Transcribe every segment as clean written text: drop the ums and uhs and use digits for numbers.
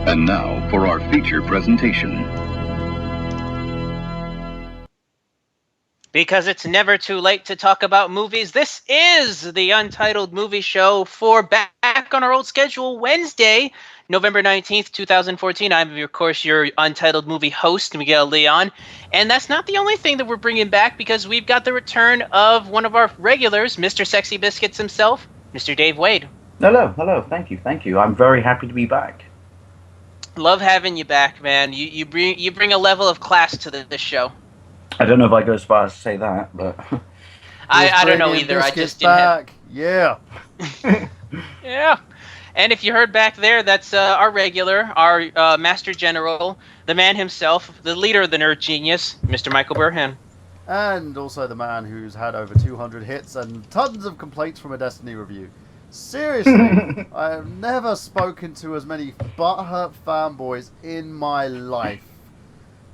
And now for our feature presentation. Because it's never too late to talk about movies, this is the Untitled Movie Show for back on our old schedule, Wednesday, November 19th, 2014. I'm, of course, your Untitled Movie host, Miguel Leon. And that's not the only thing that we're bringing back, because we've got the return of one of our regulars, Mr. Sexy Biscuits himself, Mr. Dave Wade. Hello. Thank you. I'm very happy to be back. Love having you back, man. You bring a level of class to this show. I don't know if I go as far as to say that, but I don't know either. I just didn't have. Yeah. Yeah. And if you heard back there, that's our regular, our Master General, the man himself, the leader of the Nerd Genius, Mr. Michael Burhan. And also the man who's had over 200 hits and tons of complaints from a Destiny review. Seriously, I have never spoken to as many butthurt fanboys in my life.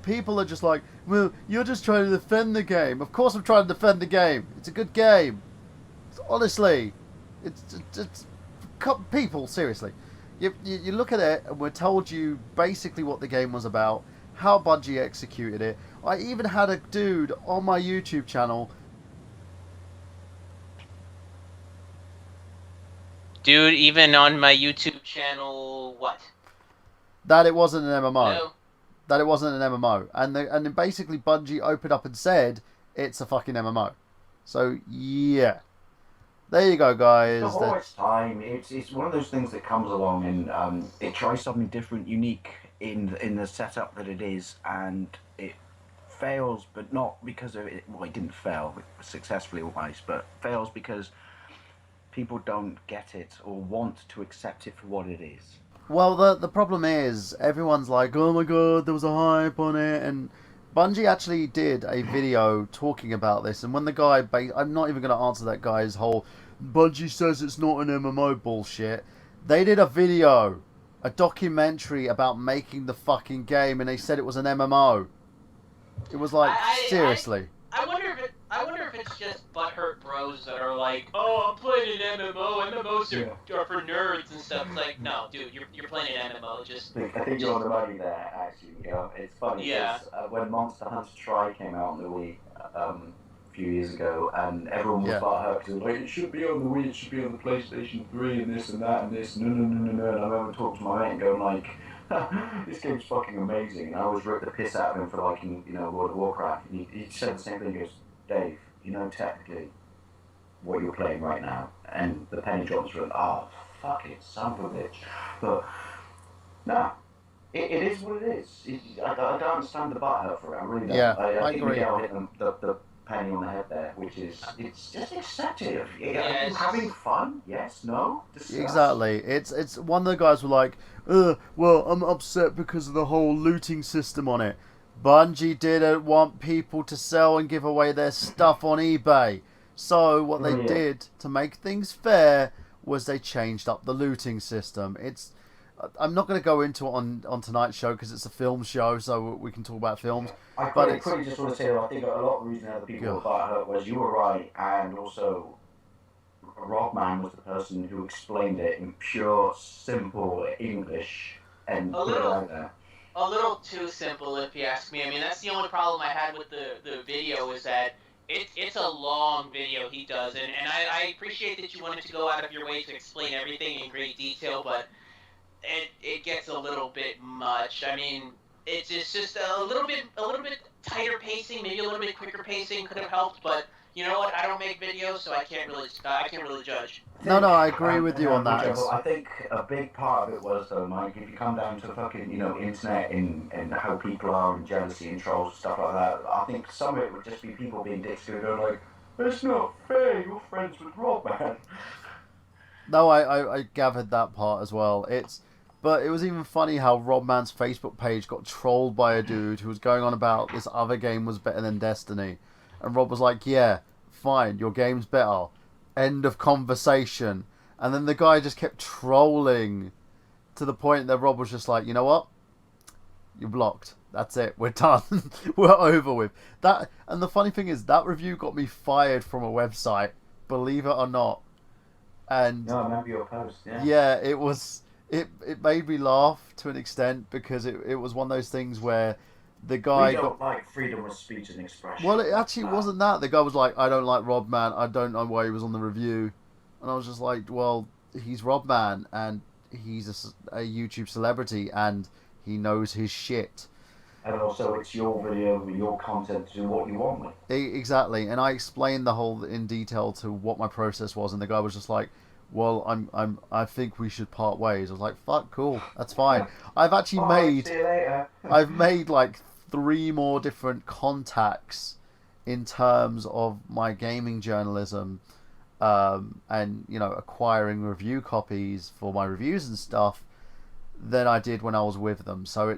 People are just like, well, you're just trying to defend the game. Of course I'm trying to defend the game. It's a good game. Honestly, it's people, seriously. You look at it and we're told you basically what the game was about, how Bungie executed it. I even had a dude on my YouTube channel. Dude, even on my YouTube channel, what? That it wasn't an MMO. Hello? That it wasn't an MMO. And then basically Bungie opened up and said, it's a fucking MMO. So, yeah. There you go, guys. Before its time, it's one of those things that comes along and it tries something different, unique in the setup that it is, and it fails, but not because of it. Well, it didn't fail successfully always, but fails because people don't get it or want to accept it for what it is. Well, the problem is, everyone's like, oh my god, there was a hype on it, and Bungie actually did a video talking about this, and when the guy, I'm not even going to answer that guy's whole, Bungie says it's not an MMO bullshit. They did a video, a documentary about making the fucking game, and they said it was an MMO. It was like, seriously. I wonder if it's just butthurt bros that are like, oh, I'm playing an MMO. MMOs are for nerds and stuff. It's like, no, dude, you're playing an MMO. I think you're on the money there, actually. You know, it's funny because when Monster Hunter Tri came out on the Wii a few years ago, and everyone was butthurt because like, it should be on the Wii, it should be on the PlayStation 3, and this and that and this. No. And I remember talking to my mate and going like, this game's fucking amazing. And I always ripped the piss out of him for liking, World of Warcraft. And he said the same thing. He goes, Dave, technically what you're playing right now, and the penny drops were, oh, fuck it, son of a bitch. But no, it is what it is. I don't understand the butthurt for it. I really don't. Yeah, I agree. think Miguel hit the penny on the head there, which is, it's just accepted. Are you having fun? Yes, no? Discuss. Exactly. It's one of the guys were like, well, I'm upset because of the whole looting system on it. Bungie didn't want people to sell and give away their stuff on eBay. So what they did to make things fair was they changed up the looting system. I'm not going to go into it on tonight's show because it's a film show, so we can talk about films. I quickly just want to say that I think a lot of the reason other people were butthurt was you were right, and also Rockman was the person who explained it in pure, simple English and put it out there. A little too simple, if you ask me. I mean, that's the only problem I had with the video is that it's a long video he does, and I appreciate that you wanted to go out of your way to explain everything in great detail, but it gets a little bit much. I mean, it's just a little bit tighter pacing, maybe a little bit quicker pacing could have helped, but you know what? I don't make videos, so I can't really judge. No, I agree with you on that. I think a big part of it was, though, Mike, if you come down to fucking, internet and how people are and jealousy and trolls and stuff like that, I think some of it would just be people being dicks who go like, it's not fair, you're friends with Rob, man. No, I gathered that part as well. But it was even funny how Robman's Facebook page got trolled by a dude who was going on about this other game was better than Destiny. And Rob was like, yeah, fine, your game's better. End of conversation. And then the guy just kept trolling to the point that Rob was just like, you know what? You're blocked. That's it. We're done. We're over with. That. And the funny thing is, that review got me fired from a website, believe it or not. And no, I remember your post, yeah, it was it made me laugh to an extent because it was one of those things where the guy We don't got. like freedom of speech and expression. Well, it actually wasn't that. The guy was like, I don't like Rob Man. I don't know why he was on the review. And I was just like, well, he's Rob Man and he's a YouTube celebrity and he knows his shit. And also, it's your video, your content, to do what you want with. Exactly. And I explained the whole in detail to what my process was, and the guy was just like, well, I think we should part ways. I was like, fuck, cool, that's fine. I've actually made, See you later. I've made like 3 more different contacts in terms of my gaming journalism, and acquiring review copies for my reviews and stuff than I did when I was with them. So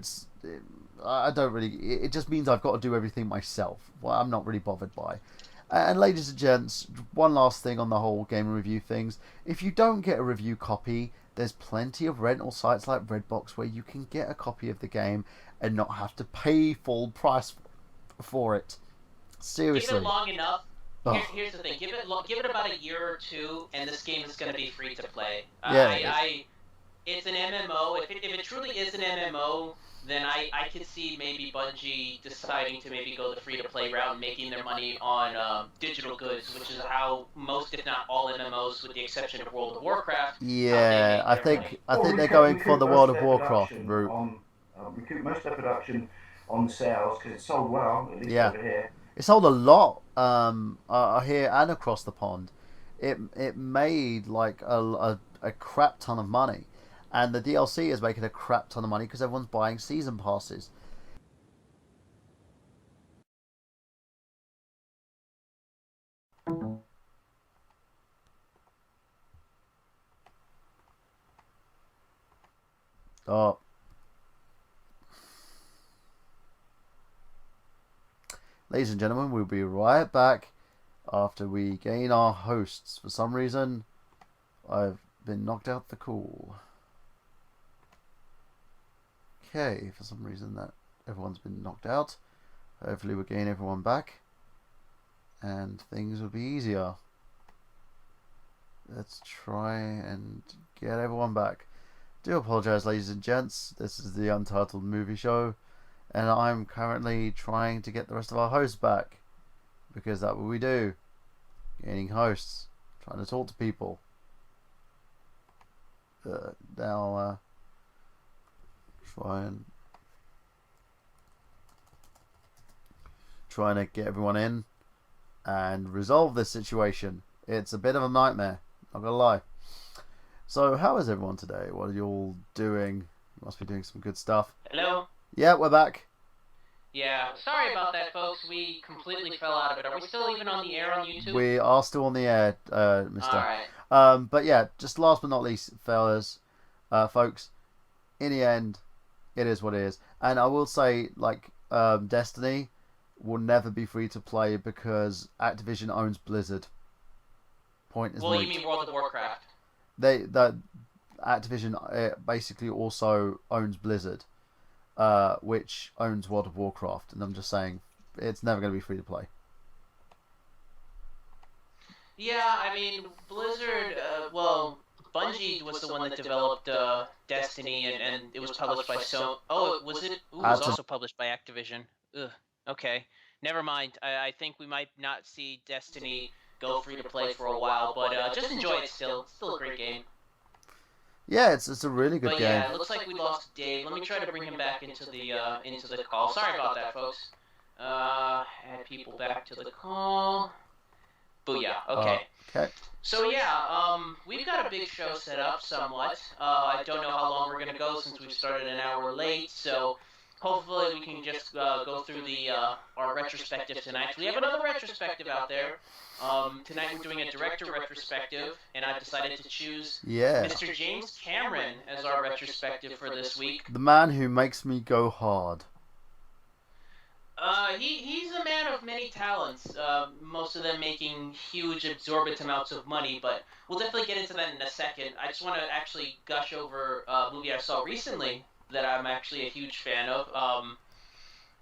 I don't really. It just means I've got to do everything myself. Well, I'm not really bothered by. And ladies and gents, one last thing on the whole game review things. If you don't get a review copy, there's plenty of rental sites like Redbox where you can get a copy of the game and not have to pay full price for it. Seriously. Give it long enough. Oh. Here's the thing. Give it about a year or 2, and this game is going to be free to play. Yeah, it's an MMO. If it truly is an MMO, then I could see maybe Bungie deciding to maybe go the free-to-play route and making their money on digital goods, which is how most, if not all, MMOs, with the exception of World of Warcraft. Yeah, I think they're going for the World of Warcraft route. We keep most of the production on sales because it sold well, at least over here. It sold a lot here and across the pond. It made like a crap ton of money. And the DLC is making a crap ton of money because everyone's buying season passes. Oh. Ladies and gentlemen, we'll be right back after we gain our hosts. For some reason, I've been knocked out the call. Okay, for some reason that everyone's been knocked out. Hopefully we'll gain everyone back and things will be easier. Let's try and get everyone back. Do apologise, ladies and gents. This is the Untitled Movie Show and I'm currently trying to get the rest of our hosts back because that's what we do. Gaining hosts, trying to talk to people. Now trying to get everyone in and resolve this situation. It's a bit of a nightmare, not gonna lie. So how is everyone today? What are you all doing? You must be doing some good stuff. Hello? Yeah, we're back. Yeah, sorry about that, folks. We completely fell out of it. Are we still even on the air on YouTube? We are still on the air, mister. Alright. But yeah, just last but not least, fellas, folks, in the end, it is what it is. And I will say, like, Destiny will never be free to play because Activision owns Blizzard. Point is Well, you mean World of Warcraft? Activision basically also owns Blizzard, which owns World of Warcraft. And I'm just saying, it's never going to be free to play. Yeah, I mean, Blizzard, Bungie was the one that developed Destiny, and it was published by Sony. Oh, was it? Ooh, it was also published by Activision. Ugh, okay. Never mind. I think we might not see Destiny go free to play for a while, but just enjoy it still. It's still a great game. Yeah, it's a really good game. Yeah, it looks like we lost Dave. Let me try to bring him back into the call. Sorry about that, folks. Add people back to the call. Booyah. Okay. Okay. So yeah, we've got a big show set up somewhat. I don't know how long we're gonna go since we started an hour late, so hopefully we can just go through our retrospective tonight. We have another retrospective out there. Tonight we're doing a director retrospective, and I've decided to choose Mr. James Cameron as our retrospective for this week. The man who makes me go hard. He's a man of many talents, most of them making huge, exorbitant amounts of money, but we'll definitely get into that in a second. I just want to actually gush over a movie I saw recently that I'm actually a huge fan of.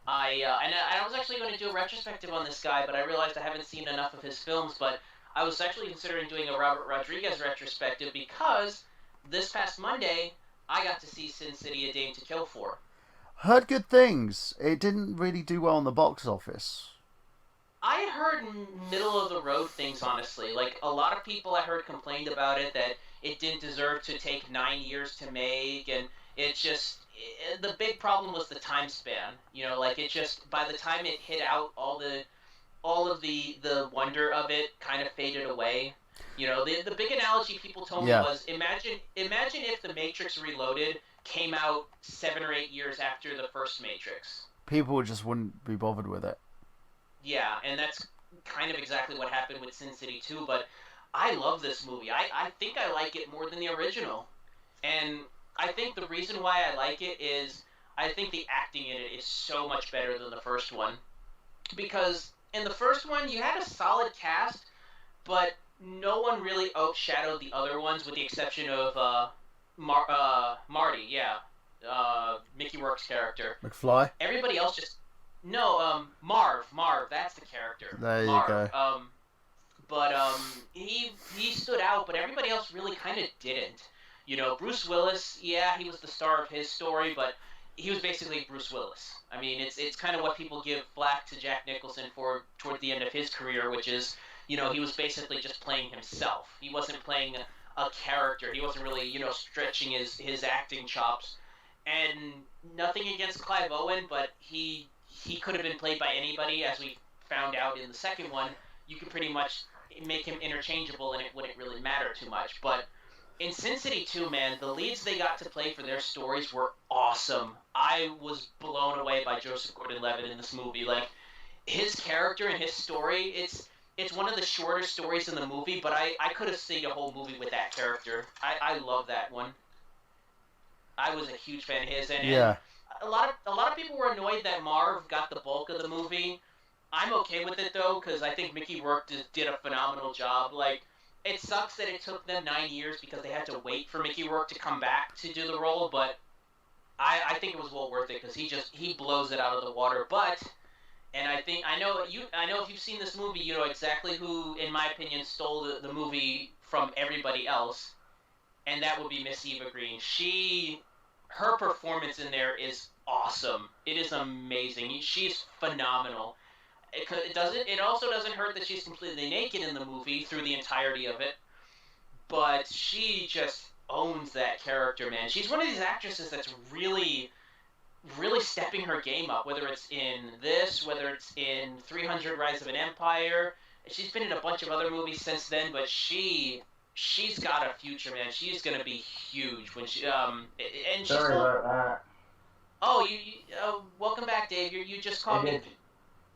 I was actually going to do a retrospective on this guy, but I realized I haven't seen enough of his films, but I was actually considering doing a Robert Rodriguez retrospective because this past Monday, I got to see Sin City: A Dame to Kill For. Heard good things. It didn't really do well in the box office. I heard middle of the road things, honestly. Like, a lot of people I heard complained about it, that it didn't deserve to take 9 years to make, and it just... the big problem was the time span. You know, like, it just... by the time it hit out, all of the wonder of it kind of faded away. You know, the big analogy people told me was, imagine if The Matrix Reloaded came out 7 or 8 years after the first Matrix. People just wouldn't be bothered with it. Yeah, and that's kind of exactly what happened with Sin City 2, but I love this movie. I think I like it more than the original. And I think the reason why I like it is I think the acting in it is so much better than the first one. Because in the first one, you had a solid cast, but no one really outshadowed the other ones, with the exception of Marty, Mickey Rourke's character. McFly? Everybody else just... No, Marv, that's the character. There you Marv. go. He stood out, but everybody else really kind of didn't. You know, Bruce Willis, yeah, he was the star of his story, but he was basically Bruce Willis. I mean, it's kind of what people give flack to Jack Nicholson for toward the end of his career, which is, you know, he was basically just playing himself. He wasn't playing a character. He wasn't really, you know, stretching his acting chops. And nothing against Clive Owen, but he could have been played by anybody, as we found out in the second one. You could pretty much make him interchangeable, and it wouldn't really matter too much. But in Sin City 2, man, the leads they got to play for their stories were awesome. I was blown away by Joseph Gordon-Levitt in this movie. Like, his character and his story, it's one of the shorter stories in the movie, but I could have seen a whole movie with that character. I love that one. I was a huge fan of his, and Yeah. a lot of people were annoyed that Marv got the bulk of the movie. I'm okay with it, though, because I think Mickey Rourke did a phenomenal job. Like, it sucks that it took them 9 years because they had to wait for Mickey Rourke to come back to do the role, but I think it was well worth it, because he blows it out of the water. But, and I know if you've seen this movie, you know exactly who, in my opinion, stole the movie from everybody else, and that would be Miss Eva Green. Her performance in there is awesome. It is amazing. She's phenomenal. It also doesn't hurt that she's completely naked in the movie through the entirety of it, but she just owns that character, man. She's one of these actresses that's really, really stepping her game up, whether it's in this, whether it's in 300 Rise of an Empire. She's been in a bunch of other movies since then, but she's got a future, man. She's gonna be huge when she and she's Sorry about that. Oh, welcome back, Dave. You just called me.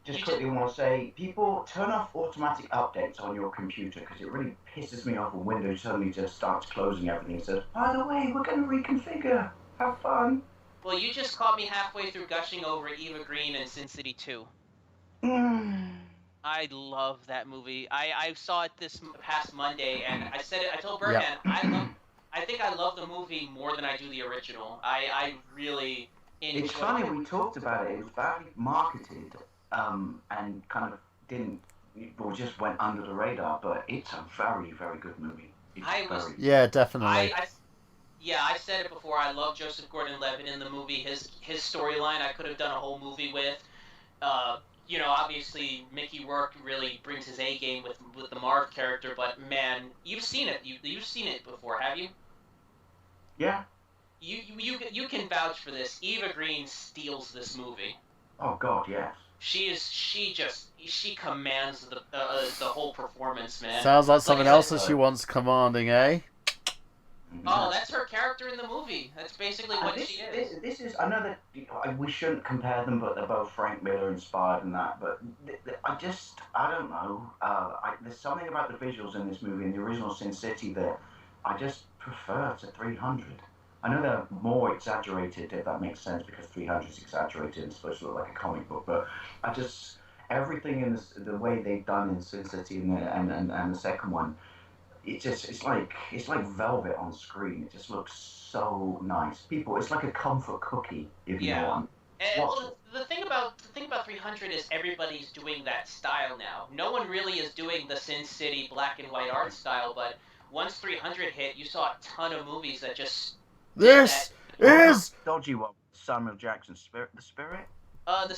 Just quickly want to say, people, turn off automatic updates on your computer, because it really pisses me off when Windows suddenly just starts closing everything and says, by the way, we're going to reconfigure. Have fun. Well, you just caught me halfway through gushing over Eva Green and Sin City 2. I love that movie. I saw it this past Monday, and I told Birdman, I think I love the movie more than I do the original. I really enjoyed it. It's funny, we talked about it. It was badly marketed, and kind of just went under the radar, but it's a very, very good movie. Yeah, definitely. I said it before. I love Joseph Gordon-Levitt in the movie. His storyline, I could have done a whole movie with. You know, obviously Mickey Rourke really brings his A game with the Marv character, but man, you've seen it. You've seen it before, have you? Yeah. You can vouch for this. Eva Green steals this movie. Oh God, yes. She commands the whole performance, man. Sounds like something else that she wants commanding, eh? Oh, that's her character in the movie. That's basically what she is. This is, I know that we shouldn't compare them, but they're both Frank Miller inspired and that, but I don't know. There's something about the visuals in this movie, in the original Sin City, that I just prefer to 300. I know they're more exaggerated, if that makes sense, because 300 is exaggerated and supposed to look like a comic book, but everything in the way they've done in Sin City and the second one, it's like velvet on screen. It just looks so nice. It's like a comfort cookie, if you want. And the thing about 300 is everybody's doing that style now. No one really is doing the Sin City black and white art style, but once 300 hit, you saw a ton of movies that just This is dodgy one. Samuel Jackson, the Spirit. The Spirit. The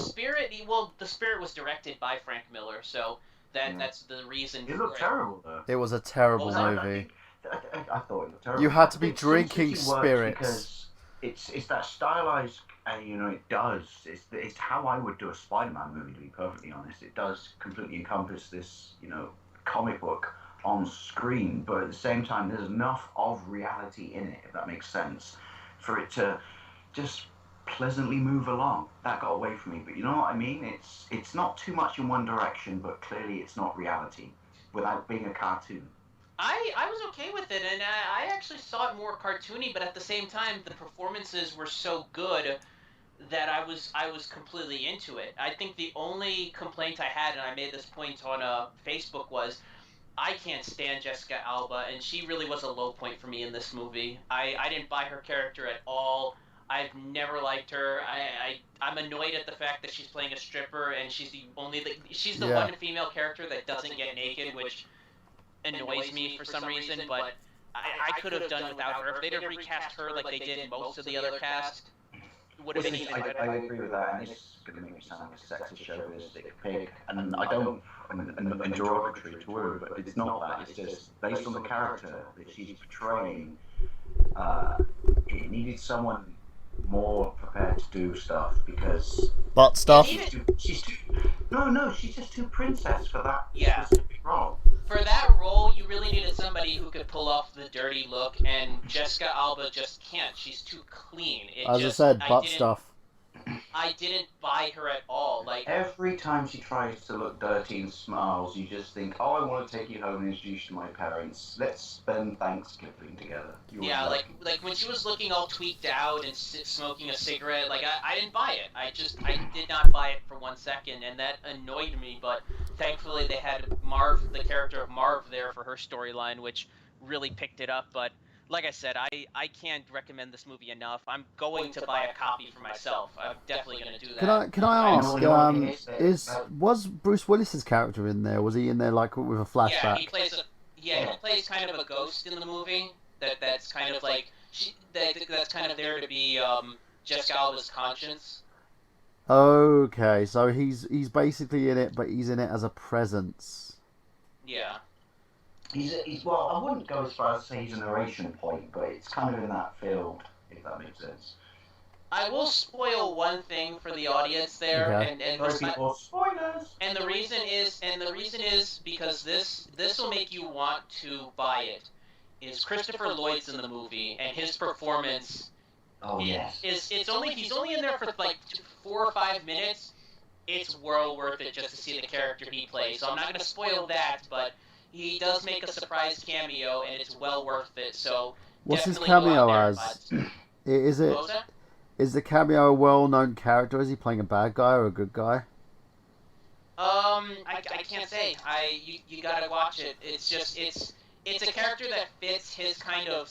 Spirit was directed by Frank Miller, so that's the reason. It looked terrible though. It was a terrible What was movie. I thought it looked terrible. You had to be I think drinking Sin City works spirits. because it's that stylized. It does. It's how I would do a Spider-Man movie. To be perfectly honest, it does completely encompass this, comic book on screen, but at the same time, there's enough of reality in it, if that makes sense, for it to just pleasantly move along. That got away from me, but you know what I mean? It's not too much in one direction, but clearly it's not reality without being a cartoon. I was okay with it, and I actually saw it more cartoony, but at the same time, the performances were so good that I was completely into it. I think the only complaint I had, and I made this point on Facebook, was I can't stand Jessica Alba, and she really was a low point for me in this movie. I didn't buy her character at all. I've never liked her. I'm annoyed at the fact that she's playing a stripper, and she's the one female character that doesn't get naked, which annoys me for some reason, but I could have done without her. If they'd have recast her like they did in most of the other cast, it would have been even better. I agree with that, and it's going to make me sound like a sexist chauvinistic pig, and I don't, and derogatory to her, but it's not that. It's just based on the character that she's portraying. It needed someone more prepared to do stuff because butt stuff. She's just too princess for that specific role. For that role, you really needed somebody who could pull off the dirty look, and Jessica Alba just can't. She's too clean. As I said, butt stuff. I didn't buy her at all. Like every time she tries to look dirty and smiles, you just think, "Oh, I want to take you home and introduce you to my parents. Let's spend Thanksgiving together." Like when she was looking all tweaked out and smoking a cigarette, like I didn't buy it. I did not buy it for 1 second, and that annoyed me. But thankfully, they had Marv, the character of Marv, there for her storyline, which really picked it up. But like I said, I can't recommend this movie enough. I'm going to buy a copy for myself. I'm definitely going to do that. Can I ask? Was Bruce Willis's character in there? Was he in there like with a flashback? Yeah, he plays kind of a ghost in the movie. That's kind of like that's kind of there to be Jessica Alba's conscience. Okay, so he's basically in it, but he's in it as a presence. Yeah. Well, I wouldn't go as far as to say he's a narration point, but it's kind of in that field, if that makes sense. I will spoil one thing for the audience there, okay. Spoilers. And the reason is because this will make you want to buy it. Is Christopher Lloyd's in the movie, and his performance. Oh yes. He's only in there for like 4 or 5 minutes. It's well worth it just to see the character he plays. So I'm not going to spoil that, but he does make a surprise cameo, and it's well worth it. So what's his cameo as? Is the cameo a well-known character? Is he playing a bad guy or a good guy? I can't say. You gotta watch it. It's just it's a character that fits his kind of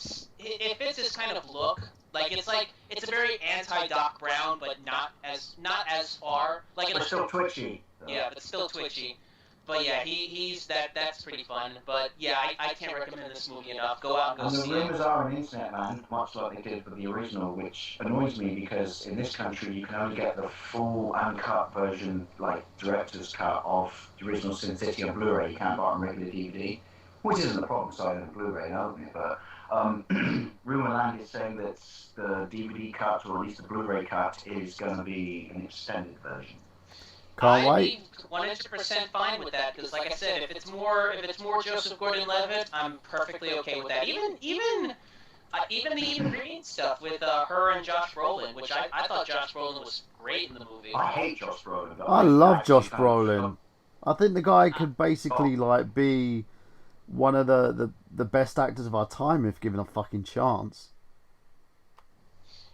look. It's a very anti-Doc Brown, but not as far. But still twitchy. Yeah, but still twitchy. But yeah, he's that's pretty fun. But yeah, I can't recommend this movie enough. Go out and go see it. And the rumours are on Internet Man, much like they did for the original, which annoys me because in this country you can only get the full uncut version, like director's cut of the original Sin City on Blu-ray. You can't buy it on regular DVD, which isn't a problem signing a Blu-ray, opening it. But Rumourland is saying that the DVD cut, or at least the Blu-ray cut, is going to be an extended version. Can't wait. I'd be 100% fine with that because, like I said, if it's more Joseph Gordon-Levitt, I'm perfectly okay with that. Even the Eden Green stuff with her and Josh Brolin, which I thought Josh Brolin was great in the movie. I hate Josh Brolin. I love Josh Brolin. I think the guy could basically be one of the best actors of our time if given a fucking chance.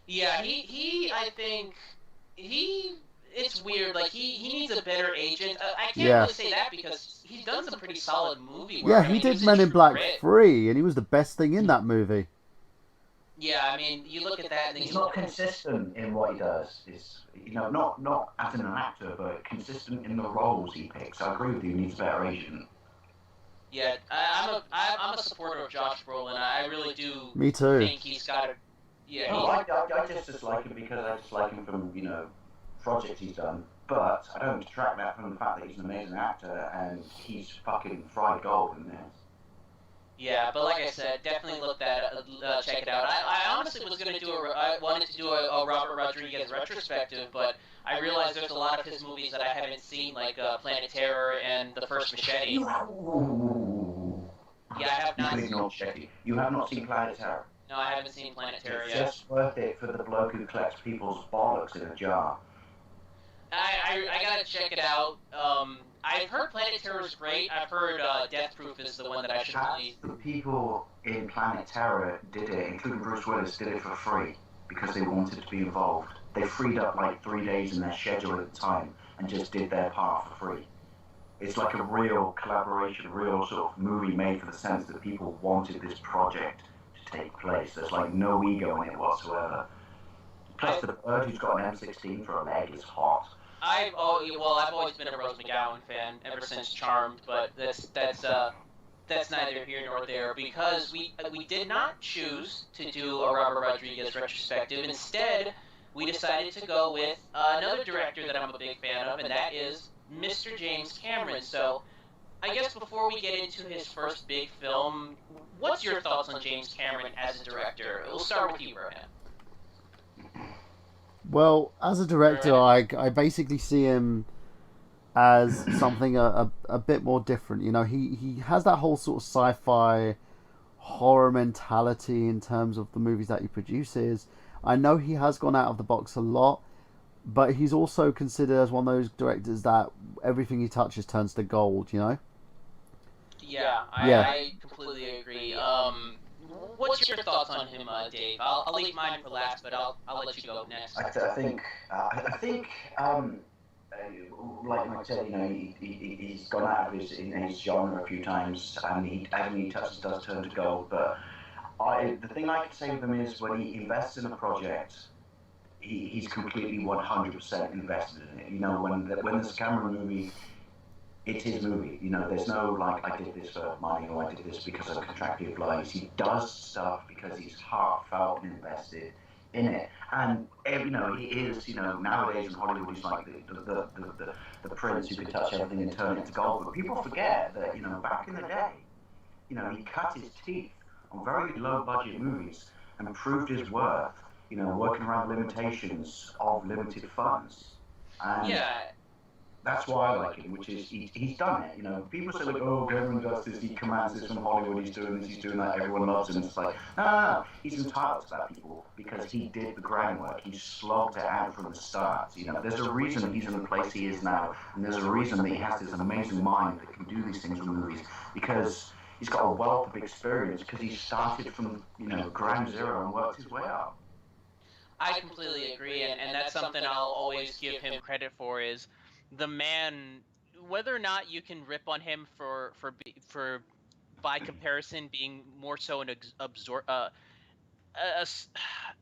Yeah, I think it's weird. Like he needs a better agent. I can't really say that because he's done some pretty solid movie work. Yeah, he did Men in Black 3, and he was the best thing in that movie. Yeah, I mean, you look at that and he's not consistent in what he does. Is not as an actor, but consistent in the roles he picks. I agree with you. He needs a better agent. Yeah, I'm a supporter of Josh Brolin. I really do. Me too. Think he's got Yeah, No, I just dislike him because I dislike him from, projects he's done. But I don't detract that from the fact that he's an amazing actor and he's fucking fried gold in this. yeah, but like I said, definitely check it out. I honestly was gonna I wanted to do a Robert Rodriguez retrospective, but I realized there's a lot of his movies that I haven't seen, like Planet Terror and The First Machete. Yeah, I have not. You can ignore Machete. You have not seen Planet Terror. No, I haven't seen Planet Terror It's yet. just worth it for the bloke who collects people's bollocks in a jar. I gotta check it out. I've heard Planet Terror is great. I've heard Death Proof is the one that I should really... The people in Planet Terror did it, including Bruce Willis, did it for free because they wanted to be involved. They freed up like 3 days in their schedule at the time and just did their part for free. It's like a real collaboration, real sort of movie made for the sense that people wanted this project to take place. There's like no ego in it whatsoever. Plus the bird who's got an M16 for a leg is hot. I've always been a Rose McGowan fan ever since Charmed, but that's neither here nor there because we did not choose to do a Robert Rodriguez retrospective. Instead, we decided to go with another director that I'm a big fan of, and that is Mr. James Cameron. So, I guess before we get into his first big film, what's your thoughts on James Cameron as a director? We'll start with you, Rohan. Well, as a director, I basically see him as something a bit more different. He has that whole sort of sci-fi horror mentality in terms of the movies that he produces. I know he has gone out of the box a lot, but he's also considered as one of those directors that everything he touches turns to gold, Yeah, I completely agree. What's your thoughts on him, Dave? I'll leave mine for last, but I'll let you go next. I think, like I said, he's gone out of his genre a few times, and everything he touches does turn to gold. But the thing I can say with him is when he invests in a project, he's completely 100% invested in it. When this Cameron movie. It's his movie, there's no like I did this for money or I did this because I'm contractually obliged. He does stuff because he's heartfelt and invested in it. And he is, nowadays in Hollywood he's like the prince who could touch everything and turn it into gold. But people forget that, back in the day, he cut his teeth on very low budget movies and proved his worth, working around limitations of limited funds. And that's why I like him, which is he's done it. People say like, oh, Cameron does this, he commands this from Hollywood, he's doing this, he's doing that, everyone loves him. It's like, no, he's entitled to that, people, because he did the groundwork. He slogged it out from the start. There's a reason he's in the place he is now, and there's a reason that he has this amazing mind that can do these things with movies, because he's got a wealth of experience, because he started from ground zero and worked his way up. I completely agree, and that's something I'll always give him credit for is the man, whether or not you can rip on him for by comparison being more so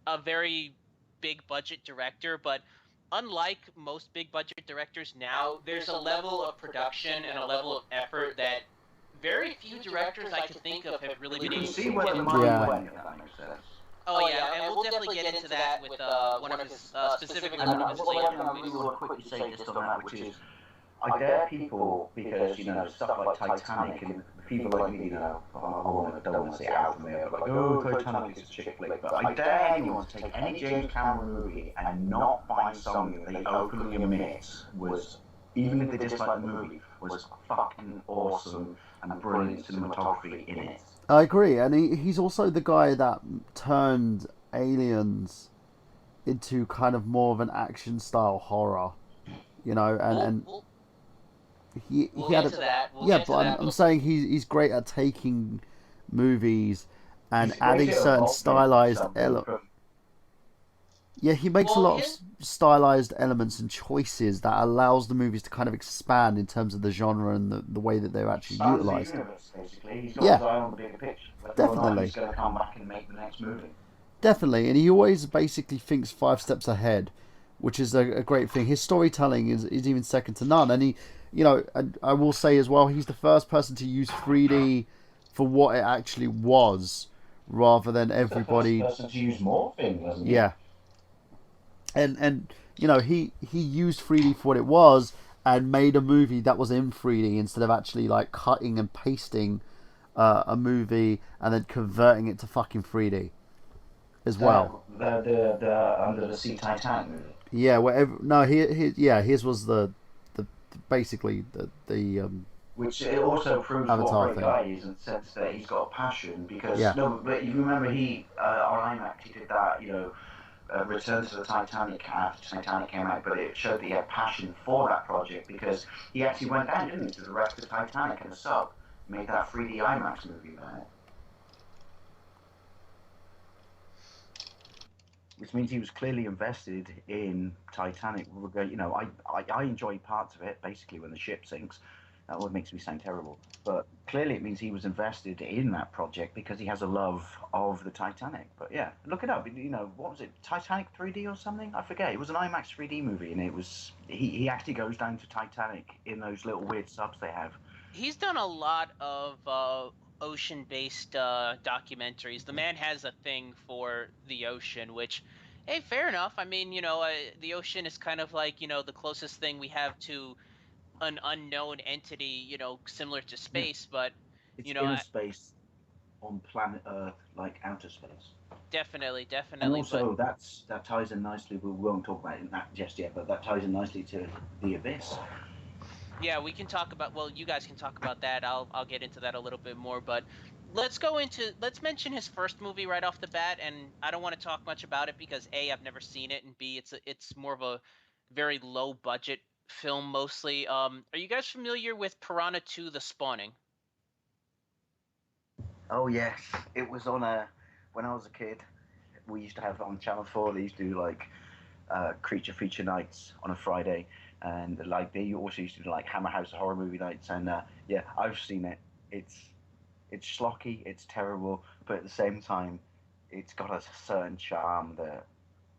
a very big budget director, but unlike most big budget directors now, there's a level of production and a level of effort that very few directors I can think of have really been able to see where the money went, if that makes sense. Oh yeah, and we'll definitely get into that with one of his specifically one of his later movies. I want to quickly say just on that, which is, I dare people because stuff like Titanic and people like me, I don't want to say out from there, but like, oh, Titanic is a chick flick. But I dare anyone to take any James Cameron movie and not find something that they openly admit was, even if they dislike the movie, was fucking awesome and brilliant cinematography in it. I agree, and he's also the guy that turned Aliens into kind of more of an action style horror, and he had I'm saying he's great at taking movies and adding certain stylized elements. Yeah, he makes a lot of stylized elements and choices that allows the movies to kind of expand in terms of the genre and the way that they're actually utilised. He's got his eye on the bigger picture. Definitely. He's going to come back and make the next movie. Definitely, and he always basically thinks 5 steps ahead, which is a great thing. His storytelling is even second to none, and he, I will say as well, he's the first person to use 3D for what it actually was, rather than everybody. The first person to use morphing, wasn't Yeah, and you know he used 3D for what it was and made a movie that was in 3D instead of actually like cutting and pasting a movie and then converting it to fucking 3D as well. The Under the Sea Titanic movie. Yeah, whatever. No, his was the basically the which it also proves Avatar what a great guy is in the sense that he's got a passion. Because no, but you remember he on IMAX he did that, you know, Return to the Titanic after Titanic came out, but it showed that he had passion for that project because he actually went down, didn't he, to direct the Titanic and the sub, made that 3D IMAX movie about it. Which means he was clearly invested in Titanic. You know, I enjoy parts of it, basically when the ship sinks. That one makes me sound terrible. But clearly it means he was invested in that project because he has a love of the Titanic. But yeah, look it up. You know, what was it? Titanic 3D or something? I forget. It was an IMAX 3D movie, and it was he actually goes down to Titanic in those little weird subs they have. He's done a lot of ocean-based documentaries. The man has a thing for the ocean, which, hey, fair enough. I mean, you know, the ocean is kind of like, you know, the closest thing we have to an unknown entity, you know, similar to space, but it's, you know, in space on planet Earth, like outer space. Definitely. And also, that ties in nicely. We won't talk about that just yet, but that ties in nicely to the Abyss. Yeah, we can talk about. Well, you guys can talk about that. I'll get into that a little bit more, but let's mention his first movie right off the bat. And I don't want to talk much about it because A, I've never seen it, and B, it's more of a very low budget film mostly. Are you guys familiar with Piranha 2: The Spawning? Oh yes, it was on when I was a kid. We used to have on Channel 4. They used to do like creature feature nights on a Friday, and like they also used to do like Hammer House horror movie nights. And yeah, I've seen it. It's schlocky, it's terrible, but at the same time, it's got a certain charm that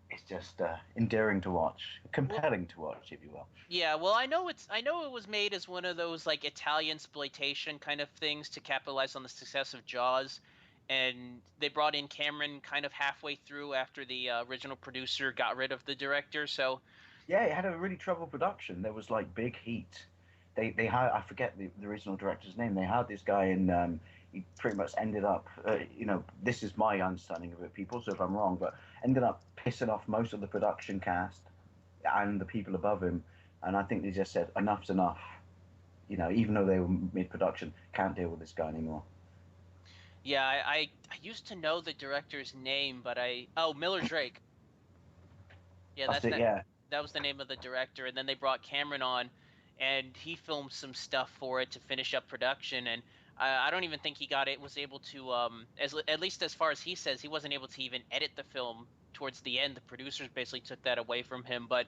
it's just endearing to watch, compelling to watch, if you will. Yeah, well, I know it was made as one of those like Italian exploitation kind of things to capitalize on the success of Jaws, and they brought in Cameron kind of halfway through after the original producer got rid of the director. So yeah, it had a really troubled production. There was like big heat. They had, I forget the original director's name. They had this guy, and he pretty much ended up, you know, this is my understanding of it, people. So if I'm wrong, but ended up pissing off most of the production cast and the people above him. And I think they just said enough's enough. You know, even though they were mid-production, can't deal with this guy anymore. Yeah, I used to know the director's name, but Miller Drake. Yeah, that was the name of the director, and then they brought Cameron on, and he filmed some stuff for it to finish up production, and I don't even think he was able to at least as far as he says, he wasn't able to even edit the film towards the end. The producers basically took that away from him, but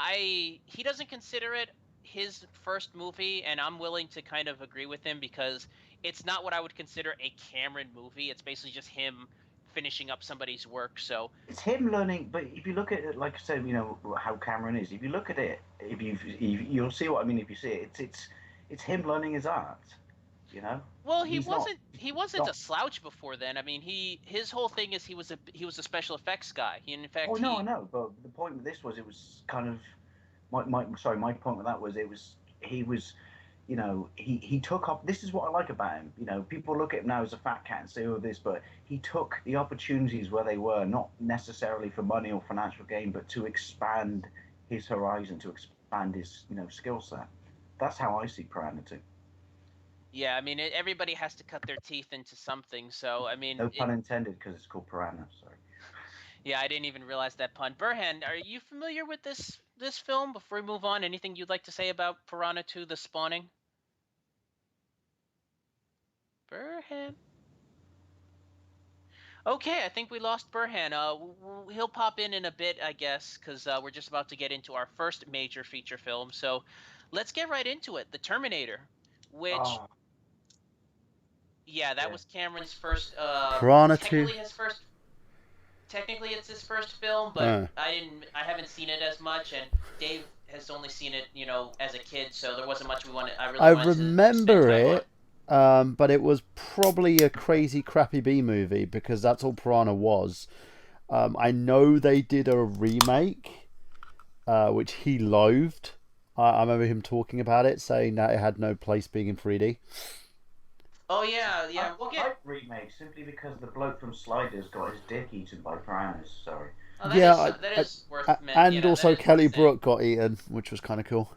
he doesn't consider it his first movie, and I'm willing to kind of agree with him because it's not what I would consider a Cameron movie. It's basically just him finishing up somebody's work. So it's him learning. But if you look at it, like I said, you know how Cameron is. If you look at it, you'll see what I mean. If you see it, it's him learning his art. You know. Well, he wasn't a slouch before then. I mean, his whole thing is he was a special effects guy. In fact, I know. But the point of this was it was kind of my point with that was he was, you know, he took up. This is what I like about him. You know, people look at him now as a fat cat and say, "Oh, this," but he took the opportunities where they were, not necessarily for money or financial gain, but to expand his horizon, to expand his, you know, skill set. That's how I see Piranha 2. Yeah, I mean, everybody has to cut their teeth into something. So I mean, no pun intended, because it's called Piranha. Sorry. Yeah, I didn't even realize that pun. Burhan, are you familiar with this film? Before we move on, anything you'd like to say about Piranha 2: The Spawning? Burhan. Okay, I think we lost Burhan. He'll pop in a bit, I guess, because we're just about to get into our first major feature film. So let's get right into it. The Terminator, which, yeah, that was Cameron's first. Piranha 2. Technically, it's his first film, but I haven't seen it as much, and Dave has only seen it, you know, as a kid, so there wasn't much I remember it. but it was probably a crazy, crappy B movie because that's all Piranha was. I know they did a remake, which he loathed. I remember him talking about it, saying that it had no place being in 3D. Oh yeah, yeah. We'll I get. like remake simply because the bloke from Sliders got his dick eaten by piranhas. Sorry. Oh, that is worth. And you know, also that is Kelly worth saying. Brook got eaten, which was kind of cool.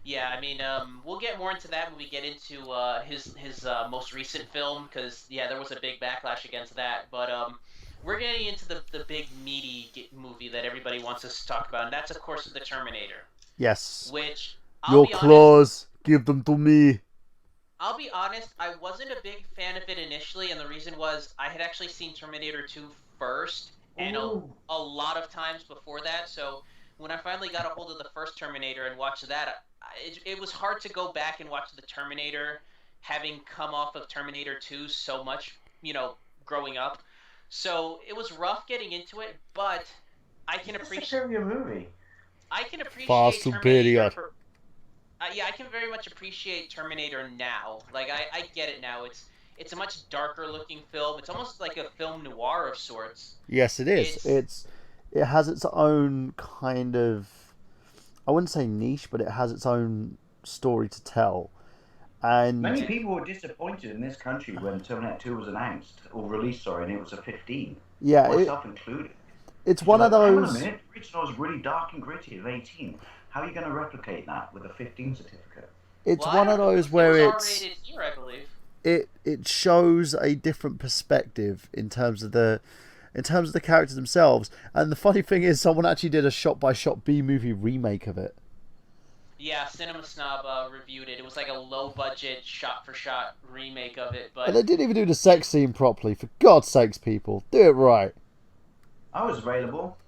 Yeah, I mean, we'll get more into that when we get into his most recent film, because yeah, there was a big backlash against that. But we're getting into the big meaty movie that everybody wants us to talk about, and that's of course The Terminator. Yes. Which Your claws, give them to me. I'll be honest, I wasn't a big fan of it initially, and the reason was I had actually seen Terminator 2 first, and a lot of times before that. So when I finally got a hold of the first Terminator and watched that, it was hard to go back and watch the Terminator, having come off of Terminator 2 so much, growing up. So it was rough getting into it, but I can appreciate. It's a superior movie. I can appreciate Far Terminator. superior. Yeah, I can very much appreciate Terminator now. Like I get it now. It's a much darker looking film. It's almost like a film noir of sorts. Yes, it is. It has its own kind of, I wouldn't say niche, but it has its own story to tell. And many people were disappointed in this country when Terminator 2 was announced or released, and it was a 15. Yeah, myself included. It's one of those. Hang on a minute, the original was really dark and gritty at 18. How are you going to replicate that with a 15 certificate? It's one of those where it was R-rated here, I believe. It shows a different perspective in terms of the characters themselves. And the funny thing is, someone actually did a shot-by-shot B-movie remake of it. Yeah, Cinema Snob reviewed it. It was like a low-budget, shot-for-shot remake of it. But and they didn't even do the sex scene properly. For God's sakes, people, do it right. I was available.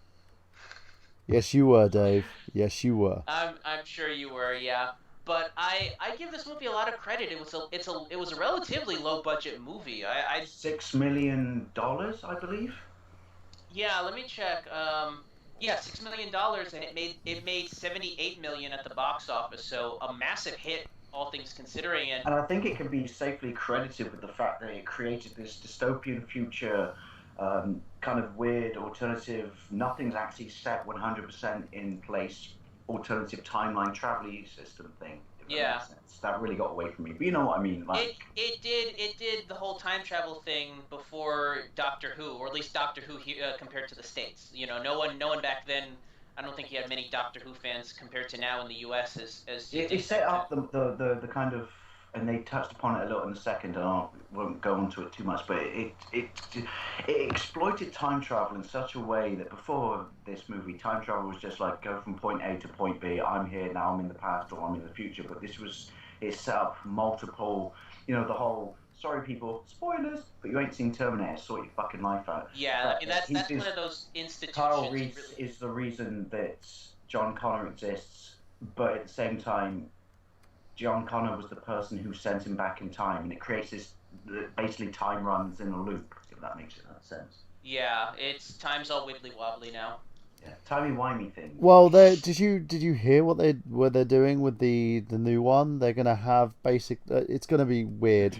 Yes, you were, Dave. Yes, you were. I'm sure you were, yeah. But I give this movie a lot of credit. It was a relatively low budget movie. $6 million, I believe. Yeah, let me check. Yeah, $6 million, and it made $78 million at the box office. So a massive hit, all things considering. And I think it can be safely credited with the fact that it created this dystopian future. Kind of weird alternative, nothing's actually set 100% in place, alternative timeline travel system thing. Yeah. That really got away from me. But you know what I mean? Like it did the whole time travel thing before Doctor Who, or at least Doctor Who compared to the States. No one back then. I don't think you had many Doctor Who fans compared to now in the U.S. as it set up the kind of. And they touched upon it a little in a second, and I won't go into it too much, but it exploited time travel in such a way that before this movie, time travel was just like go from point A to point B. I'm here now, I'm in the past, or I'm in the future. But it set up multiple, the whole, sorry people, spoilers, but you ain't seen Terminator, sort your fucking life out. Yeah, that's one of those institutions. Kyle Reese is the reason that John Connor exists, but at the same time, John Connor was the person who sent him back in time, and it creates this basically time runs in a loop, if that makes sense. Yeah, time's all wibbly wobbly now. Yeah, timey-wimey thing. Well, did you hear what they're doing with the new one? They're gonna have it's gonna be weird.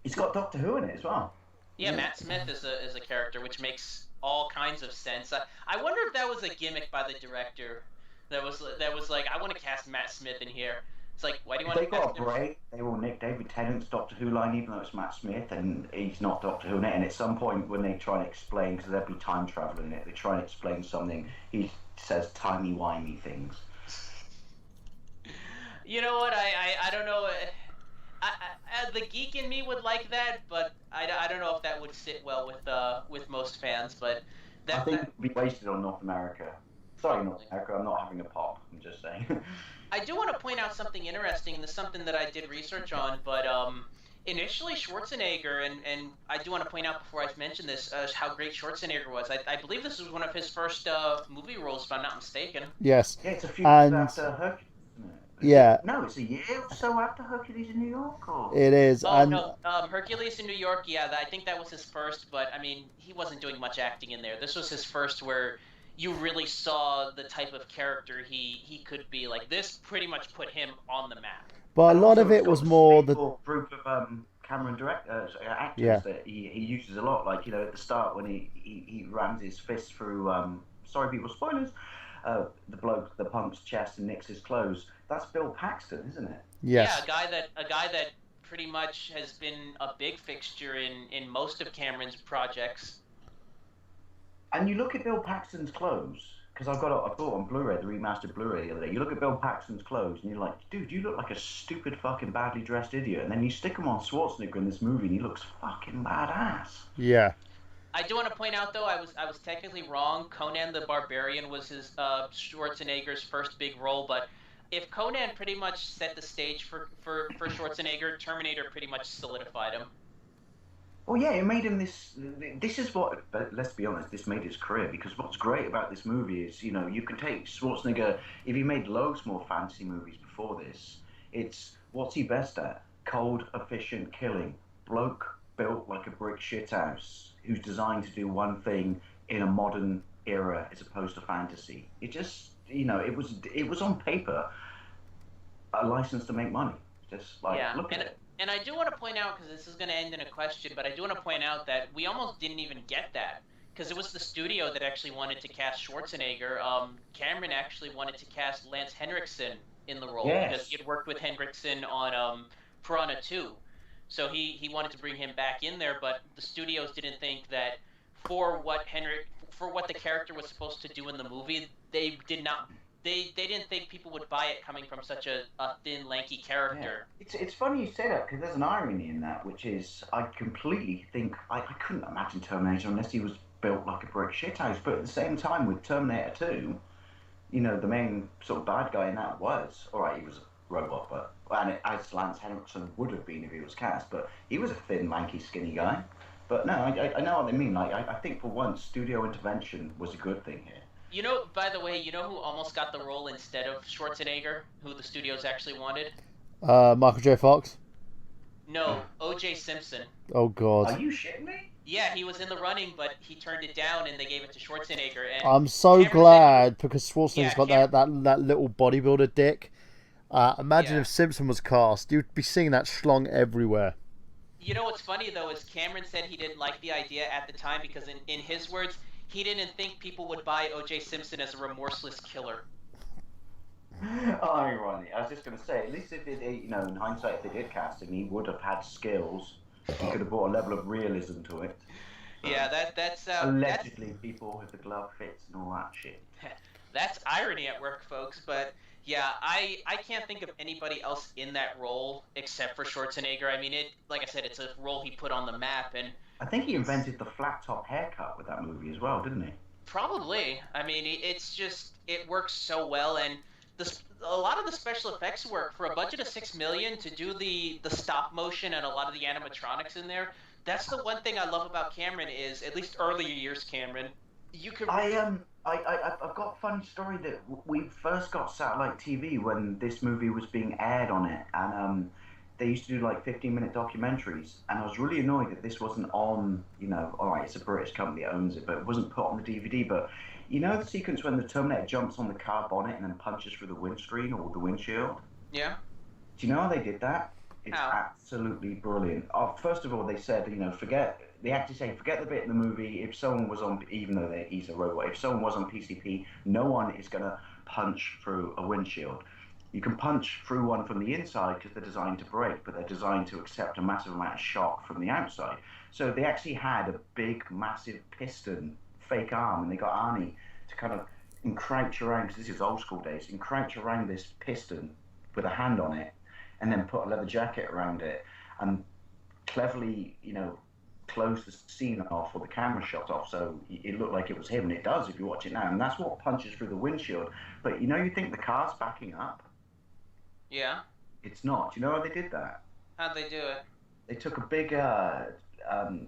It's got Doctor Who in it as well. Yeah, Matt Smith is a character, which makes all kinds of sense. I wonder if that was a gimmick by the director. That was like, I want to cast Matt Smith in here. It's like, why do you want to cast him? They got a break. They will nick David Tennant's Doctor Who line, even though it's Matt Smith, and he's not Doctor Who in it. And at some point, when they try and explain, because there'll be time travel in it, they try and explain something, he says timey-wimey things. You know what? I don't know. The geek in me would like that, but I don't know if that would sit well with most fans. But I think it would be wasted on North America. Sorry, North America. I'm not having a pop. I'm just saying. I do want to point out something interesting, and this is something that I did research on, but initially Schwarzenegger, and I do want to point out before I mention this, how great Schwarzenegger was. I believe this was one of his first movie roles, if I'm not mistaken. Yes. Yeah, it's a few years after Hercules. Yeah. No, it's a year or so after Hercules in New York, or? It is. Oh, no, Hercules in New York, yeah, I think that was his first, but, I mean, he wasn't doing much acting in there. This was his first where you really saw the type of character he could be. Like, this pretty much put him on the map. But a lot of Also, it was more the group of Cameron actors Yeah. that he uses a lot. Like, you know, at the start when he rams his fist through sorry people, spoilers, the punk's chest and nicks his clothes. That's Bill Paxton, isn't it? yes. Yeah, a guy that pretty much has been a big fixture in most of Cameron's projects. And you look at Bill Paxton's clothes, because I bought on Blu-ray, the remastered Blu-ray the other day. You look at Bill Paxton's clothes, and you're like, dude, you look like a stupid fucking badly dressed idiot. And then you stick him on Schwarzenegger in this movie, and he looks fucking badass. Yeah. I do want to point out, though, I was technically wrong. Conan the Barbarian was his Schwarzenegger's first big role, but if Conan pretty much set the stage for Schwarzenegger, Terminator pretty much solidified him. Well, yeah, it made him this. This is what. But let's be honest, this made his career. Because what's great about this movie is, you know, you can take Schwarzenegger. If he made loads more fantasy movies before this, it's what's he best at? Cold, efficient killing. Bloke built like a brick shithouse, who's designed to do one thing in a modern era as opposed to fantasy. It just, you know, it was on paper a license to make money. Just like, look at it. And I do want to point out, because this is going to end in a question, but I do want to point out that we almost didn't even get that, because it was the studio that actually wanted to cast Schwarzenegger. Cameron actually wanted to cast Lance Henriksen in the role, because he had worked with Henriksen on Piranha 2. So he wanted to bring him back in there, but the studios didn't think that for what the character was supposed to do in the movie, they didn't think people would buy it coming from such a thin, lanky character. Yeah. It's funny you say that, because there's an irony in that, which is I completely think I couldn't imagine Terminator unless he was built like a brick shithouse. But at the same time, with Terminator 2, you know, the main sort of bad guy in that was, all right, he was a robot, but as Lance Henriksen would have been if he was cast, but he was a thin, lanky, skinny guy. But no, I know what they mean. Like, I think for once, studio intervention was a good thing here. You know, by the way, you know who almost got the role instead of Schwarzenegger, who the studios actually wanted? Michael J. Fox? No, O.J. Simpson. Oh, God. Are you shitting me? Yeah, he was in the running, but he turned it down, and they gave it to Schwarzenegger. And I'm so glad, because Schwarzenegger's got that little bodybuilder dick. Imagine if Simpson was cast. You'd be seeing that schlong everywhere. You know what's funny, though, is Cameron said he didn't like the idea at the time, because in his words, he didn't think people would buy O.J. Simpson as a remorseless killer. Oh, irony. I was just going to say, at least if it, you know, in hindsight, if they did cast him, he would have had skills. He could have brought a level of realism to it. Yeah, that's allegedly people with the glove fits and all that shit. That's irony at work, folks. But yeah, I can't think of anybody else in that role except for Schwarzenegger. I mean, like I said, it's a role he put on the map, and I think he invented the flat top haircut with that movie as well, didn't he? Probably. I mean, it's just, it works so well, and a lot of the special effects work for a budget of $6 million to do the stop motion and a lot of the animatronics in there. That's the one thing I love about Cameron is, at least earlier years, Cameron, you could. I've got a funny story that we first got satellite TV when this movie was being aired on it, and they used to do like 15-minute documentaries, and I was really annoyed that this wasn't on, you know, all right, it's a British company that owns it, but it wasn't put on the DVD. But you know the sequence when the Terminator jumps on the car bonnet and then punches through the windscreen or the windshield? Yeah. Do you know how they did that? It's How? absolutely brilliant. First of all, they said, you know, they actually say, forget the bit in the movie, if someone was on, even though he's a robot, if someone was on PCP, no one is going to punch through a windshield. You can punch through one from the inside because they're designed to break, but they're designed to accept a massive amount of shock from the outside. So they actually had a big, massive piston, fake arm, and they got Arnie to kind of encroach around, because this is old school days, encroach around this piston with a hand on it, and then put a leather jacket around it, and cleverly, you know, close the scene off or the camera shot off so it looked like it was him, and it does if you watch it now, and that's what punches through the windshield. But you know, you think the car's backing up. Yeah. It's not. You know how they did that? How'd they do it? They took a big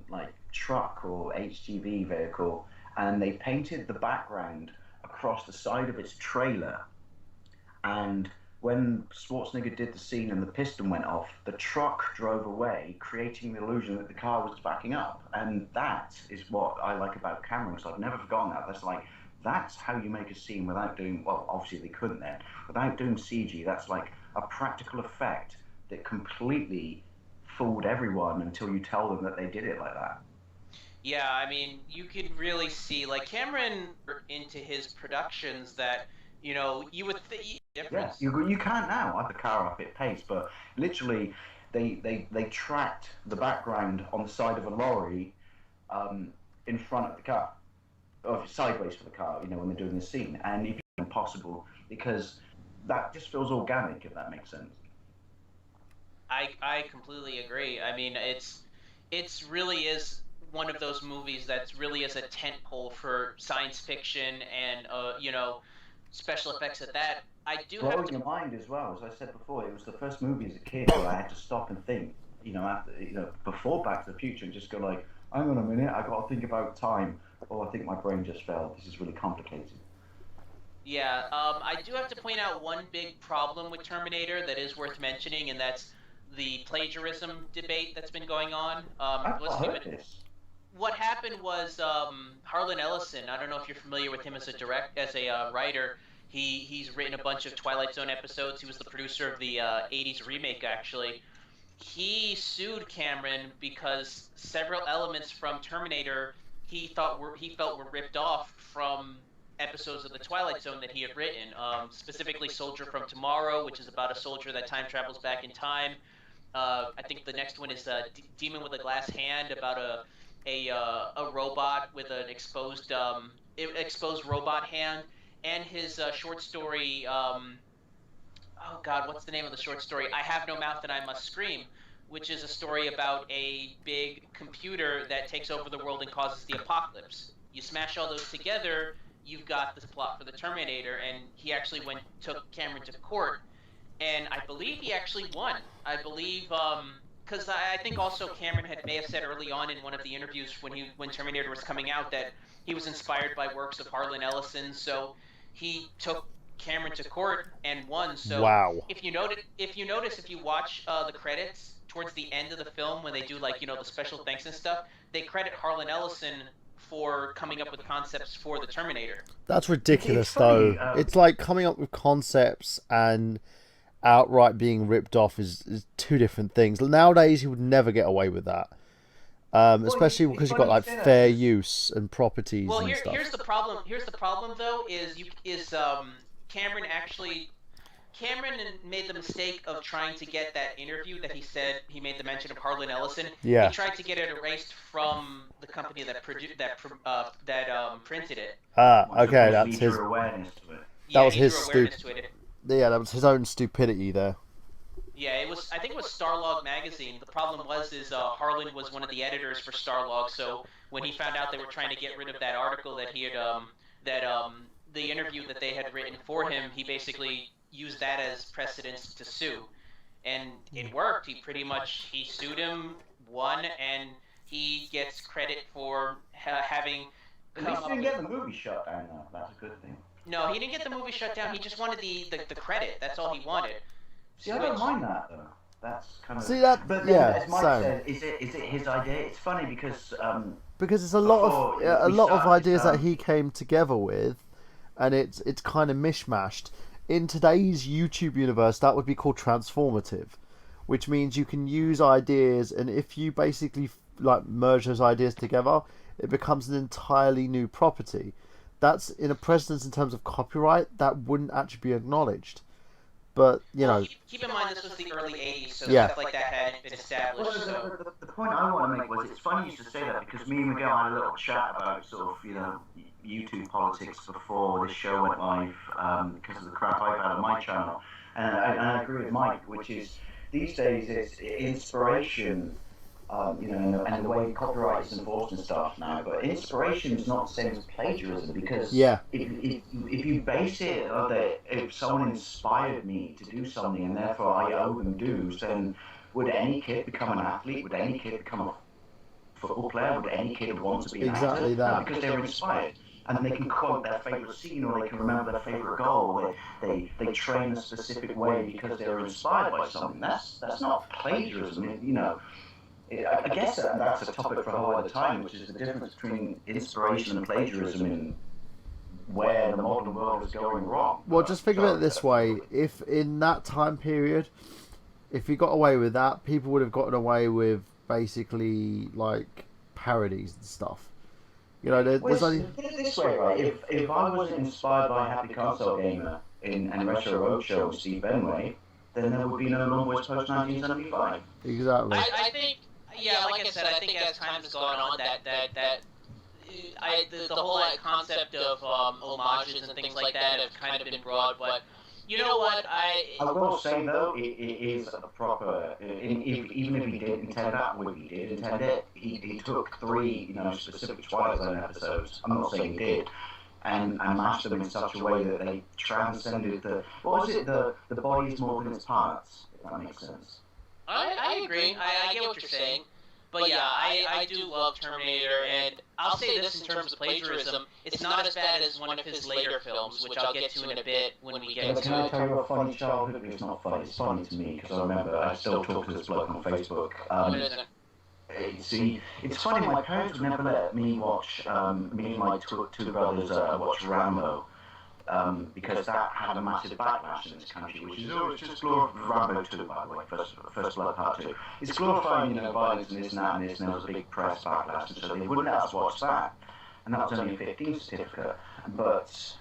like truck or HGV vehicle, and they painted the background across the side of its trailer, and when Schwarzenegger did the scene and the piston went off, the truck drove away, creating the illusion that the car was backing up. And that is what I like about Cameron, because I've never forgotten that. That's like That's how you make a scene without doing, well, obviously they couldn't then, without doing CG. That's like a practical effect that completely fooled everyone until you tell them that they did it like that. Yeah, I mean, you can really see, like, Cameron into his productions that, you know, you would think difference. Yeah, you can't now have the car up at pace, but literally they tracked the background on the side of a lorry in front of the car, or sideways for the car, you know, when they're doing the scene, and it's impossible because that just feels organic, if that makes sense. I completely agree. I mean, it's really is one of those movies that really is a tentpole for science fiction and you know, special effects at that. I do have Blowing to. your mind as well, as I said before, it was the first movie as a kid where I had to stop and think, you know, after, you know, before Back to the Future, and just go like, hang on a minute, I got to think about time. Oh, I think my brain just fell. This is really complicated. Yeah, I do have to point out one big problem with Terminator that is worth mentioning, and that's the plagiarism debate that's been going on. I've not heard this. What happened was Harlan Ellison. I don't know if you're familiar with him as a writer. He's written a bunch of Twilight Zone episodes. He was the producer of the '80s remake, actually. He sued Cameron because several elements from Terminator he felt were ripped off from episodes of the Twilight Zone that he had written. Specifically, Soldier from Tomorrow, which is about a soldier that time travels back in time. I think the next one is Demon with a Glass Hand, about a robot with an exposed robot hand, and his short story. Oh God, what's the name of the short story? I Have No Mouth and I Must Scream, which is a story about a big computer that takes over the world and causes the apocalypse. You smash all those together, you've got this plot for the Terminator, and he actually took Cameron to court, and I believe he actually won. I believe because I think also Cameron may have said early on in one of the interviews when Terminator was coming out that he was inspired by works of Harlan Ellison, so he took Cameron to court and won. So wow. If you watch the credits towards the end of the film when they do, like, you know, the special thanks and stuff, they credit Harlan Ellison for coming up with concepts for the Terminator. That's ridiculous, though. It's like coming up with concepts and outright being ripped off is two different things. Nowadays, you would never get away with that. Especially because you've got like fair use and properties and stuff. Here's the problem. Here's the problem, though, is Cameron made the mistake of trying to get that interview that he said he made the mention of Harlan Ellison. Yeah. He tried to get it erased from the company that printed it. Okay, that's his. Awareness to it. That was his Yeah, that was his own stupidity there. Yeah, I think it was Starlog magazine. The problem was Harlan was one of the editors for Starlog, so when he found out they were trying to get rid of that article that he had the interview that they had written for him, he basically used that as precedence to sue. And it worked. He sued him, won, and he gets credit for having At least he didn't get the movie shut down, though. That's a good thing. No, he didn't get the movie shut down. He just wanted the credit. That's all he wanted. See, I don't mind that, though. That's kind of... See that? But then, yeah, as Mike same. said, is it his idea? It's funny because it's a lot of ideas that he came together with, and it's kind of mishmashed. In today's YouTube universe, that would be called transformative, which means you can use ideas, and if you basically like merge those ideas together, it becomes an entirely new property. That's in a precedence in terms of copyright that wouldn't actually be acknowledged. But keep in mind this was the early '80s, so yeah. Stuff like that hadn't been established. Well, the point I want to make was, it's funny you should say that, because me and Miguel had a little chat about sort of, you know, YouTube politics before this show went live, because of the crap I've had on my channel, and I agree with Mike, which is these days it's inspiration. You know, and the way copyright is enforced and stuff now, but inspiration is not the same as plagiarism, because if you base it on that if someone inspired me to do something and therefore I owe them dues, then would any kid become an athlete? Would any kid become a football player? Would any kid want to be an actor? That. Because they were inspired. And they can quote their favourite scene, or they can remember their favourite goal. They train a specific way because they were inspired by something. That's not plagiarism, you know. I guess that's a topic for a whole other time, which is the difference between inspiration and plagiarism in where the modern world is going wrong. Well, just think of it this way: if in that time period, if he got away with that, people would have gotten away with basically like parodies and stuff. You know, there's only. Put it this way, right? If I wasn't inspired by Happy Console Gamer and Retro Roadshow with Steve Benway, then there would be no Long Boys post 1975. Exactly. I think, yeah, like I said, I think as time has gone on, the whole concept of homages and things like that have kind of been broad, but you know what, I will say though, it is a proper. Even if he did intend that, when he did intend it, he took 3, specific Twilight Zone episodes. I'm not saying he did, and mashed them in such a way that they transcended the. What was it? The body is more than its parts. If that makes sense. I agree. I get what you're saying. But yeah, I do love Terminator, and I'll say this in terms of plagiarism, it's not as bad as one of his later films, which I'll get to in a bit when we get to it. Can I tell you a funny childhood? It's not funny, it's funny to me, because I remember, I still talk to this bloke on Facebook. See, it's funny, my parents would never let me watch, me and my two brothers watch Rambo. Because that had a massive backlash in this country, which is it's just Rambo 2, by the way, First Blood Part 2. It's glorifying, violence and this and that and this, and there was a big press backlash, and so they wouldn't let us watch that. And that was only a 15 certificate. But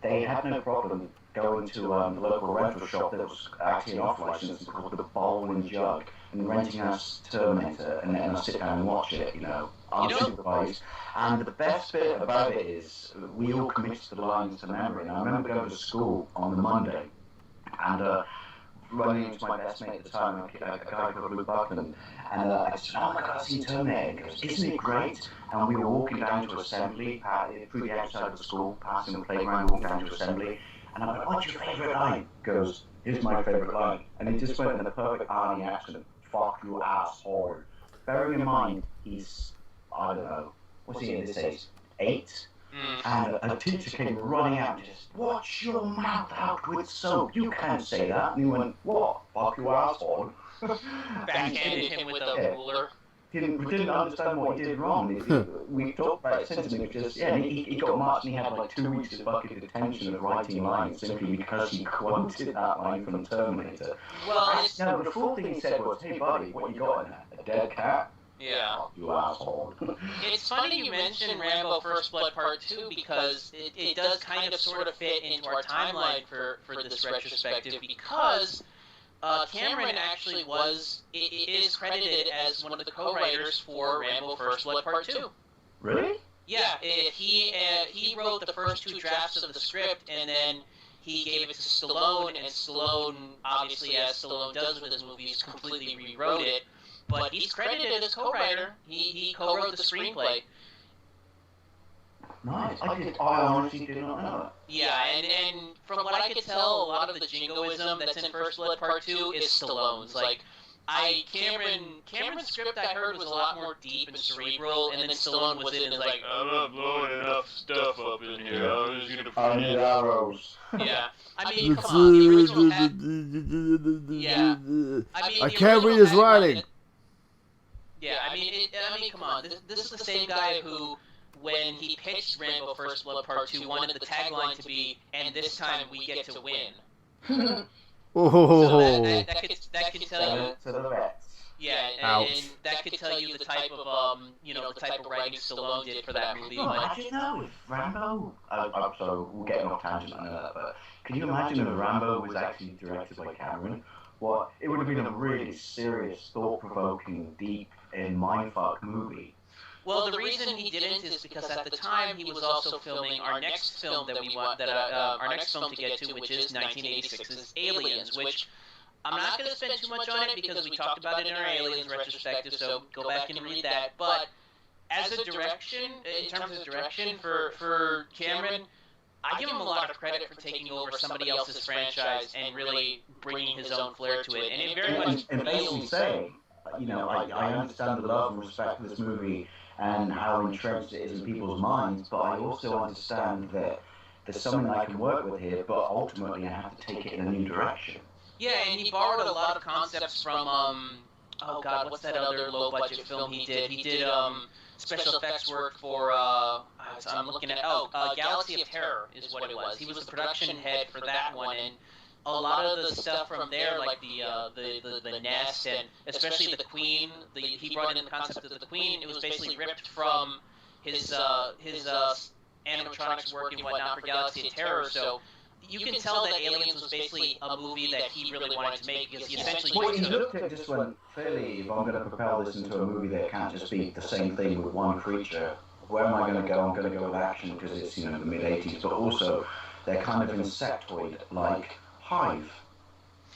they had no problem going to the local rental shop that was actually an off-license called the Bowl and Jug, and renting us Terminator, and letting us sit down and watch it, unsupervised. And the best bit about it is we all committed the lines to memory. And I remember going to school on the Monday and running into my best mate at the time, a guy called Luke Buckland, and I said, "Oh my God, I've seen Terminator." He goes, "Isn't it great?" And we were walking down to assembly, through the outside of the school, passing the playground, walking down to assembly, and I'm like, "What's your favourite line?" He goes, "Here's my favourite line." And he just went in a perfect Arnie accent, "Fuck you asshole." Bearing in mind, he's, I don't know, what's he in this age? 8? And a teacher came running out and just, "Wash your mouth out with soap. You can't say that." And he went, "What? Fuck you asshole." Backhanded him with a ruler. We didn't understand what he did wrong. We talked about it since, and it was just, he got marched and he had like 2 weeks of bucket detention of writing lines simply because he quoted that line from Terminator. Well, No, the full thing he said was, "Hey buddy, what you got in there? A dead cat?" Yeah. "Oh, you asshole." It's funny you mention Rambo First Blood Part 2 because it does kind of sort of fit into our timeline for this retrospective because Cameron actually is credited as one of the co-writers for Rambo First Blood Part 2. Really? Yeah, he wrote the first 2 drafts of the script and then he gave it to Stallone, and Stallone, obviously as Stallone does with his movies, completely rewrote it. But he's credited as co-writer. He co-wrote the screenplay. Nice. I honestly did not know that. Yeah, and from what I could tell, a lot of the jingoism that's in First Blood Part 2 is Stallone's. Like, Cameron's script I heard was a lot more deep and cerebral, and then Stallone was in and like, "I'm not blowing enough stuff up in here. I'm just gonna I need arrows. Yeah. I mean, come on, the original Yeah. I mean, I can't read his writing. Yeah, I mean, come on. This is the same guy who, when he pitched Rambo First Blood Part 2, wanted the tagline to be, "And this time we get to win." Oh. So that could tell you. To the vets. Yeah, and that could tell you the type of the type of writing Stallone did for that movie. No, But imagine though if Rambo. I'm sorry, we're getting off tangent on that, but can you imagine if Rambo was actually directed by Cameron? What it would have been a really serious, thought-provoking, deep, and mindfuck movie. well, the reason he didn't is because at the time he was also filming our next film that we want our next film to get to, which is 1986's Aliens, which I'm not going to spend too much on it because we talked about it in our Aliens retrospective, so go back and read that. But as a direction, in terms of direction for Cameron, I give him a lot of credit for taking over somebody else's franchise and really bringing his own flair to it. And it very much And basically saying, I understand the love and respect for this movie and how entrenched it is in people's minds, but I also understand that there's something I can work with here, but ultimately I have to take it in a new direction. Yeah, and he borrowed a lot of concepts from, oh god, what's that other low-budget film he did? He did, special effects work for, I'm looking at, Galaxy of Terror is what it was. He was the production head for that one, and a lot of the stuff from there, like the nest, and especially the Queen, he brought in the concept of the Queen. It was basically ripped from his animatronics work and whatnot for Galaxy of Terror. So you can tell that Aliens was basically a movie that he really wanted to make, because he essentially Well, he looked at it just went, clearly, if I'm going to propel this into a movie that can't just be the same thing with one creature, where am I going to go? I'm going to go with action because it's, the mid-80s, but also they're kind of insectoid-like. Hive.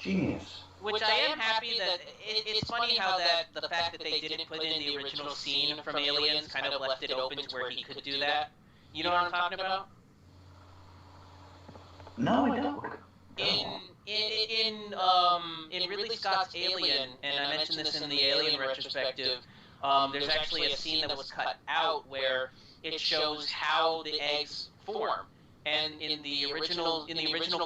Genius. Which I am happy that it's funny how that the fact that they didn't put in the original scene from Aliens kind of left it open to where he could do that. You know what I'm talking about? No, I don't. In Ridley Scott's Alien, and I mentioned this in the Alien retrospective, there's actually a scene that was cut out where it shows how the eggs form. And in the original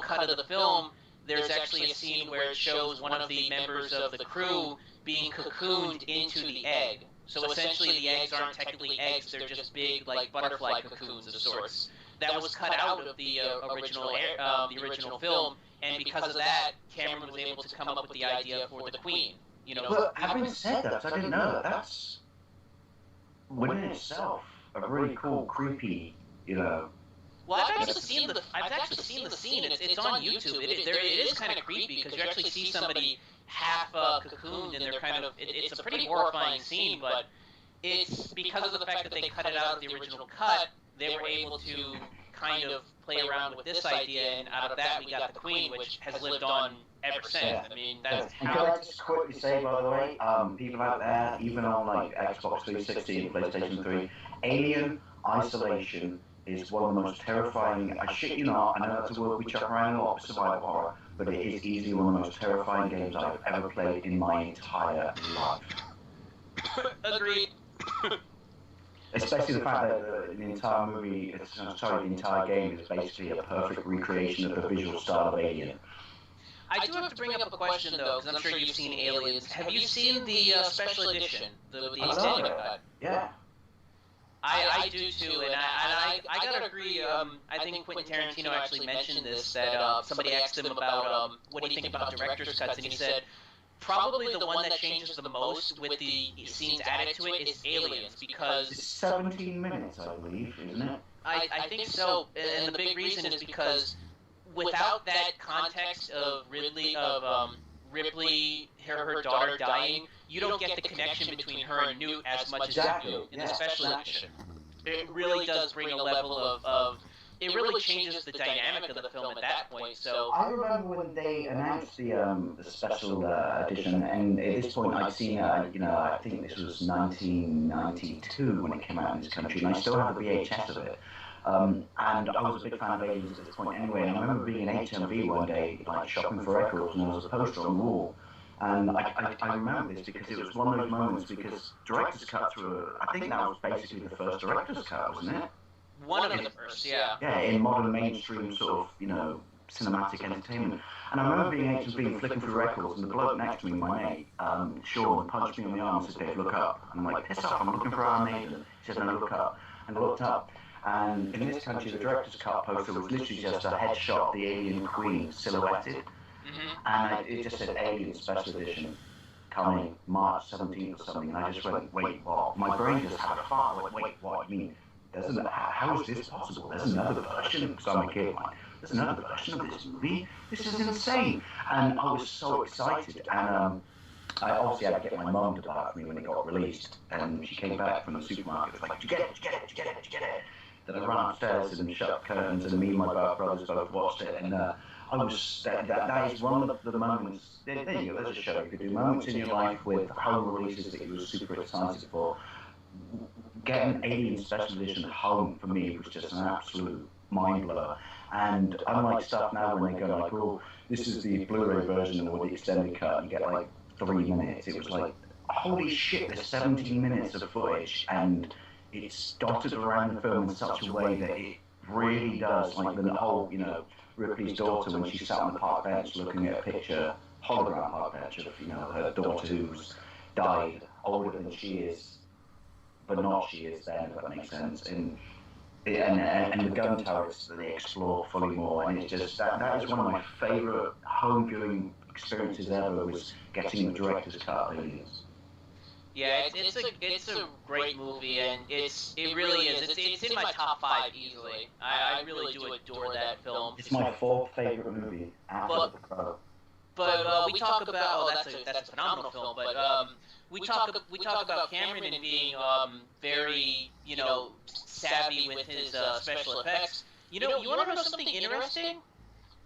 cut of the film, there's actually a scene where it shows one of the members of the crew being cocooned into the egg. So essentially, the eggs aren't technically eggs; they're just big, like butterfly cocoons of sorts. That was cut out of the original film, and because of that, Cameron was able to come up with the idea for the Queen. But having said that, I didn't know that. That's within itself a really cool, creepy, Well, I've actually seen the scene. It's on YouTube. It is kind of creepy because you actually see somebody half cocooned, and they're kind of. It's a pretty horrifying scene, but it's because of the fact that they cut it out of the original cut. They were able to kind of play around with this idea, and out of that we got the Queen, which has lived on ever since. I mean, that's and can I just quickly say, by the way, people out there, even on like Xbox 360 and PlayStation 3, Alien Isolation is one of the most terrifying, I shit you not, I know that's a word we chuck around a lot for survival horror, but it is easily one of the most terrifying games I've ever played in my entire life. Agreed. Especially the fact that the entire movie, the entire game is basically a perfect recreation of the visual style of Alien. I do have to bring up a question, though, because I'm sure you've seen Aliens. Have you seen the special edition, the extended cut? Yeah. I do too, and I gotta agree. I think Quentin Tarantino actually mentioned this, that somebody asked him about what do you think about director's cuts, and he said probably the one that changes the most with the scenes added to it is Aliens, because it's 17 minutes, I believe, isn't it? I think so, and the big reason is because without that context of Ripley, her daughter dying, you don't get the connection between her and Newt as much as you do in the special edition. It really does bring a level of it really changes the dynamic of the film at that point. So I remember when they announced the special edition, and at this point I'd seen I think this was 1992 when it came out in this country, and I still have the VHS of it. And I was a big fan of Aliens at this point anyway, and I remember being in HMV one day, like shopping for records, and there was a poster on the wall. And I remember this because it was one of those moments, because director's cut I think that was basically the first director's cut, wasn't it? One of the first, yeah. Yeah, in modern mainstream sort of, cinematic entertainment. And I remember being at HMV and flicking through records, and the bloke next to me, my mate, Sean, punched me on the arm and said, "Dave, look up." And I'm like, "Piss off, I'm looking for Iron Maiden." He said, "No, look up." And I looked up. And in this country, the director's cut poster was literally just a headshot of the alien queen silhouetted. Mm-hmm. And it just said Alien Special Edition coming March 17th or something. And I just went, wait, what? My brain just had a fart. I went, wait, what? You mean, how is this possible? There's another version? Because I'm a kid, like, there's another version of this movie? This is insane. And I was so excited. And I obviously had to get my mum to buy it for me when it got released. And she came back from the supermarket, like, did you get it? Did you get it? Did you get it? Did you get it? Then I ran upstairs and shut the curtains, and me and my brothers both watched it, and I was that is one of the moments. There you go. There's a show. You could do moments in your life with home releases that you were super excited for. Getting Alien Special Edition home for me was just an absolute mind blower. And unlike stuff now when they go like, "Oh, this is the Blu-ray version or the extended cut," you get like 3 minutes. It was like, holy shit! There's 17 minutes of footage, and it's dotted around the film in such a way that it really does, like the whole, Ripley's daughter when she sat on the park bench looking at a picture, hologram park bench of, her daughter who's died older than she is, Bernocchi is then, if that makes sense. And the gun turrets that they explore fully more, and it's just that is one of my favourite home viewing experiences ever, was getting the director's cut of Aliens. Yeah, it's a great movie, and it really is. It's in my top 5 easily. I really do adore that film. It's my 4th favourite movie after The Crow. But we talk about that's a phenomenal film. But we talk about Cameron and being very savvy with his special effects. You want to know something interesting?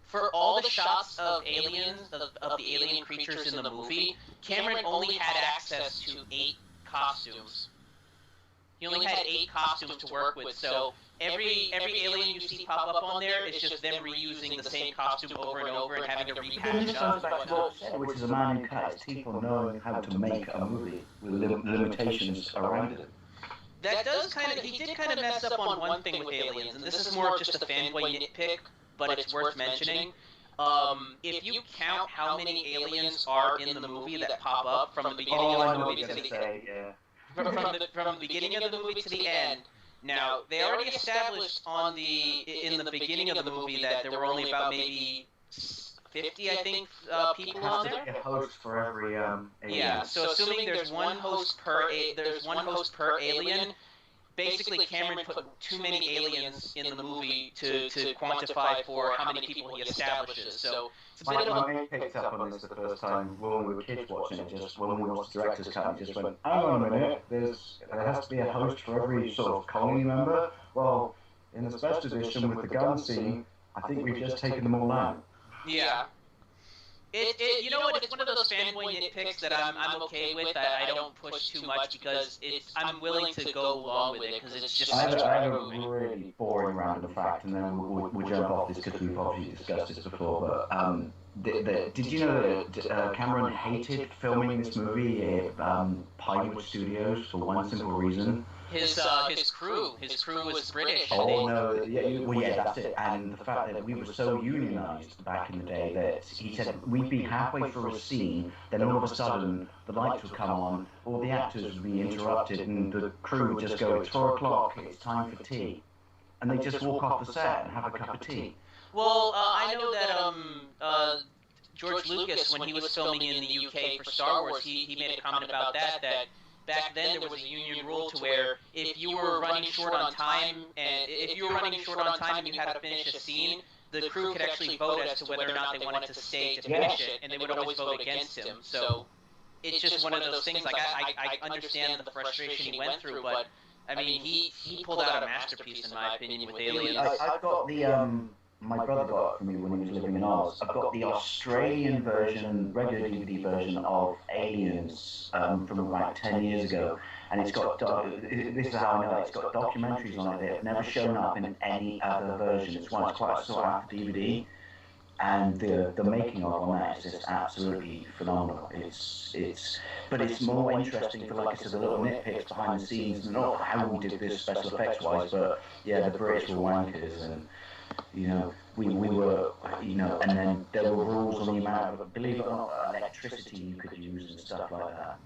For all the shots of aliens, of the alien creatures in the movie, Cameron only had access to 8 costumes. He only had 8 costumes to work with, so every alien you see pop up on there is just them reusing the same costume over and over and having to repackage it up. Which is a man who cut his teeth on knowing how to make a movie with limitations around it. That does he did kind of mess up on one thing with Aliens, and this is more just a fanboy nitpick, but it's worth mentioning. If you count how many aliens are in the movie that pop up from the beginning of the movie to the end, from the beginning of the movie to the end, now they already established in the beginning of the movie that there were only about maybe 50, I think, people on there. A host for every alien. Yeah, so assuming there's one host per alien. Basically, Cameron put too many aliens in the movie to quantify for how many people he establishes. So it's a bit of a... My mate picked up on this the first time when we were kids watching it. Just when we watched the director's cut, he just went, "Hang on a minute, there has to be a host for every sort of colony member." Well, in the special edition with the gun scene, I think we've just taken them all out. Yeah. You know what? It's one of those fanboy nitpicks that I'm okay with. I don't push too much because I'm willing to go along with it because it's just. I have a really boring random fact, and then we'll jump off this because we've obviously discussed this before. But did you know that Cameron hated filming this movie at Pinewood Studios for one simple reason? His crew was British. Oh no, yeah, that's it. And the fact that we were so unionized back in the day that he said we'd be halfway through a scene, then all of a sudden the lights would come on, all the actors would be interrupted, and the crew would just go, "It's 4 o'clock, it's time for tea," and they just walk off the set and have a cup of tea. Well, I know that George Lucas, when he was filming in the UK for Star Wars, he made a comment about that back then there was a union rule to where if you were running short on time and you had to finish a scene, the crew could actually vote as to whether or not they wanted to stay to finish it, and they would always vote against him. So it's just one of those things. Like I understand the frustration he went through, but I mean he pulled out a masterpiece in my opinion with Aliens. I've got the my brother got it for me when he was living in Oz. I've got the Australian version, regular DVD version of Aliens from about 10 years ago, and it's got, this is how I know, it's got documentaries on it that have never shown up in any other version. It's quite sought after DVD, and the making of on that is just absolutely phenomenal. But it's more interesting for, like I said, the little nitpicks behind the scenes, and not how we did this special effects wise, but yeah, the British were wankers, and we were, and then there were rules on the amount of, believe it or not, electricity you could use and stuff like that.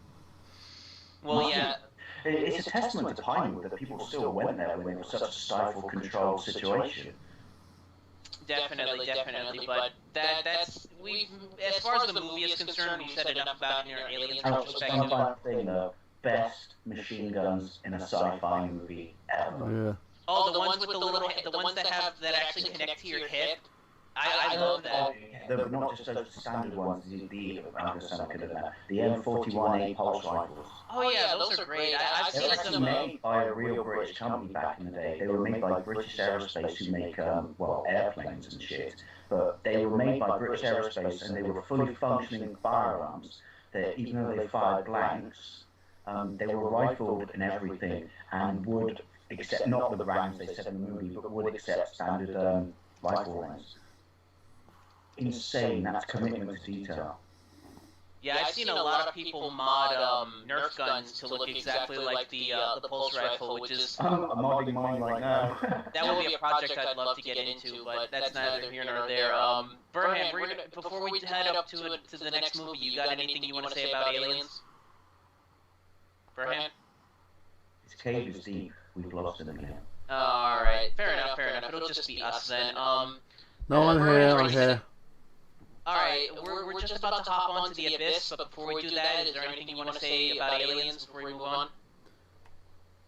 Well, yeah. It's a testament to Pinewood that people still went there when it was such a stifle-controlled situation. Definitely, but that's as far as the movie is concerned, we've said enough about your Aliens perspective. The best machine guns in a sci-fi movie ever. Yeah. Oh, the ones with the ones that actually connect to your hip. I love that. They're not just those standard ones. The M41A pulse rifles. Oh yeah, those are great. I've They seen were actually some. made by a real British company back in the day. They were made by British Aerospace, who make airplanes and shit. But they were made by British Aerospace, and they were fully functioning firearms. That even though they fired blanks, they were rifled and everything, and would accept not the rounds they said in the movie, but would accept standard rifle rounds. Insane, that's commitment to detail. Yeah, I've seen a lot of people mod Nerf guns to look exactly like the pulse rifle, which is I'm modding mine right now. that would be a project I'd love to get into, but that's neither here nor there. Burhan, before we head up to the next movie, you got anything you want to say about Aliens? Burhan? cave is deep. We've lost him again. All right, fair enough. It'll just be us then. No, I'm here. All right, we're just about to hop onto the Abyss, but before we do that, is there anything you want to say about Aliens before we move on?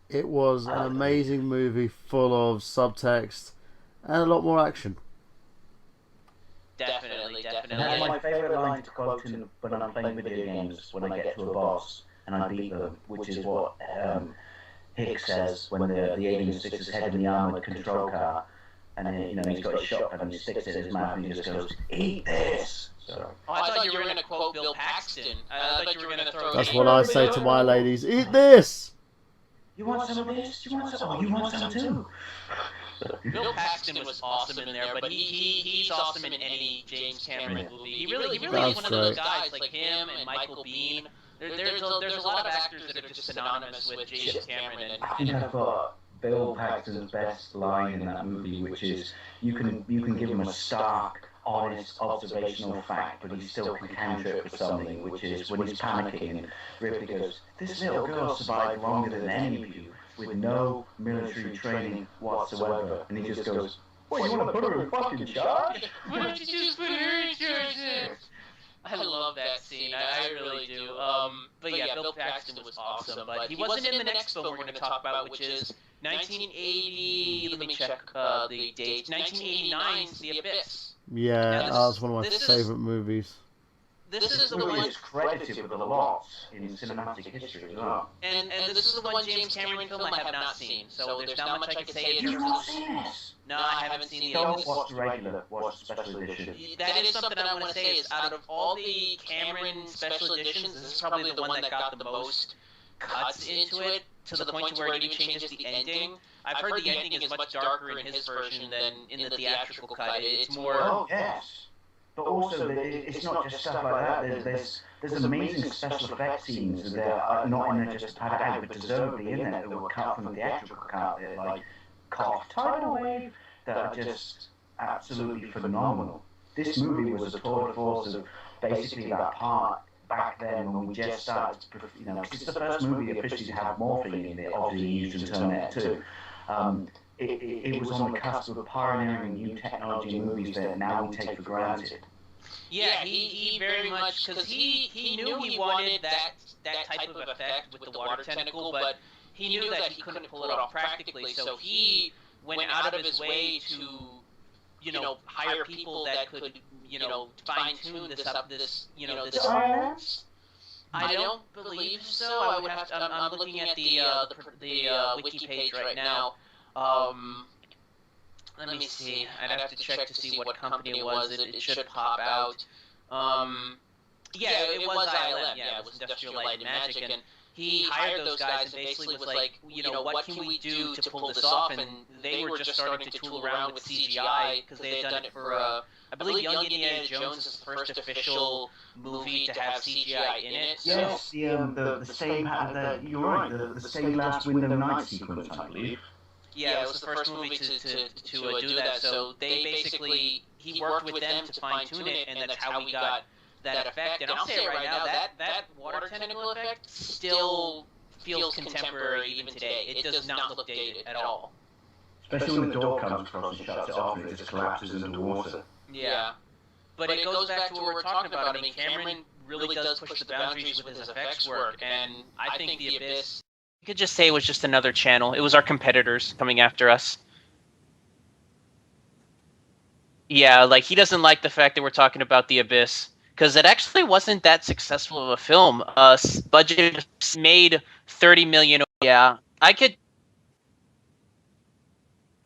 It was an amazing movie full of subtext and a lot more action. Definitely. That's my favourite line to quote when I'm playing video games, when I get to a boss and I beat them, which is what Hicks says when the alien sticks his head in the armoured control car, and then, he's got his shotgun and he sticks it in his mouth and he just goes, "Eat this!" So. Oh, I thought you were going to quote Bill Paxton. I thought you were going to throw... That's what I say to my ladies. Eat this! You want some of this? You want some? Oh, you want some too? Bill Paxton was awesome in there, but he's awesome in any James Cameron movie. He really is one of those guys, like him and Michael Biehn. There's a lot of actors that are just synonymous with James Cameron. And, I think I've got Bill Paxton's best line in that movie, which is you can give him a stark, honest, observational fact, but he still can counter it with something, which is when he's panicking and Ripley goes, "This little girl survived longer than any of you with no military training whatsoever," and he just goes, "Well, you want to put her in fucking charge?" Why don't you just put her in charge? I love that scene. I really do. But yeah, Bill Paxton was awesome. But he wasn't in the next film we're going to talk about, which is 1980. Let me check the date. 1989's The Abyss. Yeah, that was one of my favorite movies. This is the movie one is credited with a lot in cinematic history as well. And this is the one James Cameron film I have not seen. So there's not much I can say. You've not seen this? No, I haven't seen the Don't Abyss. watch the regular, watch the special edition. That is something I want to say is out of all the Cameron special editions, this is probably the one that got the most cuts into it, to the point where it even changes the ending. I've heard the ending is much darker in his version than in the theatrical cut. It's more... Oh, yes. But also, it's not just stuff like that. There's amazing special effects scenes that are not in there just to pad it out, but deservedly in there that were cut from the theatrical cut, like Cough Tidal Wave, that are just absolutely phenomenal. This movie was a tour de force of basically that part back then when we just started, because it's the first movie officially to have morphing in it, obviously used in Terminator 2. It was on the cusp of pioneering new technology in movies that now we take for granted. Yeah, he very much, because he knew he wanted that type of effect with the water tentacle, but he knew that he couldn't pull it off practically, so he went out of his way to, hire people that could, fine-tune this. I don't believe so. I would have to, I'm looking at the wiki page right now. Let me see. I'd have to check to see what company it was. It should pop out. Yeah, it was ILM. Yeah, it was Industrial Light and Magic, and he hired those guys and basically was like, what can we do to pull this off? And they were just starting to tool around with CGI because they had done it for, I believe, Young Indiana Jones is the first official movie to have CGI in it. Yes, the same, you're right, the same Last Window Night sequence, I believe. Yeah, it was the first movie to do that. So they basically, he worked with them to fine tune it, and that's how we got that effect. And I'll say it right now, that water tentacle effect still feels contemporary even today. It does not look dated at all. Especially when the door comes across and shuts it off and it just collapses into the water. Yeah. But it goes back to what we're talking about. I mean, Cameron really does push the boundaries with his effects work, and I think The Abyss, you could just say it was just another channel. It was our competitors coming after us. Yeah, like, he doesn't like the fact that we're talking about The Abyss, because it actually wasn't that successful of a film. Budget made $30 million. Yeah, I could...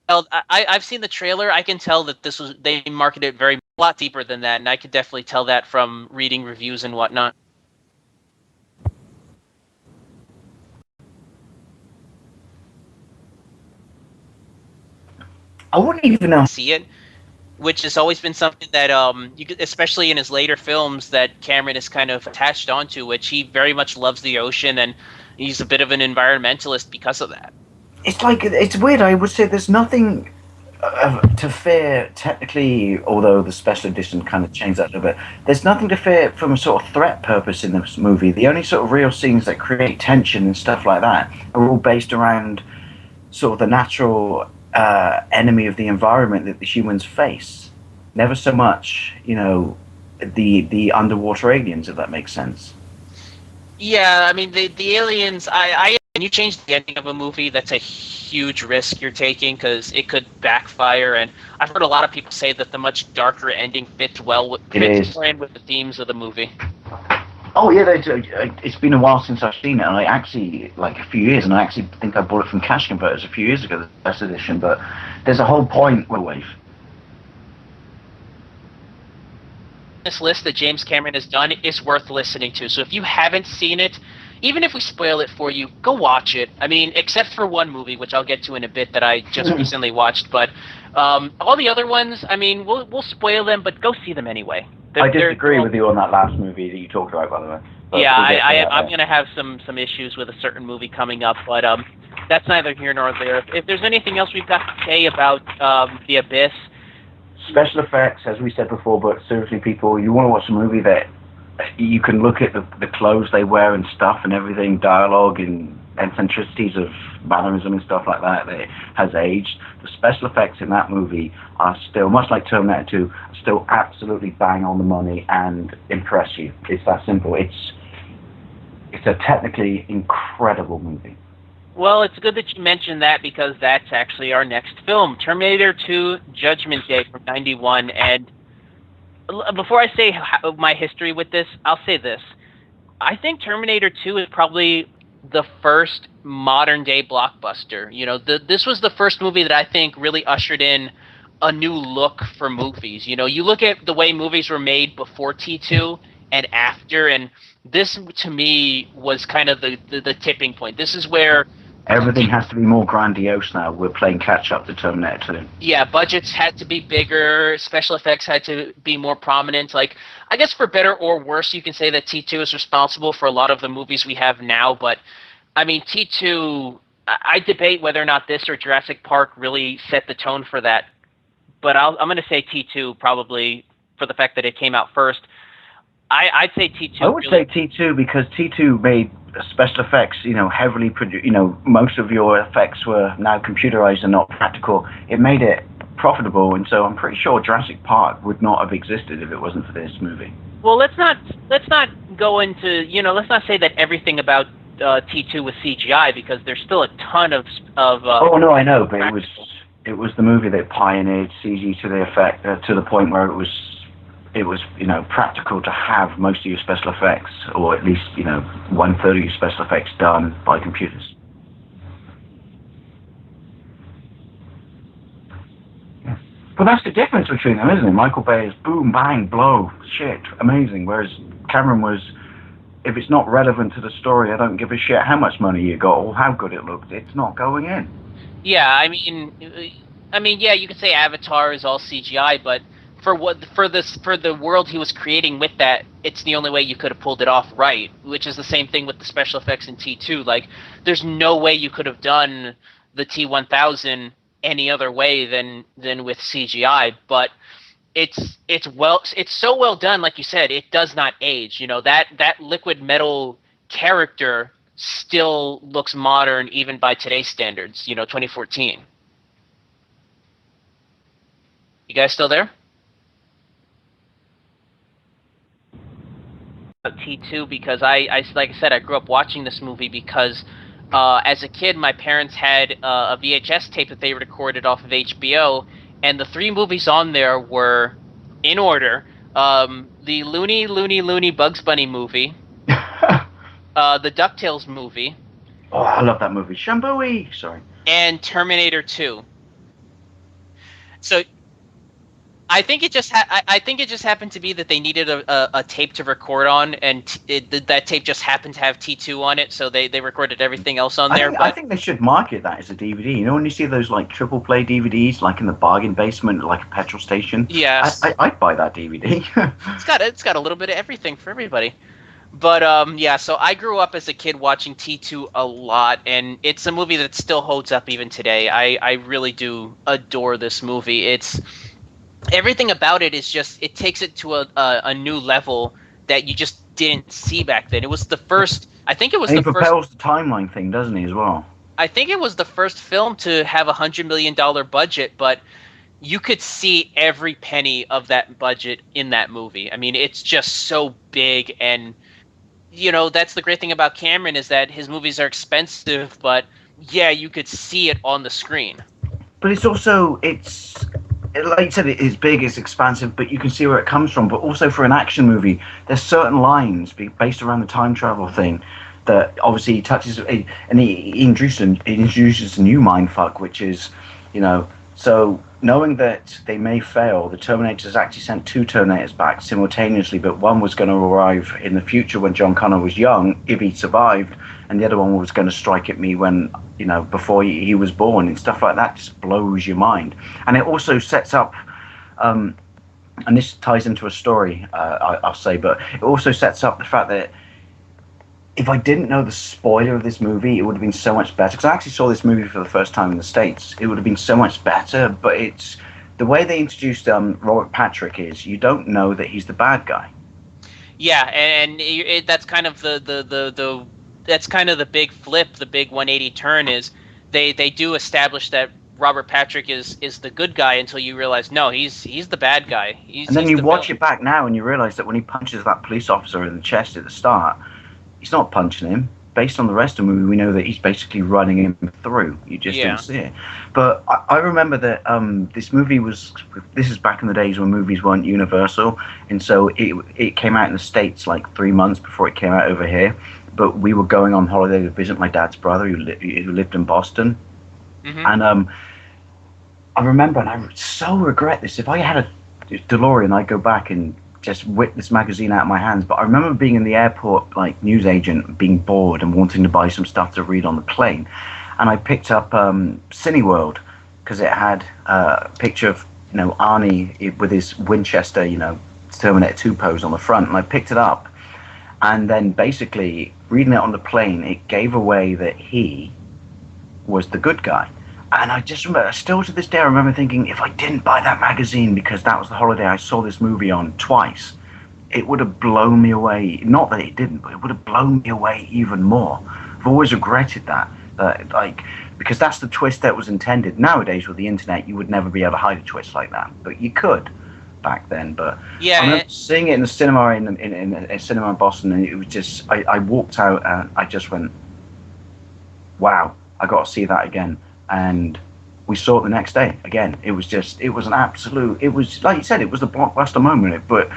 I've seen the trailer. I can tell that they marketed it a lot deeper than that, and I could definitely tell that from reading reviews and whatnot. I wouldn't even know. See it, which has always been something that especially in his later films, that Cameron is kind of attached onto, which he very much loves the ocean, and he's a bit of an environmentalist because of that. It's weird. I would say there's nothing to fear, technically, although the special edition kind of changed that a little bit, there's nothing to fear from a sort of threat purpose in this movie. The only sort of real scenes that create tension and stuff like that are all based around sort of the natural enemy of the environment that the humans face. Never so much, the underwater aliens, if that makes sense. Yeah, I mean the aliens. When you change the ending of a movie, that's a huge risk you're taking because it could backfire. And I've heard a lot of people say that the much darker ending fits with the themes of the movie. Oh yeah, it's been a while since I've seen it, and I actually like a few years, and I actually think I bought it from Cash Converters a few years ago, the best edition. But there's a whole point with this list that James Cameron has done is worth listening to. So if you haven't seen it, even if we spoil it for you, go watch it. I mean, except for one movie, which I'll get to in a bit that I just recently watched. But all the other ones, I mean, we'll spoil them, but go see them anyway. I disagree with you on that last movie that you talked about, by the way. Yeah, I'm going to have some issues with a certain movie coming up, but that's neither here nor there. If there's anything else we've got to say about The Abyss... Special effects, as we said before, but seriously, people, you want to watch a movie that you can look at the clothes they wear and stuff and everything, dialogue and eccentricities of mannerism and stuff like that has aged. The special effects in that movie are still, much like Terminator 2, still absolutely bang on the money and impress you. It's that simple. It's a technically incredible movie. Well, it's good that you mentioned that because that's actually our next film, Terminator 2 Judgment Day from '91. And before I say my history with this, I'll say this. I think Terminator 2 is probably the first modern-day blockbuster. This was the first movie that I think really ushered in a new look for movies. You look at the way movies were made before T2 and after, and this, to me, was kind of the tipping point. This is where... Everything has to be more grandiose now. We're playing catch-up to Terminator 2. Yeah, budgets had to be bigger. Special effects had to be more prominent. Like, I guess for better or worse, you can say that T2 is responsible for a lot of the movies we have now. But, I mean, T2, I debate whether or not this or Jurassic Park really set the tone for that. But I'm going to say T2 probably for the fact that it came out first. I'd say T2. I would say T2 because T2 made special effects, heavily produced. Most of your effects were now computerized and not practical. It made it profitable, and so I'm pretty sure Jurassic Park would not have existed if it wasn't for this movie. Well, let's not go into let's not say that everything about T2 was CGI because there's still a ton of. Oh no, I know, but it was the movie that pioneered CG to the effect to the point where it was practical to have most of your special effects, or at least 1/3 of your special effects done by computers. Yeah. But that's the difference between them, isn't it? Michael Bay is boom, bang, blow, shit, amazing. Whereas Cameron was, if it's not relevant to the story, I don't give a shit how much money you got or how good it looked. It's not going in. Yeah, I mean, yeah, you could say Avatar is all CGI, but for the world he was creating with that, it's the only way you could have pulled it off right, which is the same thing with the special effects in T2. Like, there's no way you could have done the T-1000 any other way than with CGI, but it's so well done, like you said, it does not age. That liquid metal character still looks modern even by today's standards, 2014. You guys still there? T2 because I like I said, I grew up watching this movie because as a kid my parents had a VHS tape that they recorded off of HBO, and the 3 movies on there were in order: the Looney Bugs Bunny movie, the DuckTales movie. Oh, I love that movie. Shambooey! Sorry. And Terminator 2. So I think it just happened to be that they needed a tape to record on, and that tape just happened to have T2 on it, so they recorded everything else on there. I think they should market that as a DVD. When you see those like triple play DVDs, like in the bargain basement, like a petrol station. Yeah. I'd buy that DVD. It's got a little bit of everything for everybody. But yeah, so I grew up as a kid watching T2 a lot, and it's a movie that still holds up even today. I really do adore this movie. It's everything about it is just it takes it to a new level that you just didn't see back then. It was the first. I think it was And the he first. propels the timeline thing, doesn't he, as well? I think it was the first film to have $100 million budget, but you could see every penny of that budget in that movie. I mean, it's just so big, and that's the great thing about Cameron is that his movies are expensive, but yeah, you could see it on the screen. But it's also like you said, it is big, it's expansive, but you can see where it comes from. But also for an action movie, there's certain lines based around the time travel thing that obviously he touches, and he introduces a new mindfuck, which is, so knowing that they may fail, the Terminators actually sent 2 Terminators back simultaneously, but one was going to arrive in the future when John Connor was young, if he survived, and the other one was going to strike at me when, before he was born, and stuff like that just blows your mind. And it also sets up, and this ties into a story, I'll say, but it also sets up the fact that if I didn't know the spoiler of this movie, it would have been so much better. Because I actually saw this movie for the first time in the States. It would have been so much better, but it's the way they introduced Robert Patrick is you don't know that he's the bad guy. Yeah, and that's kind of that's kind of the big flip, the big 180 turn is they do establish that Robert Patrick is the good guy until you realize no, he's the bad guy. And then you watch it back now and you realize that when he punches that police officer in the chest at the start, he's not punching him. Based on the rest of the movie, we know that he's basically running him through. You just didn't see it. But I remember that this movie this is back in the days when movies weren't universal, and so it came out in the States like 3 months before it came out over here. But we were going on holiday to visit my dad's brother who lived in Boston. Mm-hmm. And I remember, and I so regret this, if I had a DeLorean, I'd go back and just whip this magazine out of my hands. But I remember being in the airport, like newsagent, being bored and wanting to buy some stuff to read on the plane. And I picked up Cineworld because it had a picture of Arnie with his Winchester, Terminator 2 pose on the front. And I picked it up. And then basically reading it on the plane, it gave away that he was the good guy. And I just remember, still to this day, I remember thinking, if I didn't buy that magazine because that was the holiday I saw this movie on twice, it would have blown me away. Not that it didn't, but it would have blown me away even more. I've always regretted that. Because that's the twist that was intended. Nowadays, with the internet, you would never be able to hide a twist like that. But you could back then. But yeah, I remember seeing it in the cinema in a cinema in Boston, and it was just, I walked out and I just went, wow, I got to see that again. And we saw it the next day again. It was an absolute, it was, like you said, it was a blockbuster moment. But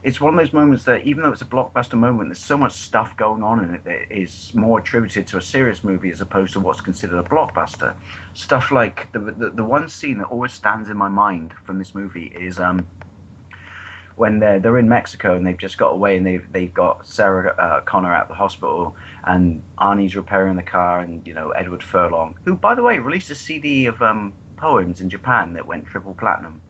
it's one of those moments that even though it's a blockbuster moment, there's so much stuff going on in it that is more attributed to a serious movie as opposed to what's considered a blockbuster. Stuff like the one scene that always stands in my mind from this movie is when they're in Mexico and they've just got away and they've got Sarah Connor at the hospital and Arnie's repairing the car, and Edward Furlong, who by the way released a CD of poems in Japan that went triple platinum.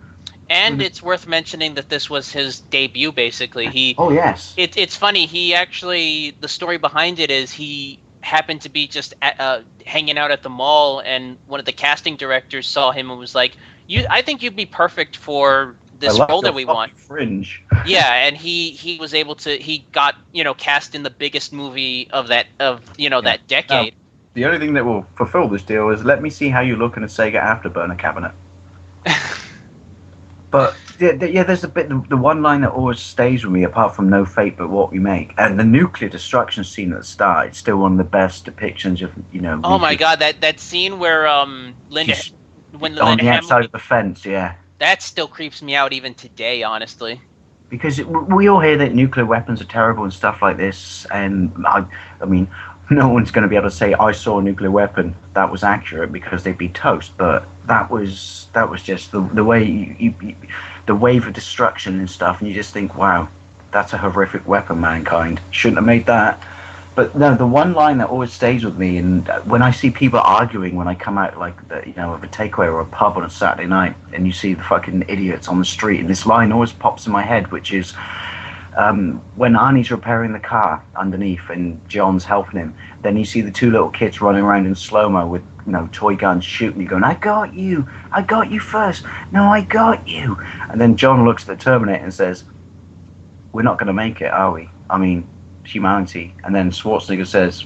And it's worth mentioning that this was his debut, basically. Oh yes. It's funny. He actually, the story behind it is he happened to be just hanging out at the mall, and one of the casting directors saw him and was like, I think you'd be perfect for this role that we want. Fringe. Yeah, and he was able to, he got cast in the biggest movie of that decade. Now, the only thing that will fulfill this deal is let me see how you look in a Sega Afterburner cabinet. But yeah, there's the one line that always stays with me, apart from No Fate But What We Make, and the nuclear destruction scene at the start. It's still one of the best depictions of Oh my god, that scene where Linda on the outside of the fence, yeah. That still creeps me out even today, honestly. Because we all hear that nuclear weapons are terrible and stuff like this, and I mean, no one's going to be able to say I saw a nuclear weapon that was accurate because they'd be toast. But that was just the way the wave of destruction and stuff, and you just think, wow, that's a horrific weapon, mankind shouldn't have made that. But no, the one line that always stays with me, and when I see people arguing when I come out of a takeaway or a pub on a Saturday night, and you see the fucking idiots on the street, and this line always pops in my head, which is, when Arnie's repairing the car underneath and John's helping him, then you see the two little kids running around in slow-mo with toy guns shooting you, going, I got you first, no, I got you. And then John looks at the Terminator and says, we're not going to make it, are we? I mean, humanity. And then Schwarzenegger says,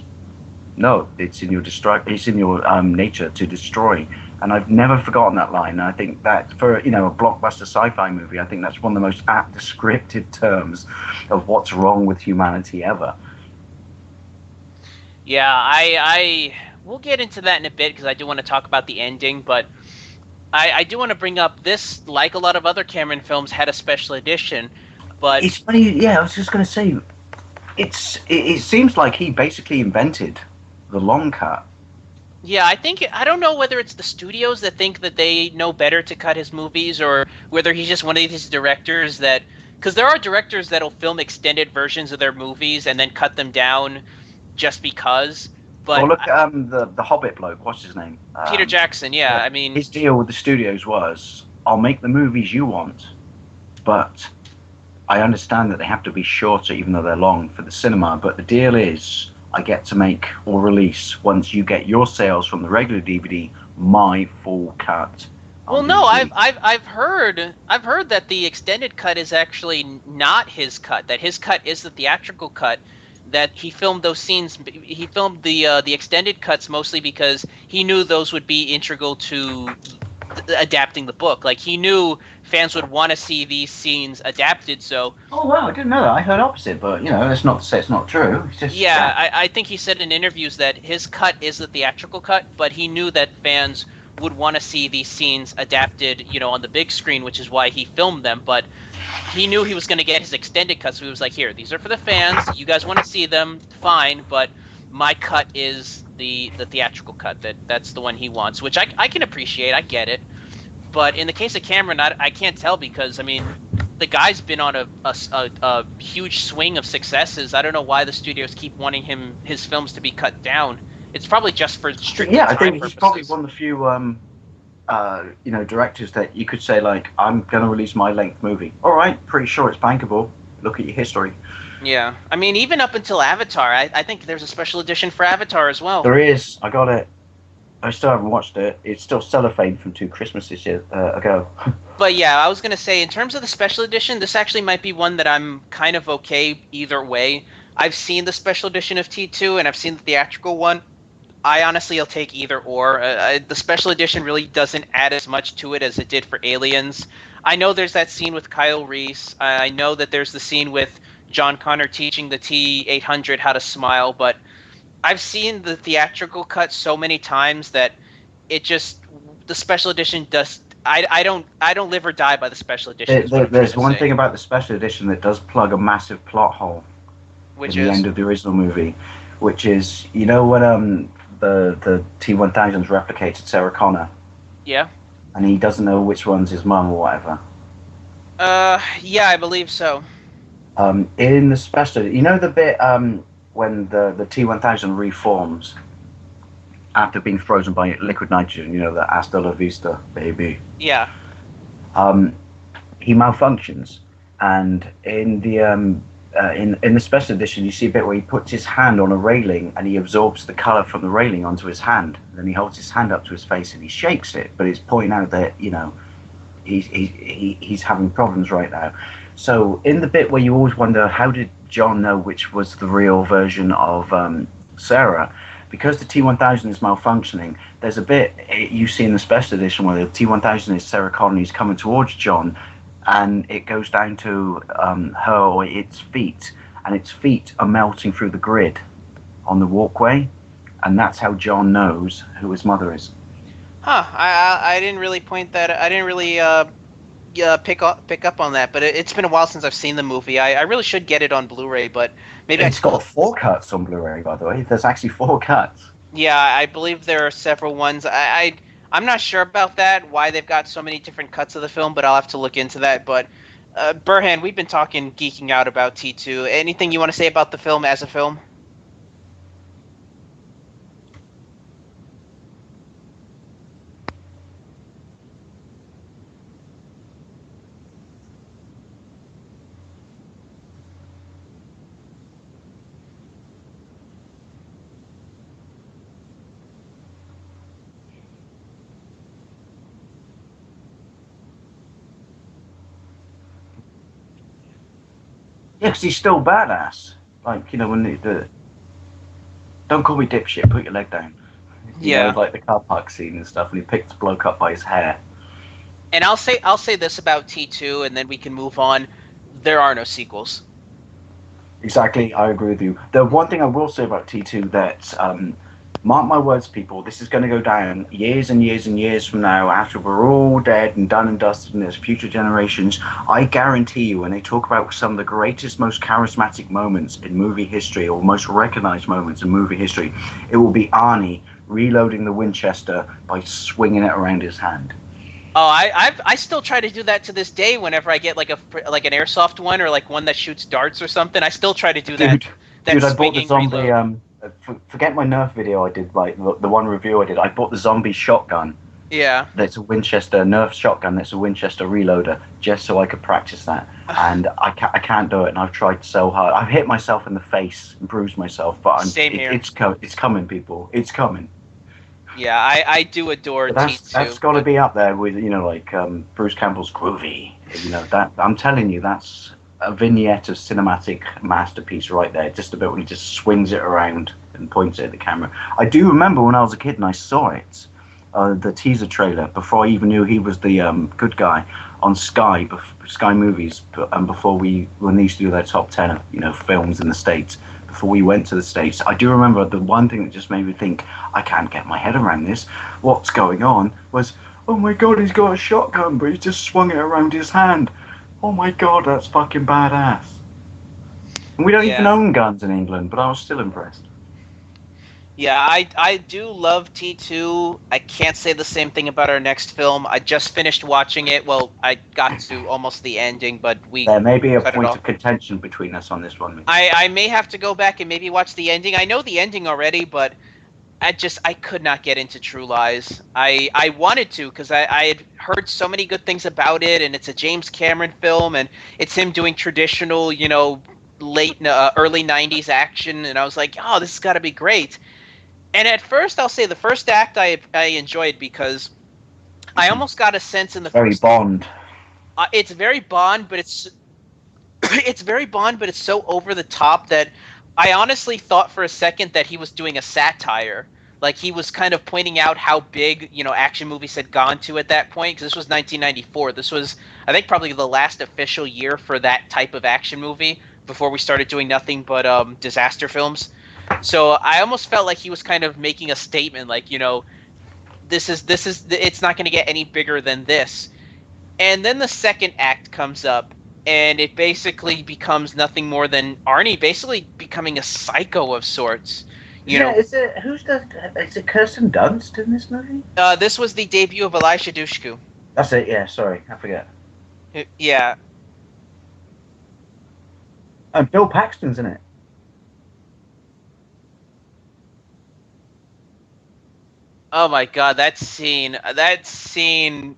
no, it's in your nature to destroy. And I've never forgotten that line. And I think that for a blockbuster sci-fi movie, I think that's one of the most apt descriptive terms of what's wrong with humanity ever. Yeah, I we'll get into that in a bit because I do want to talk about the ending, but I do want to bring up this, like a lot of other Cameron films, had a special edition, but it's funny. Yeah, I was just going to say, it seems like he basically invented the long cut. Yeah, I don't know whether it's the studios that think that they know better to cut his movies, or whether he's just one of these directors that, because there are directors that'll film extended versions of their movies and then cut them down just because. But well, look at the Hobbit bloke. What's his name? Peter Jackson. Yeah, I mean, his deal with the studios was, I'll make the movies you want, but I understand that they have to be shorter, even though they're long for the cinema. But the deal is, I get to make or release, once you get your sales from the regular DVD, my full cut. Well, no, I've heard that the extended cut is actually not his cut. That his cut is the theatrical cut. That he filmed those scenes. He filmed the extended cuts mostly because he knew those would be integral to adapting the book. Like, he knew fans would want to see these scenes adapted, so... Oh, wow, I didn't know that. I heard opposite, but, that's not to say it's not true. It's just... Yeah, I think he said in interviews that his cut is the theatrical cut, but he knew that fans would want to see these scenes adapted, on the big screen, which is why he filmed them, but he knew he was going to get his extended cut, so he was like, here, these are for the fans, you guys want to see them, fine, but my cut is the theatrical cut. That's the one he wants, which I can appreciate. I get it. But in the case of Cameron, I can't tell because, I mean, the guy's been on a huge swing of successes. I don't know why the studios keep wanting his films to be cut down. It's probably just for strict time I think he's purposes. probably one of the few, directors that you could say, like, I'm going to release my length movie. All right, pretty sure it's bankable. Look at your history. Yeah. I mean, even up until Avatar, I think there's a special edition for Avatar as well. There is. I got it. I still haven't watched it. It's still cellophane from 2 Christmases ago. But yeah, I was going to say, in terms of the special edition, this actually might be one that I'm kind of okay either way. I've seen the special edition of T2, and I've seen the theatrical one. I honestly will take either or. The special edition really doesn't add as much to it as it did for Aliens. I know there's that scene with Kyle Reese. I know that there's the scene with John Connor teaching the T-800 how to smile, but I've seen the theatrical cut so many times that the special edition does. I don't live or die by the special edition. There's one thing about the special edition that does plug a massive plot hole. Which in the end of the original movie, which is, when the T-1000's replicated Sarah Connor. Yeah. And he doesn't know which one's his mum or whatever. Yeah, I believe so. In the special, the bit when the T-1000 reforms after being frozen by liquid nitrogen, the hasta la vista, baby. Yeah. He malfunctions, and in the special edition, you see a bit where he puts his hand on a railing and he absorbs the color from the railing onto his hand. Then he holds his hand up to his face and he shakes it, but it's pointing out that he's having problems right now. So in the bit where you always wonder, how did John know which was the real version of Sarah? Because the T-1000 is malfunctioning, there's a bit you see in the special edition where the T-1000 is Sarah Connor, he's coming towards John, and it goes down to her or its feet, and its feet are melting through the grid on the walkway, and that's how John knows who his mother is. Huh. I didn't really point that. I didn't really pick up on that, but it's been a while since I've seen the movie. I really should get it on Blu-ray, but maybe it's got 4 cuts on Blu-ray, by the way. There's actually 4 cuts. Yeah, I believe there are several ones. I'm not sure about that, why they've got so many different cuts of the film, but I'll have to look into that. But Burhan, we've been geeking out about T2. Anything you want to say about the film as a film? Yeah, 'cause he's still badass. Like, when the don't call me dipshit, put your leg down. Yeah. Like the car park scene and stuff, and he picked the bloke up by his hair. And I'll say this about T2, and then we can move on. There are no sequels. Exactly, I agree with you. The one thing I will say about T2 that, mark my words, people, this is going to go down years and years and years from now after we're all dead and done and dusted and there's future generations. I guarantee you, when they talk about some of the greatest, most charismatic moments in movie history or most recognized moments in movie history, it will be Arnie reloading the Winchester by swinging it around his hand. Oh, I still try to do that to this day. Whenever I get like an airsoft one or like one that shoots darts or something, I still try to do that. Dude, I bought the zombie. Forget my Nerf video I did, like the one review I did. I bought the zombie shotgun. Yeah. That's a Winchester Nerf shotgun. That's a Winchester reloader, just so I could practice that. And I can't do it. And I've tried so hard. I've hit myself in the face and bruised myself. But Same here. It's coming, people. It's coming. Yeah, I do adore T2. That's got to be up there with Bruce Campbell's Groovy. That I'm telling you, that's a vignette of cinematic masterpiece right there. Just a bit when he just swings it around and points it at the camera. I do remember when I was a kid and I saw it, the teaser trailer, before I even knew he was the good guy on Sky Movies, and when they used to do their top 10 films in the States. Before we went to the States, I do remember the one thing that just made me think, I can't get my head around this. What's going on? Was, oh my god, he's got a shotgun, but he just swung it around his hand. Oh my god, that's fucking badass. And we don't even own guns in England, but I was still impressed. Yeah, I do love T2. I can't say the same thing about our next film. I just finished watching it. Well, I got to almost the ending, but there may be a point of contention between us on this one. I may have to go back and maybe watch the ending. I know the ending already, but I could not get into True Lies. I wanted to because I had heard so many good things about it, and it's a James Cameron film, and it's him doing traditional, early 90s action, and I was like, oh, this has got to be great. And at first, I'll say the first act I enjoyed because I almost got a sense in the first Bond. It's very Bond, but it's very Bond, but it's so over the top that I honestly thought for a second that he was doing a satire. Like he was kind of pointing out how big, action movies had gone to at that point. Because this was 1994. This was, I think, probably the last official year for that type of action movie before we started doing nothing but disaster films. So I almost felt like he was kind of making a statement, like, this is it's not going to get any bigger than this. And then the second act comes up, and it basically becomes nothing more than Arnie basically becoming a psycho of sorts. Is it Kirsten Dunst in this movie? This was the debut of Elisha Dushku. That's it. Yeah, sorry, I forget. Yeah. And Bill Paxton's in it. Oh my god, that scene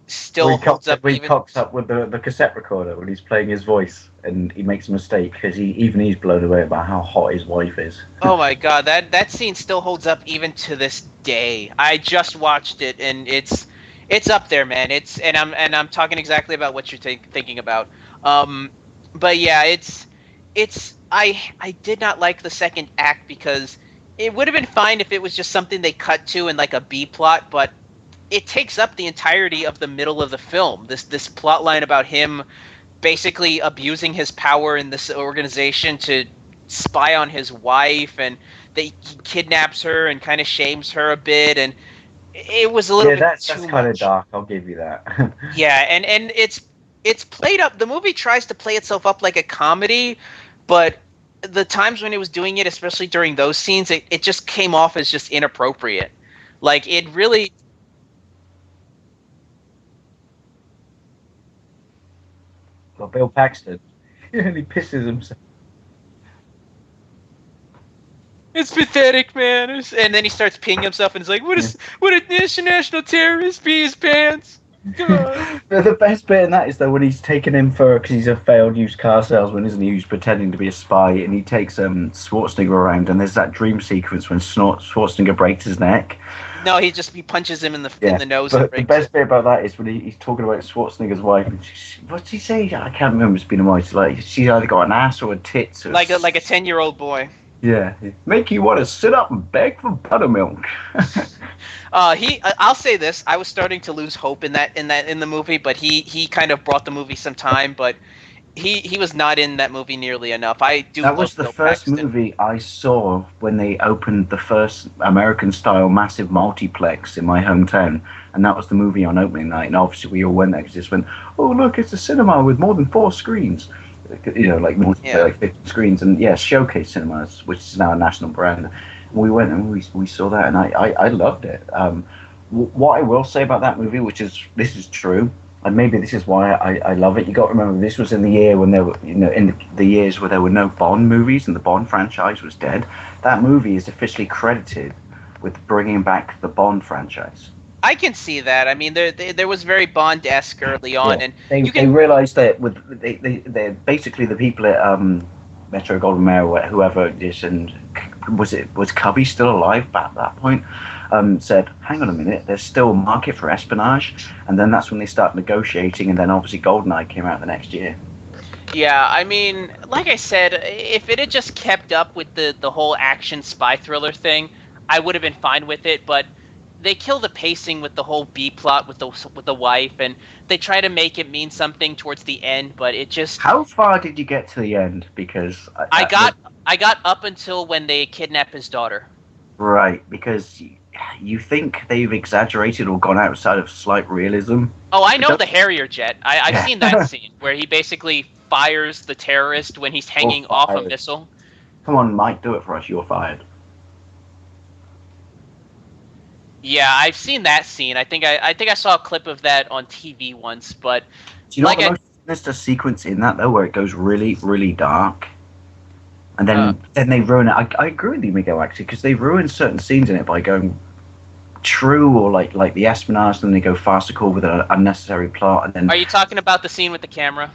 still holds up. He cocks up with the cassette recorder when he's playing his voice, and he makes a mistake because he's blown away about how hot his wife is. Oh my god, that scene still holds up even to this day. I just watched it, and it's up there, man. I'm talking exactly about what you're thinking about. But yeah, I did not like the second act because it would have been fine if it was just something they cut to in like a B plot, but it takes up the entirety of the middle of the film. This plot line about him basically abusing his power in this organization to spy on his wife, and he kidnaps her and kind of shames her a bit, and it was a little bit that's too kind of much. dark. I'll give you that. Yeah, and it's played up. The movie tries to play itself up like a comedy, but the times when it was doing it, especially during those scenes, it just came off as just inappropriate. Like, it really... Well, Bill Paxton. He pisses himself. It's pathetic, man. And then he starts peeing himself and he's like, would a national terrorist pee his pants? The best bit in that is though when he's taken him for, because he's a failed used car salesman, isn't he? Who's pretending to be a spy, and he takes Schwarzenegger around, and there's that dream sequence when Schwarzenegger breaks his neck. No, he punches him in the nose. But the best bit about that is when he's talking about Schwarzenegger's wife. And what's he say? I can't remember. It's been a while. It's like she's either got an ass or a tits. Or like a 10-year-old boy. Yeah, make you want to sit up and beg for buttermilk. I'll say this: I was starting to lose hope in the movie, but he kind of brought the movie some time, but he was not in that movie nearly enough. That was the Bill first Paxton. movie I saw when they opened the first American-style massive multiplex in my hometown, and that was the movie on opening night. And obviously, we all went there because just went, "Oh, look, it's a cinema with more than 4 screens." Like more like 50 screens, and Showcase Cinemas, which is now a national brand. We went and we saw that, and I loved it. What I will say about that movie, this is true, and maybe this is why I love it. You got to remember, this was in the year when there were, in the years where there were no Bond movies and the Bond franchise was dead. That movie is officially credited with bringing back the Bond franchise. I can see that. I mean, there was very Bond-esque early on, and they realized that with they basically the people at Metro Goldwyn Mayer, whoever it is, and was Cubby still alive at that point? Said, hang on a minute, there's still a market for espionage, and then that's when they start negotiating, and then obviously GoldenEye came out the next year. Yeah, I mean, like I said, if it had just kept up with the whole action spy thriller thing, I would have been fine with it, but they kill the pacing with the whole B plot with the wife, and they try to make it mean something towards the end, but it just. How far did you get to the end? Because I got up until when they kidnap his daughter. Right, because you think they've exaggerated or gone outside of slight realism. Oh, I know the Harrier jet. I've seen that scene where he basically fires the terrorist when he's hanging off a missile. Come on, Mike, do it for us. You're fired. Yeah, I've seen that scene. I think I saw a clip of that on TV once, but do you know the most sinister sequence in that though, where it goes really, really dark, and then they ruin it. I agree with you, Miguel, actually, because they ruin certain scenes in it by going true or like the espionage, and then they go farcical with an unnecessary plot. And then are you talking about the scene with the camera?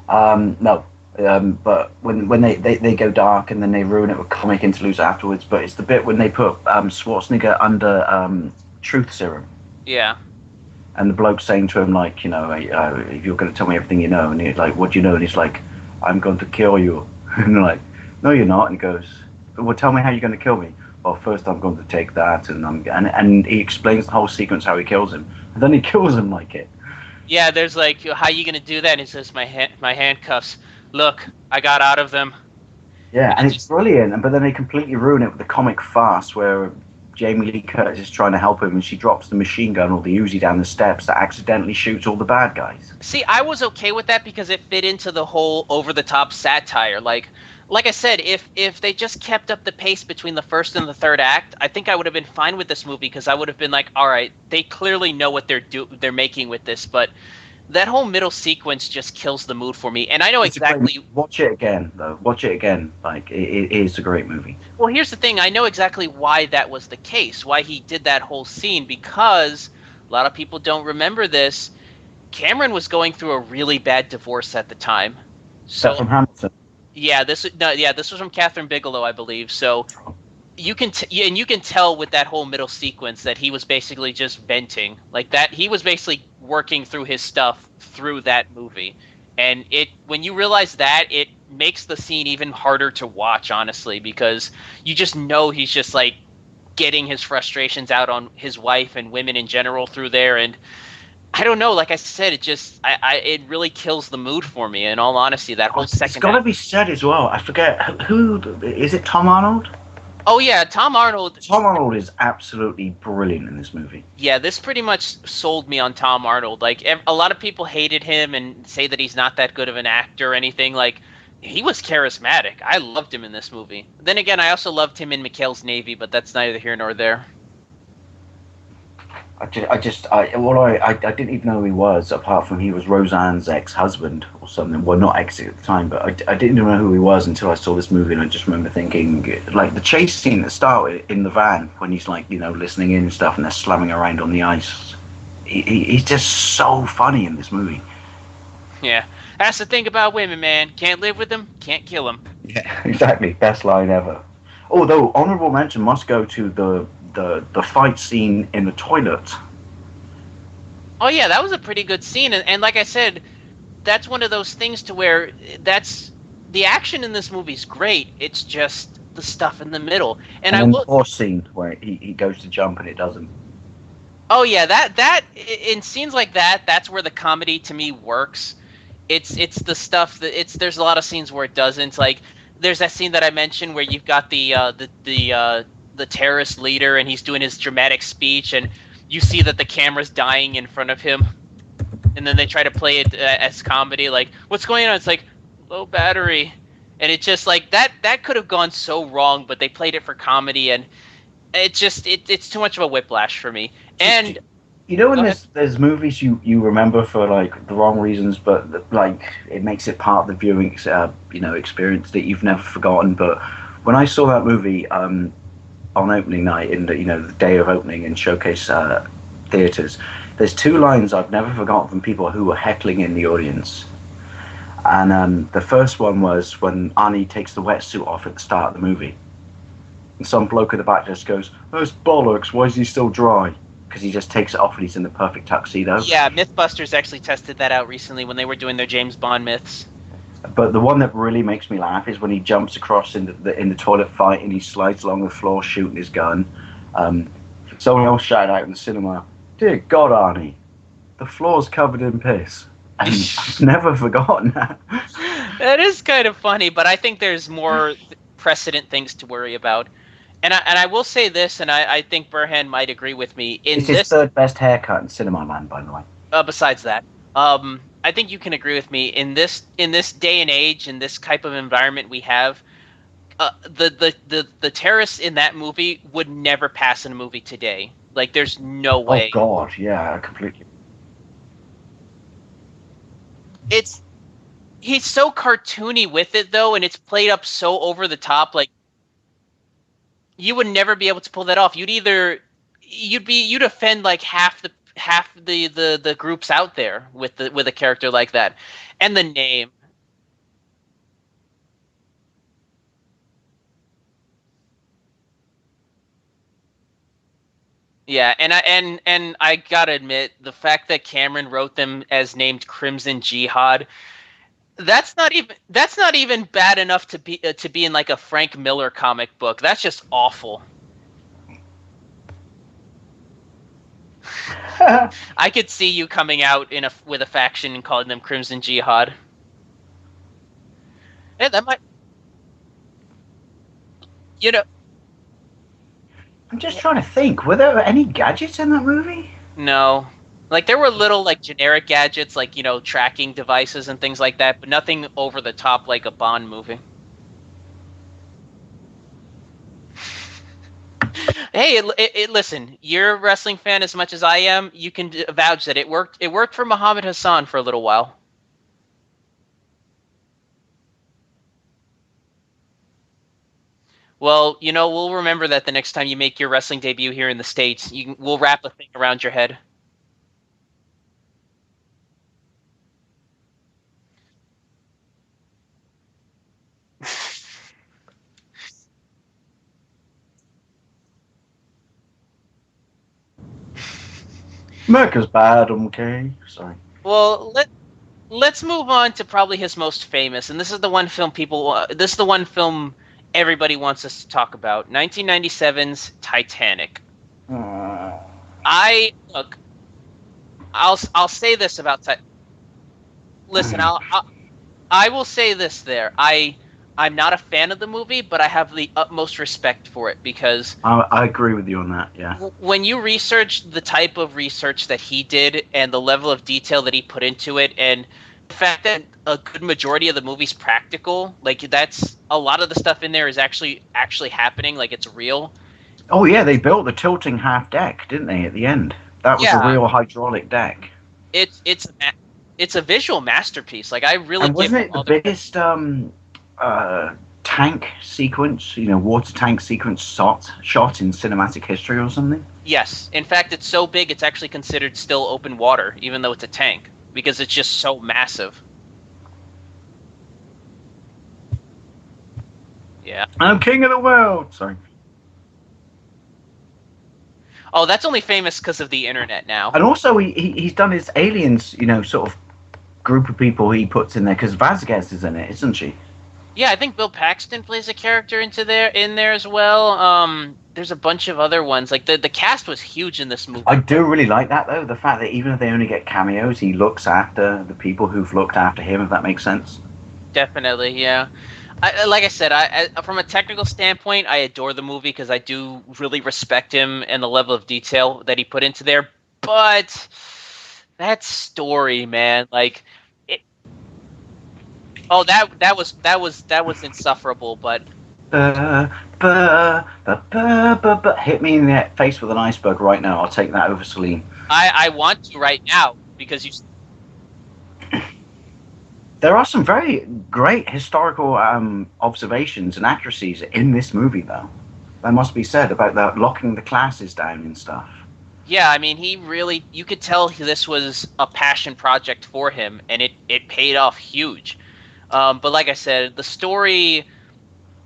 No. But when they go dark and then they ruin it with comic interludes afterwards. But it's the bit when they put Schwarzenegger under truth serum. Yeah. And the bloke's saying to him, like, if you're going to tell me everything you know, and he's like, what do you know? And he's like, I'm going to kill you. And they're like, no, you're not. And he goes, well, tell me how you're going to kill me. Well, first I'm going to take that, and he explains the whole sequence how he kills him, and then he kills him like it. Yeah, there's like, how are you going to do that? And he says, my handcuffs. Look, I got out of them. Yeah, and it's brilliant. But then they completely ruin it with the comic farce where Jamie Lee Curtis is trying to help him, and she drops the machine gun or the Uzi down the steps that accidentally shoots all the bad guys. See, I was okay with that because it fit into the whole over-the-top satire. Like I said, if they just kept up the pace between the first and the third act, I think I would have been fine with this movie because I would have been like, all right, they clearly know what they're making with this, but that whole middle sequence just kills the mood for me, and I know exactly. Watch it again, though. Watch it again. Like it is a great movie. Well, here's the thing. I know exactly why that was the case. Why he did that whole scene, because a lot of people don't remember this. Cameron was going through a really bad divorce at the time. So from Hamilton. Yeah, this was from Catherine Bigelow, I believe. So you can tell with that whole middle sequence that he was basically just venting like that. He was basically working through his stuff through that movie, and when you realize that, it makes the scene even harder to watch, honestly, because you just know he's just like getting his frustrations out on his wife and women in general through there. And I don't know, like I said, it really kills the mood for me, in all honesty, that whole second. It's got to be said as well. I forget who is it. Tom Arnold. Oh yeah, Tom Arnold. Tom Arnold is absolutely brilliant in this movie. Yeah, this pretty much sold me on Tom Arnold. Like, a lot of people hated him and say that he's not that good of an actor or anything. Like, he was charismatic. I loved him in this movie. Then again, I also loved him in McHale's Navy, but that's neither here nor there. I didn't even know who he was, apart from he was Roseanne's ex-husband or something. Well, not ex at the time, but I didn't know who he was until I saw this movie, and I just remember thinking, like, the chase scene that started in the van when he's, like, listening in and stuff, and they're slamming around on the ice. he's just so funny in this movie. Yeah, that's the thing about women, man. Can't live with them, can't kill them. Yeah, exactly. Best line ever. Although honorable mention must go to the fight scene in the toilet. Oh yeah, that was a pretty good scene, and like I said, that's one of those things to where the action in this movie is great. It's just the stuff in the middle, and I will. Horse scene where he goes to jump and it doesn't. Oh yeah, that in scenes like that, that's where the comedy to me works. It's the stuff that there's a lot of scenes where it doesn't. Like there's that scene that I mentioned where you've got the terrorist leader and he's doing his dramatic speech and you see that the camera's dying in front of him, and then they try to play it as comedy, like what's going on? It's like low battery, and it just like that could have gone so wrong, but they played it for comedy, and it just it's too much of a whiplash for me. And you know, when there's movies you remember for like the wrong reasons, but like it makes it part of the viewing experience that you've never forgotten. But when I saw that movie on opening night in the day of opening in Showcase theaters, there's two lines I've never forgotten from people who were heckling in the audience. And the first one was when Arnie takes the wetsuit off at the start of the movie. And some bloke at the back just goes, "That's bollocks, why is he still dry?" Because he just takes it off and he's in the perfect tuxedo. Yeah, Mythbusters actually tested that out recently when they were doing their James Bond myths. But the one that really makes me laugh is when he jumps across in the toilet fight and he slides along the floor shooting his gun. Someone else shouted out in the cinema, "Dear God, Arnie, the floor's covered in piss." And I've never forgotten that. That is kind of funny, but I think there's more precedent things to worry about. And I will say this, and I think Burhan might agree with me. It's his third best haircut in Cinema Land, by the way. Besides that, I think you can agree with me. In this day and age, in this type of environment we have, the terrorists in that movie would never pass in a movie today. Like, there's no way. Oh God, yeah, completely. He's so cartoony with it though, and it's played up so over the top. Like, you would never be able to pull that off. You'd offend like half the groups out there with a character like that, and the name. Yeah, and I gotta admit, the fact that Cameron wrote them as named Crimson Jihad, that's not even bad enough to be in like a Frank Miller comic book. That's just awful. I could see you coming out with a faction and calling them Crimson Jihad. Yeah, that might. I'm just trying to think. Were there any gadgets in that movie? No. Like, there were little, like, generic gadgets, like, tracking devices and things like that, but nothing over the top like a Bond movie. Hey, listen, you're a wrestling fan as much as I am. You can vouch that it worked. It worked for Muhammad Hassan for a little while. Well, we'll remember that the next time you make your wrestling debut here in the States. We'll wrap a thing around your head. America's bad, okay? Sorry. Well, let's move on to probably his most famous, and this is the one film everybody wants us to talk about. 1997's Titanic. I'll say this about Listen, I will say this there. I'm not a fan of the movie, but I have the utmost respect for it because I agree with you on that, yeah. When you research the type of research that he did and the level of detail that he put into it, and the fact that a good majority of the movie's practical, like, that's a lot of the stuff in there is actually happening, like, it's real. Oh yeah, they built the tilting half deck, didn't they, at the end? That was a real hydraulic deck. It's a visual masterpiece. Like, I really and wasn't it the biggest tank sequence, water tank sequence shot in cinematic history or something? Yes. In fact, it's so big it's actually considered still open water, even though it's a tank, because it's just so massive. Yeah. I'm king of the world. Sorry. Oh, that's only famous because of the internet now. And also, he's done his aliens, sort of group of people he puts in there, because Vasquez is in it, isn't she? Yeah, I think Bill Paxton plays a character in there as well. There's a bunch of other ones. Like the cast was huge in this movie. I do really like that though. The fact that even if they only get cameos, he looks after the people who've looked after him. If that makes sense. Definitely, yeah. Like I said, from a technical standpoint, I adore the movie because I do really respect him and the level of detail that he put into there. But that story, man, like. Oh, that was insufferable, but hit me in the face with an iceberg right now. I'll take that over Celine. I want to right now because you. There are some very great historical observations and accuracies in this movie, though. That must be said about the locking the classes down and stuff. Yeah, I mean, you could tell this was a passion project for him, and it paid off huge. But like I said, the story,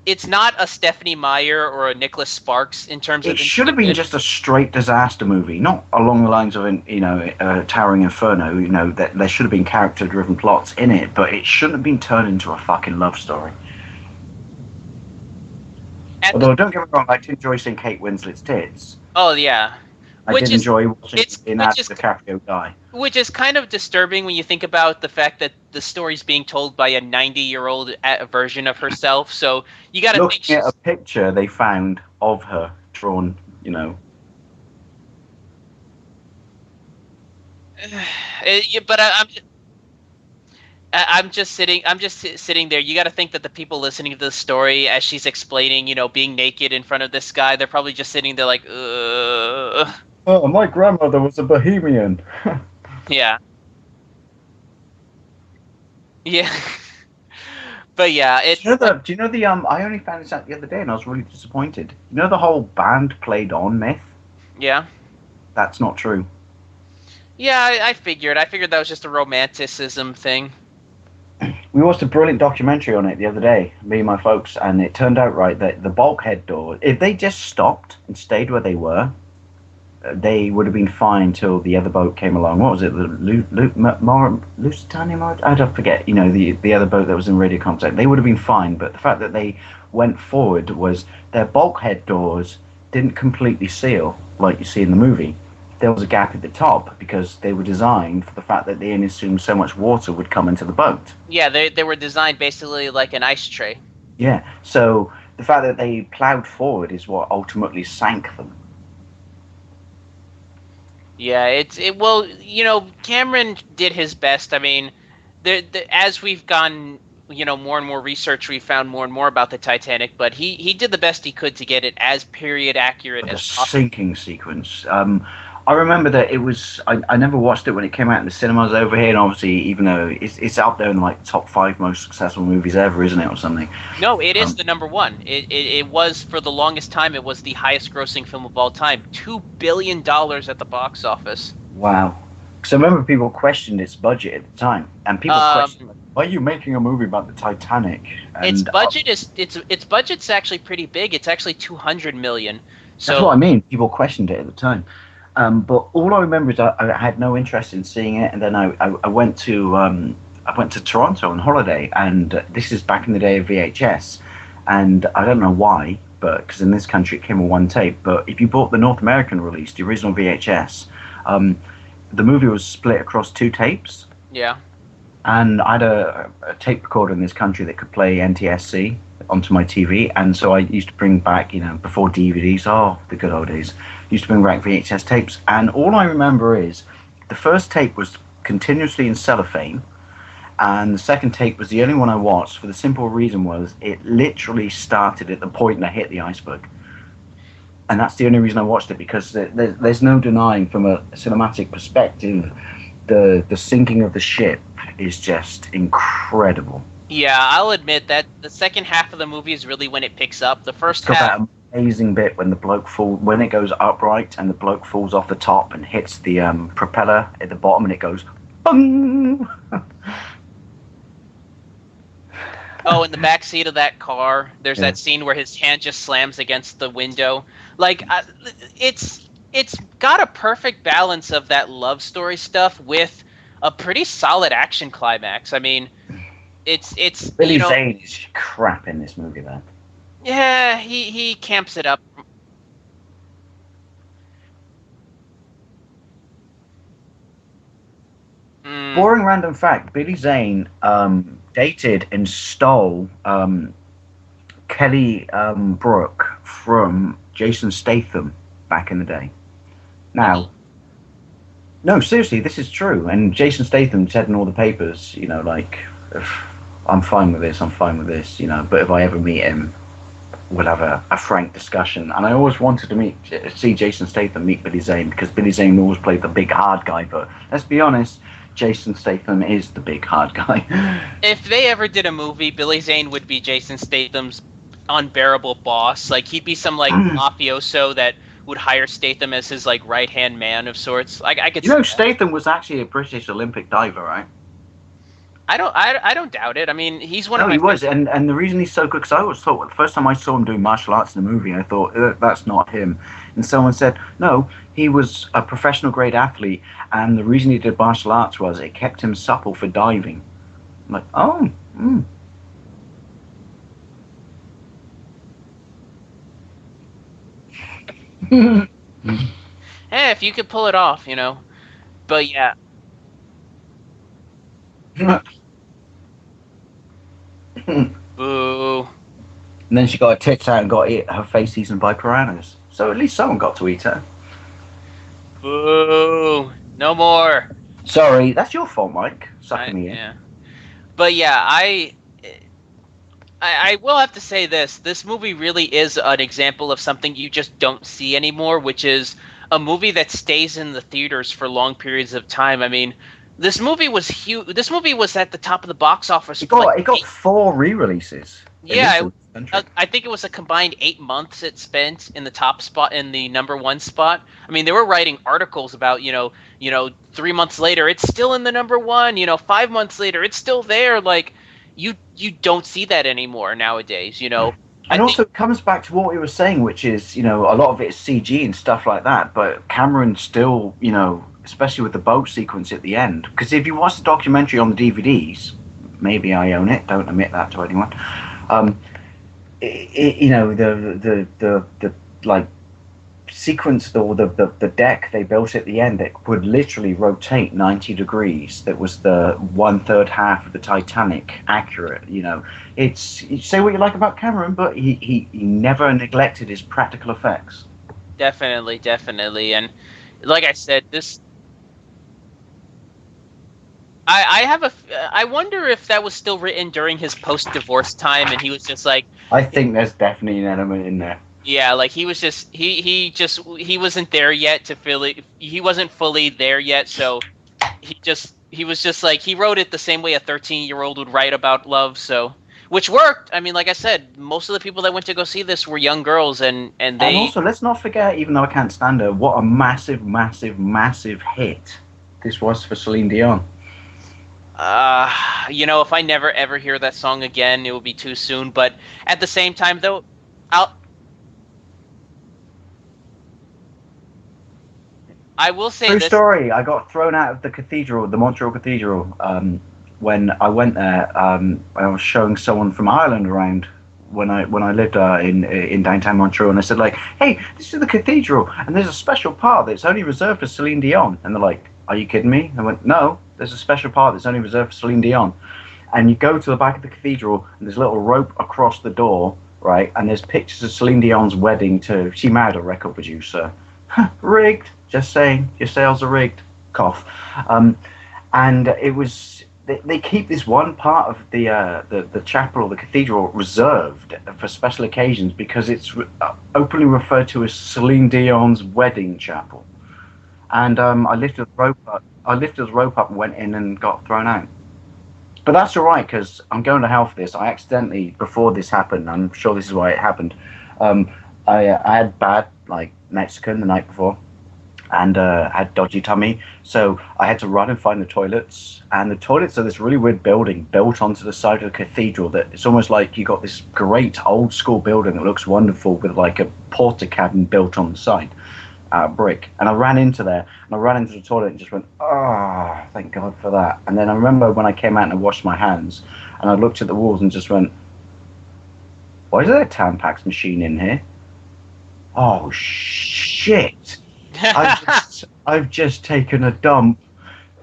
it's not a Stephenie Meyer or a Nicholas Sparks in terms of... It should have been just a straight disaster movie, not along the lines of, Towering Inferno, that there should have been character-driven plots in it, but it shouldn't have been turned into a fucking love story. Although, don't get me wrong, I did enjoy seeing Kate Winslet's tits. Oh, yeah. I did enjoy watching Leonardo DiCaprio die. Which is kind of disturbing when you think about the fact that the story's being told by a 90-year-old version of herself. So you got to look at a picture they found of her drawn, But I'm just sitting there. You got to think that the people listening to the story as she's explaining, being naked in front of this guy, they're probably just sitting there like, ugh. Oh, my grandmother was a bohemian. Yeah. Yeah. But yeah, it's... Do you know the I only found this out the other day and I was really disappointed. You know the whole band played on myth? Yeah. That's not true. Yeah, I figured that was just a romanticism thing. We watched a brilliant documentary on it the other day, me and my folks, and it turned out right that the bulkhead door, if they just stopped and stayed where they were, they would have been fine till the other boat came along. What was it? The Lusitania? I don't forget. The other boat that was in radio contact. They would have been fine, but the fact that they went forward was their bulkhead doors didn't completely seal like you see in the movie. There was a gap at the top because they were designed for the fact that they assumed so much water would come into the boat. Yeah, they were designed basically like an ice tray. Yeah, so the fact that they plowed forward is what ultimately sank them. Yeah, Cameron did his best. I mean, as we've gone, more and more research, we found more and more about the Titanic, but he did the best he could to get it as period accurate as possible. The sinking sequence. I remember that it was. I never watched it when it came out in the cinemas over here, and obviously, even though it's up there in like top 5 most successful movies ever, isn't it, or something? No, it is the number one. It was for the longest time. It was the highest-grossing film of all time, $2 billion at the box office. Wow. Because I remember people questioned its budget at the time, and people questioned, "Why are you making a movie about the Titanic?" And its budget's actually pretty big. It's actually $200 million. So that's what I mean. People questioned it at the time. But all I remember is I had no interest in seeing it, and then I went to Toronto on holiday, and this is back in the day of VHS, and I don't know why, but because in this country it came on one tape. But if you bought the North American release, the original VHS, the movie was split across 2 tapes. Yeah. And I had a tape recorder in this country that could play NTSC onto my TV, and so I used to bring back, before DVDs, the good old days, used to bring back VHS tapes, and all I remember is the first tape was continuously in cellophane, and the second tape was the only one I watched for the simple reason was it literally started at the point that I hit the iceberg. And that's the only reason I watched it, because there's no denying from a cinematic perspective, the sinking of the ship is just incredible. Yeah, I'll admit that the second half of the movie is really when it picks up. The first It's got half, that amazing bit when the bloke when it goes upright and the bloke falls off the top and hits the propeller at the bottom and it goes, bung! oh, in the back seat of that car, there's Yeah. that scene where his hand just slams against the window. Like, it's got a perfect balance of that love story stuff with a pretty solid action climax. I mean, it's Billy you know, Zane is crap in this movie, though. yeah, he camps it up. Mm, Boring random fact: Billy Zane dated and stole Kelly Brook from Jason Statham back in the day. Now, no, seriously, this is true. And Jason Statham said in all the papers, you know, like, I'm fine with this, you know, but if I ever meet him, we'll have a frank discussion. And I always wanted to see Jason Statham meet Billy Zane because Billy Zane always played the big hard guy. But let's be honest, Jason Statham is the big hard guy. If they ever did a movie, Billy Zane would be Jason Statham's unbearable boss. Like, he'd be some, like, mafioso that would hire Statham as his, like, right-hand man of sorts. Like, I could You know, see that. Statham was actually a British Olympic diver, right? I don't doubt it. I mean, he's one No, of my he was, and the reason he's so good, because I always thought the first time I saw him doing martial arts in the movie, I thought that's not him, and someone said no, he was a professional grade athlete, and the reason he did martial arts was it kept him supple for diving. I'm like, oh, Hey, if you could pull it off, you know. But yeah, boo. And then she got her tits out and got her face eaten by piranhas. So at least someone got to eat her. Boo. No more. Sorry, that's your fault, Mike. Sucking me in. Yeah. But yeah, I will have to say this. This movie really is an example of something you just don't see anymore, which is a movie that stays in the theaters for long periods of time. I mean, this movie was huge. This movie was at the top of the box office. It got 4 re-releases. Yeah, I think it was a combined 8 months it spent in the top spot, in the #1 spot. I mean, they were writing articles about, 3 months later, it's still in the #1. 5 months later, it's still there. Like, you don't see that anymore nowadays. And also, it comes back to what we were saying, which is, a lot of it is CG and stuff like that. But Cameron still, especially with the boat sequence at the end, because if you watch the documentary on the DVDs, maybe I own it. Don't admit that to anyone. The like sequence or the deck they built at the end that would literally rotate 90 degrees. That was the 1/3 half of the Titanic accurate. It's, you say what you like about Cameron, but he never neglected his practical effects. Definitely, and like I said, this. I wonder if that was still written during his post-divorce time, and he was just like. I think there's definitely an element in there. Yeah, like he was just he wasn't there yet to feel it. He wasn't fully there yet, so he was just like, he wrote it the same way a 13-year-old would write about love, so which worked. I mean, like I said, most of the people that went to go see this were young girls, and they. And also, let's not forget, even though I can't stand her, what a massive hit this was for Celine Dion. If I never ever hear that song again, it will be too soon. But at the same time, though, I will say True this. story. I got thrown out of the cathedral, the Montreal Cathedral, when I went there. I was showing someone from Ireland around when I lived in downtown Montreal, and I said, like, "Hey, this is the cathedral, and there's a special part that's only reserved for Celine Dion." And they're like, "Are you kidding me?" I went, "No, there's a special part that's only reserved for Celine Dion." And you go to the back of the cathedral, and there's a little rope across the door, right? And there's pictures of Celine Dion's wedding to. She married a record producer. Rigged. Just saying, your sales are rigged. Cough. And it was. They keep this one part of the chapel or the cathedral reserved for special occasions because it's openly referred to as Celine Dion's wedding chapel. And I lifted the rope up. And went in and got thrown out. But that's all right, because I'm going to hell for this. I accidentally, before this happened, I'm sure this is why it happened, I had bad, like, Mexican the night before, and had dodgy tummy, so I had to run and find the toilets. And the toilets are this really weird building built onto the side of the cathedral that it's almost like you got this great old school building that looks wonderful with like a porter cabin built on the side. Brick. And I ran into there, and I ran into the toilet and just went, oh, thank God for that. And then I remember when I came out and I washed my hands, and I looked at the walls and just went, why is there a Tampax machine in here? Oh, shit. I've just taken a dump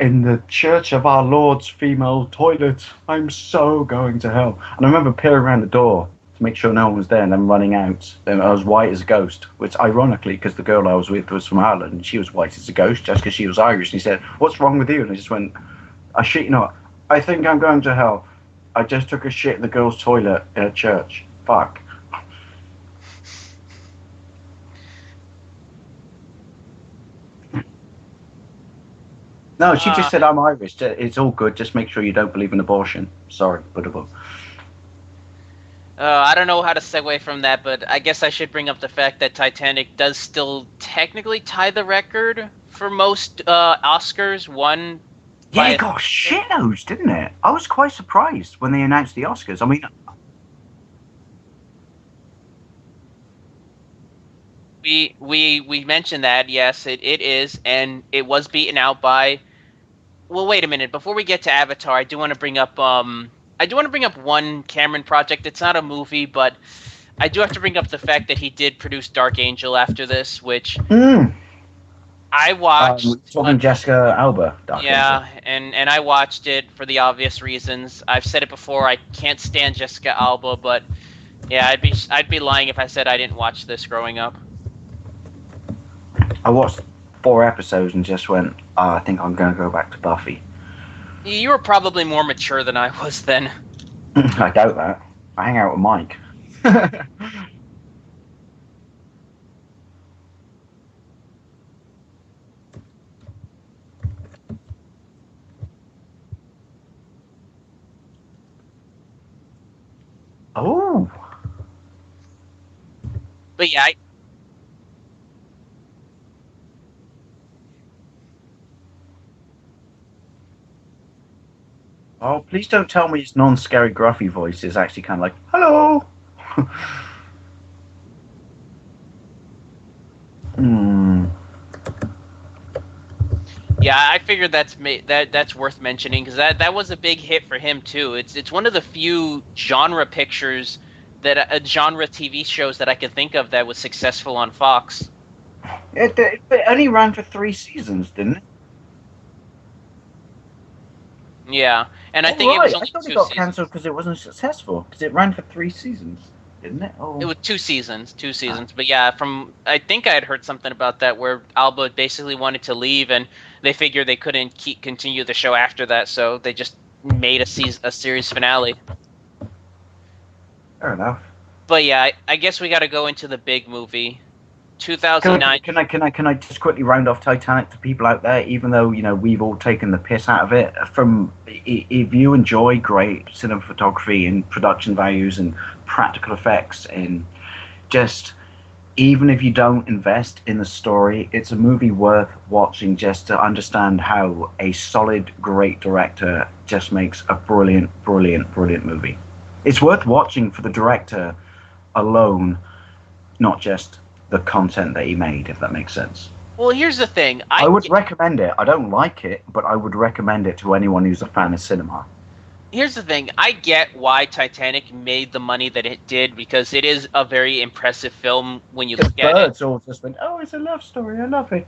in the Church of Our Lord's female toilet. I'm so going to hell. And I remember peering around the door to make sure no one was there, and then running out. And I was white as a ghost, which ironically, because the girl I was with was from Ireland, and she was white as a ghost just because she was Irish. And he said, what's wrong with you? And I just went, I shit you not, I think I'm going to hell. I just took a shit in the girl's toilet in a church. Fuck. No, she just said, I'm Irish. It's all good. Just make sure you don't believe in abortion. Sorry, but I don't know how to segue from that, but I guess I should bring up the fact that Titanic does still technically tie the record for most Oscars won. Yeah, it got shitloads, didn't it? I was quite surprised when they announced the Oscars. I mean, we mentioned that, yes, it is, and it was beaten out by. Well, wait a minute. Before we get to Avatar, I do want to bring up one Cameron project. It's not a movie, but I do have to bring up the fact that he did produce Dark Angel after this, which I watched. Talking Jessica Alba. Yeah, and I watched it for the obvious reasons. I've said it before. I can't stand Jessica Alba, but yeah, I'd be lying if I said I didn't watch this growing up. I watched 4 episodes and just went, I think I'm going to go back to Buffy. You were probably more mature than I was then. I doubt that. I hang out with Mike. Oh. But yeah, Oh, please don't tell me his non-scary gruffy voice is actually kind of like, hello. Yeah, I figured that's worth mentioning because that was a big hit for him too. It's one of the few genre pictures that genre TV shows that I can think of that was successful on Fox. It only ran for 3 seasons, didn't it? Yeah, and I think it was only 2 seasons. I thought it got cancelled because it wasn't successful. Because it ran for 3 seasons, didn't it? Oh. It was 2 seasons. But yeah, I think I had heard something about that where Alba basically wanted to leave, and they figured they couldn't continue the show after that, so they just made a series finale. Fair enough. But yeah, I guess we got to go into the big movie. 2009. Can I just quickly round off Titanic to people out there, even though we've all taken the piss out of it. If you enjoy great cinematography and production values and practical effects, and just even if you don't invest in the story, it's a movie worth watching just to understand how a solid, great director just makes a brilliant movie. It's worth watching for the director alone, not just the content that he made, if that makes sense. Well, here's the thing. I would recommend it. I don't like it, but I would recommend it to anyone who's a fan of cinema. Here's the thing. I get why Titanic made the money that it did, because it is a very impressive film when you look at it. Birds all just went, oh, it's a love story. I love it.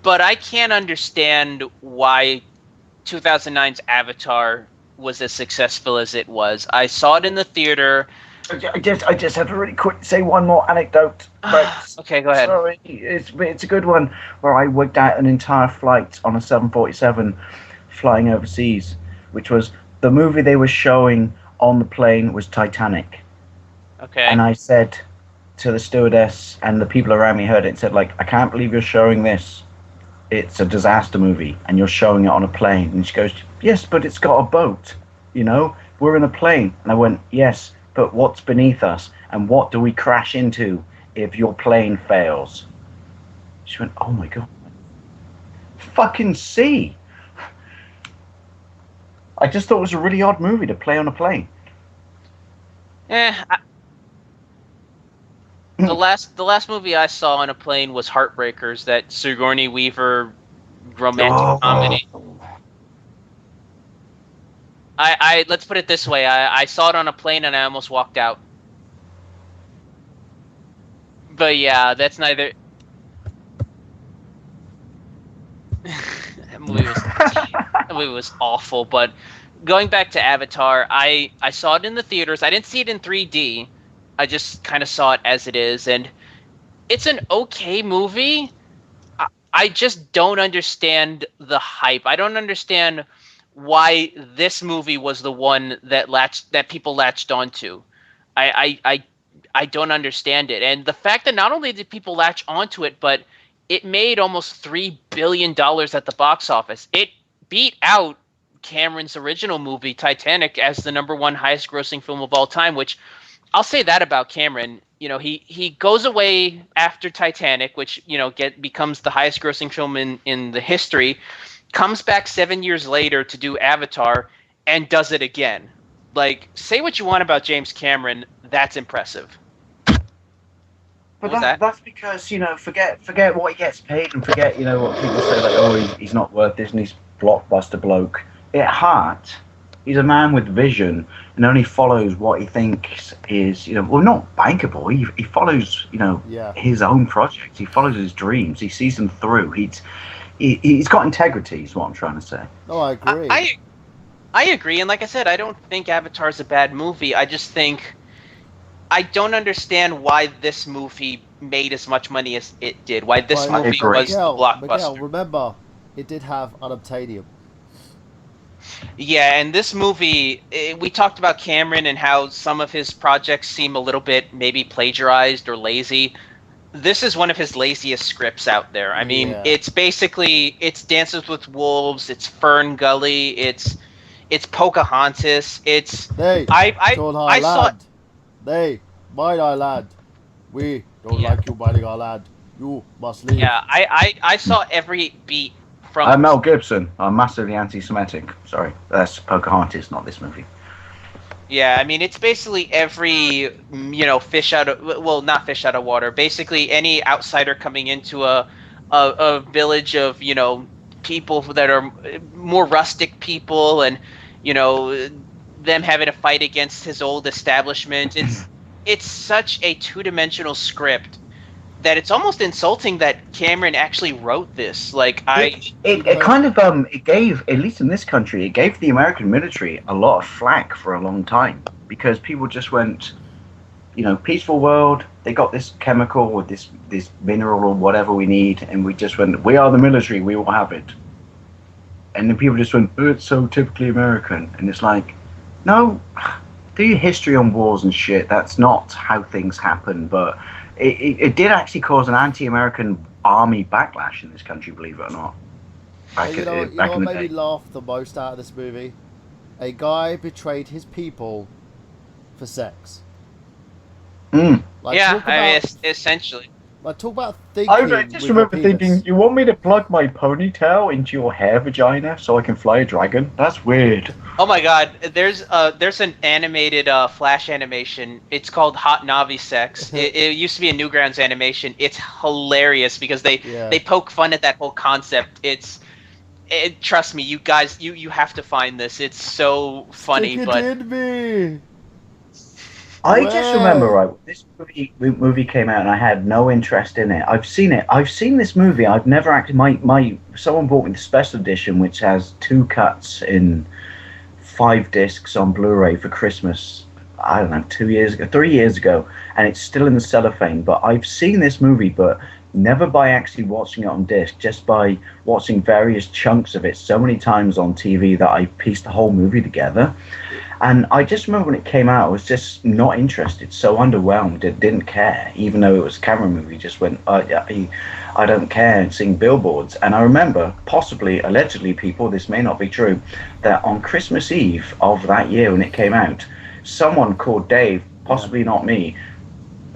But I can't understand why 2009's Avatar was as successful as it was. I saw it in the theater. I just have to really quick say one more anecdote. Okay, go ahead. Sorry, it's a good one, where I worked out an entire flight on a 747 flying overseas, which was the movie they were showing on the plane was Titanic. Okay. And I said to the stewardess, and the people around me heard it and said, like, I can't believe you're showing this. It's a disaster movie, and you're showing it on a plane. And she goes, yes, but it's got a boat. you know? We're in a plane. And I went, yes, but what's beneath us? And what do we crash into if your plane fails? She went, oh my God. Fucking sea. I just thought it was a really odd movie to play on a plane. The last movie I saw on a plane was Heartbreakers, that Sigourney Weaver romantic comedy. I let's put it this way, I saw it on a plane and I almost walked out. But yeah, that's neither. That movie was awful. But going back to Avatar, I saw it in the theaters. I didn't see it in 3D. I just kind of saw it as it is, and it's an okay movie. I just don't understand the hype. I don't understand why this movie was the one that people latched onto. I don't understand it. And the fact that not only did people latch onto it, but it made almost $3 billion at the box office. It beat out Cameron's original movie, Titanic, as the #1 highest grossing film of all time, which I'll say that about Cameron. You know, he goes away after Titanic, which, you know, becomes the highest grossing film in the history, comes back 7 years later to do Avatar, and does it again. Like, say what you want about James Cameron, that's impressive. But that's because, you know, forget what he gets paid and forget, you know, what people say, like, oh, he's not worth Disney's blockbuster bloke. At heart, he's a man with vision and only follows what he thinks is, you know, well, not bankable. He follows, you know, his own projects. He follows his dreams. He sees them through. He's got integrity, is what I'm trying to say. No, I agree. I agree, and like I said, I don't think Avatar's a bad movie. I just think I don't understand why this movie made as much money as it did. Why this movie was the blockbuster. Miguel, remember, it did have unobtainium. Yeah, and this movie, we talked about Cameron and how some of his projects seem a little bit maybe plagiarized or lazy. This is one of his laziest scripts out there. I mean, it's basically, it's Dances with Wolves, it's Fern Gully, it's Pocahontas, it's... They I saw... They, my lad. We don't like you biting our lad. You must leave. Yeah, I saw every beat from... I'm Mel Gibson. I'm massively anti-Semitic. Sorry, that's Pocahontas, not this movie. Yeah, I mean, it's basically every, you know, fish out of... Well, not fish out of water. Basically, any outsider coming into a village of, you know, people that are more rustic people and, you know, them having to fight against his old establishment. It's such a two-dimensional script that it's almost insulting that Cameron actually wrote this. Like, it kind of it gave, at least in this country, it gave the American military a lot of flack for a long time because people just went, you know, peaceful world. They got this chemical or this mineral or whatever we need, and we just went, we are the military, we will have it. And then people just went, oh, it's so typically American, and it's like, no, do your history on wars and shit. That's not how things happen. But it did actually cause an anti-American army backlash in this country, believe it or not. You know what made me laugh the most out of this movie? A guy betrayed his people for sex. Mm. Like, yeah, I mean, essentially. Like, talk about thinking. I just remember thinking, you want me to plug my ponytail into your hair vagina so I can fly a dragon? That's weird. Oh my god, there's an animated Flash animation. It's called Hot Navi Sex. It used to be a Newgrounds animation. It's hilarious because they poke fun at that whole concept. Trust me, you guys, you have to find this. It's so funny. Stick but it in me. I just remember, right, this movie came out and I had no interest in it. I've seen it. I've seen this movie. I've never actually... Someone bought me the special edition, which has 2 cuts in 5 discs on Blu-ray for Christmas, I don't know, 3 years ago, and it's still in the cellophane. But I've seen this movie, but never by actually watching it on disc, just by watching various chunks of it so many times on TV that I pieced the whole movie together. And I just remember when it came out, I was just not interested, so underwhelmed, didn't care, even though it was a camera movie, just went, I don't care, and seeing billboards. And I remember, possibly, allegedly, people, this may not be true, that on Christmas Eve of that year when it came out, someone called Dave, possibly not me,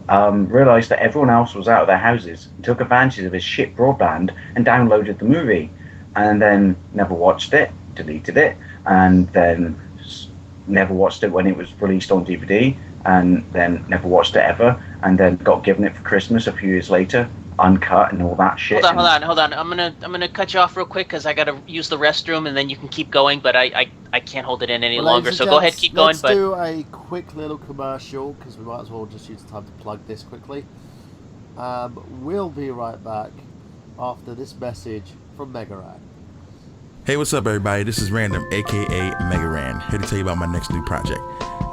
realised that everyone else was out of their houses, took advantage of his shit broadband and downloaded the movie, and then never watched it, deleted it, and then never watched it when it was released on DVD, and then never watched it ever, and then got given it for Christmas a few years later, uncut and all that shit. Hold on. I'm gonna cut you off real quick because I gotta use the restroom, and then you can keep going. But I can't hold it in any longer. So go ahead, keep going. Let's do a quick little commercial because we might as well just use the time to plug this quickly. We'll be right back after this message from Megaran. Hey, what's up, everybody? This is Random, aka Megaran, here to tell you about my next new project.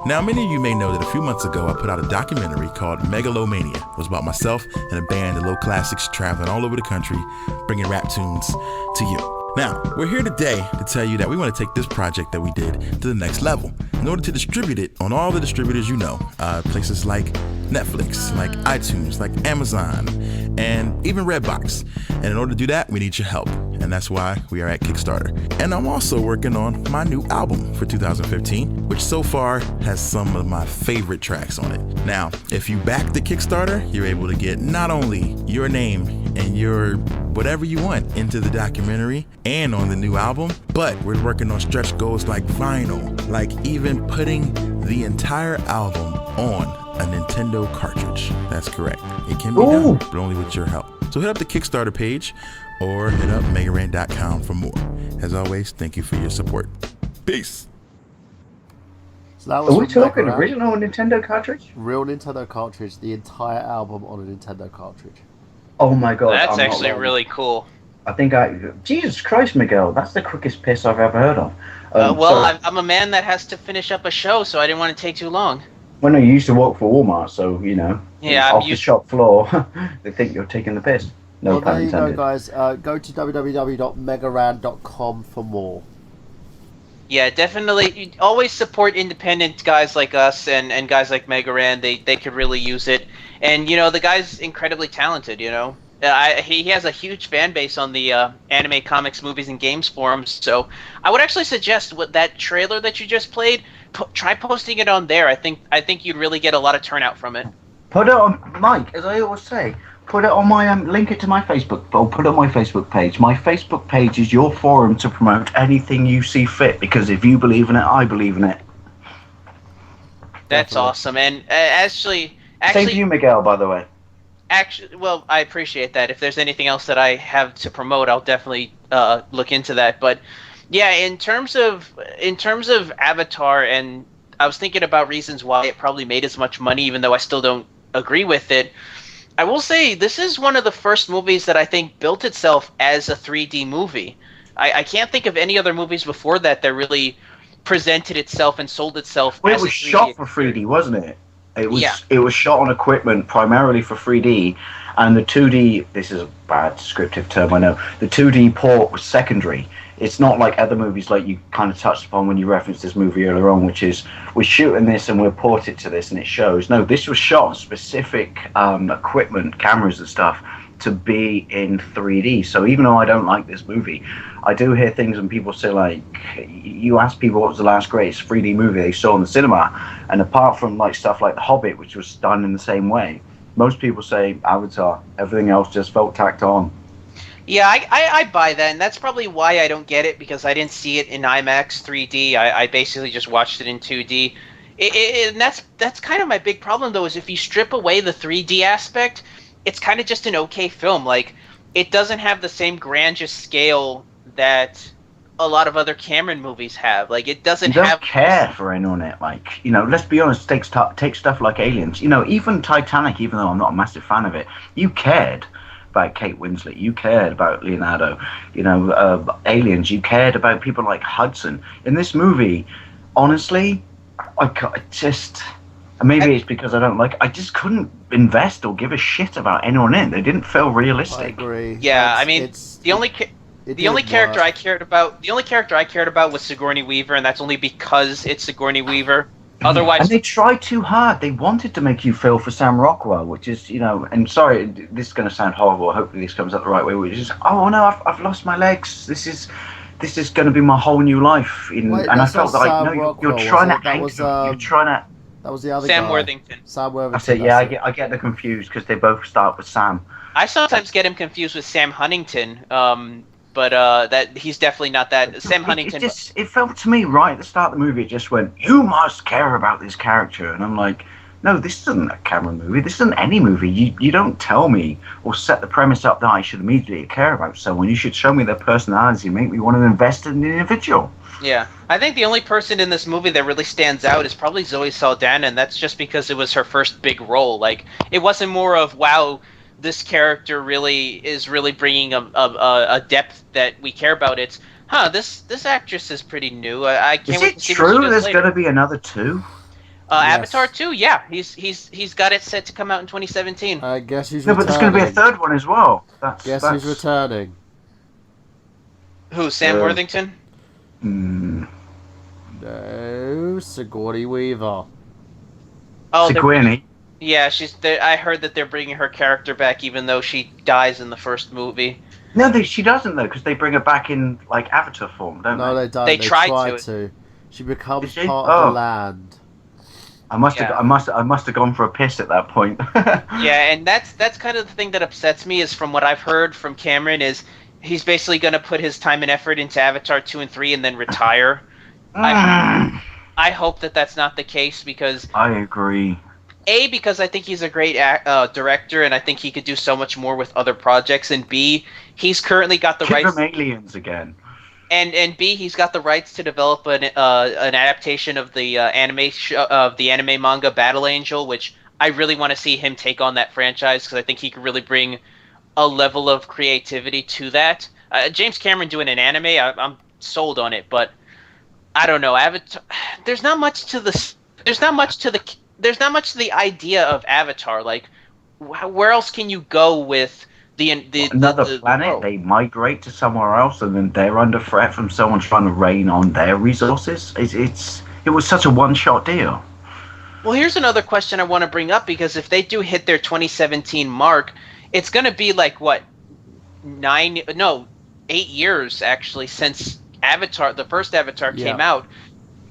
Now, many of you may know that a few months ago I put out a documentary called Megalomania. It was about myself and a band of low classics traveling all over the country, bringing rap tunes to you. Now, we're here today to tell you that we want to take this project that we did to the next level in order to distribute it on all the distributors you know, places like Netflix, like iTunes, like Amazon, and even Redbox. And in order to do that, we need your help. And that's why we are at Kickstarter. And I'm also working on my new album for 2015, which so far has some of my favorite tracks on it. Now, if you back the Kickstarter, you're able to get not only your name and your whatever you want into the documentary and on the new album, but we're working on stretch goals like vinyl, like even putting the entire album on a Nintendo cartridge. That's correct. It can be done, but only with your help. So hit up the Kickstarter page or hit up Megaran.com for more. As always, thank you for your support. Peace. So that was Are we talking Megaran. original Nintendo cartridge? Real Nintendo cartridge, the entire album on a Nintendo cartridge. Oh my god. That's I'm not actually lying. really cool. I think Jesus Christ, Miguel, that's the quickest piss I've ever heard of. I'm a man that has to finish up a show, so I didn't want to take too long. Well, no, you used to work for Walmart, so, you know, Yeah, I'm off the used- shop floor, they think you're taking the piss. No Well, pun there you go, intended. guys. Go to www.megaran.com for more. Yeah, definitely. You always support independent guys like us and guys like Megaran. They could really use it. And, you know, the guy's incredibly talented, you know. He has a huge fan base on the anime, comics, movies, and games forums. So I would actually suggest that trailer that you just played, try posting it on there. I think you'd really get a lot of turnout from it. Put it on, Mike, as I always say, put it on my, link it to my Facebook, or put it on my Facebook page. My Facebook page is your forum to promote anything you see fit, because if you believe in it, I believe in it. That's Definitely. awesome. And actually, Same for you, Miguel, by the way. well, I appreciate that. If there's anything else that I have to promote, I'll definitely look into that. But yeah, in terms of Avatar, and I was thinking about reasons why it probably made as much money, even though I still don't agree with it. I will say this is one of the first movies that I think built itself as a 3D movie. I can't think of any other movies before that really presented itself and sold itself. Well, as it was a 3D shot for 3D, wasn't it? It was. Yeah. It was shot on equipment primarily for 3D, and the 2D. This is a bad descriptive term, I know. The 2D port was secondary. It's not like other movies, like you kind of touched upon when you referenced this movie earlier on, which is we're shooting this and we'll port it to this and it shows. No, this was shot on specific equipment, cameras and stuff, to be in 3D. So even though I don't like this movie, I do hear things when people say, like, you ask people what was the last greatest 3D movie they saw in the cinema, and apart from like stuff like The Hobbit, which was done in the same way, most people say Avatar. Everything else just felt tacked on. Yeah, I buy that, and that's probably why I don't get it, because I didn't see it in IMAX 3D. I basically just watched it in 2D. And that's kind of my big problem, though, is if you strip away the 3D aspect, it's kind of just an okay film. Like, it doesn't have the same grandiose scale that a lot of other Cameron movies have. Like, it doesn't You don't have... care for anyone on it. Like, you know, let's be honest, take stuff like Aliens. You know, even Titanic, even though I'm not a massive fan of it, you cared about Kate Winslet, you cared about Leonardo. You know, Aliens, you cared about people like Hudson. In this movie, honestly, And maybe it's because I don't I just couldn't invest or give a shit about anyone in. They didn't feel realistic. I agree. Yeah, I mean, the only character I cared about was Sigourney Weaver, and that's only because it's Sigourney Weaver. Otherwise, and they tried too hard. They wanted to make you feel for Sam Rockwell, which is, and sorry, this is going to sound horrible. Hopefully this comes out the right way. Which is, oh no, I've lost my legs. This is going to be my whole new life. And I felt like, no, you're trying to anchor. You're trying to. That was the other Sam guy. Worthington. Sam Worthington. I said, yeah, I get them confused because they both start with Sam. I sometimes get him confused with Sam Huntington. But that he's definitely not that. Sam Huntington. It felt to me right at the start of the movie. It just went, you must care about this character, and I'm like, no, this isn't a Cameron movie. This isn't any movie. You don't tell me or set the premise up that I should immediately care about someone. You should show me their personality and make me want to invest in the individual. Yeah, I think the only person in this movie that really stands out is probably Zoe Saldana, and that's just because it was her first big role. Like, it wasn't more of, wow, this character is really bringing a depth that we care about. It's, this actress is pretty new. I can't wait to see what she does later. Is it true there's going to be another 2? Yes. Avatar 2, yeah. He's got it set to come out in 2017. I guess he's returning. No, but there's going to be a third one as well. Guess he's returning. Who, Sam Worthington? No, Sigourney Weaver. Oh, Sigourney? Yeah, I heard that they're bringing her character back even though she dies in the first movie. No, she doesn't though, because they bring her back in like Avatar form, don't they? No, they don't. They tried to. She becomes part of the land. I must have gone for a piss at that point. Yeah, and that's kind of the thing that upsets me is from what I've heard from Cameron is he's basically going to put his time and effort into Avatar 2 and 3 and then retire. I hope that that's not the case because I agree. A, because I think he's a great director and I think he could do so much more with other projects, and B, he's currently got the rights. From Aliens again. And B, he's got the rights to develop an adaptation of the anime manga Battle Angel, which I really want to see him take on that franchise because I think he could really bring a level of creativity to that. James Cameron doing an anime, I'm sold on it, but I don't know. Avatar. There's not much to the idea of Avatar. Like, where else can you go with another planet? They migrate to somewhere else, and then they're under threat from someone trying to rain on their resources. It was such a one-shot deal. Well, here's another question I want to bring up because if they do hit their 2017 mark, it's going to be like what 8 years actually since Avatar, the first Avatar came out.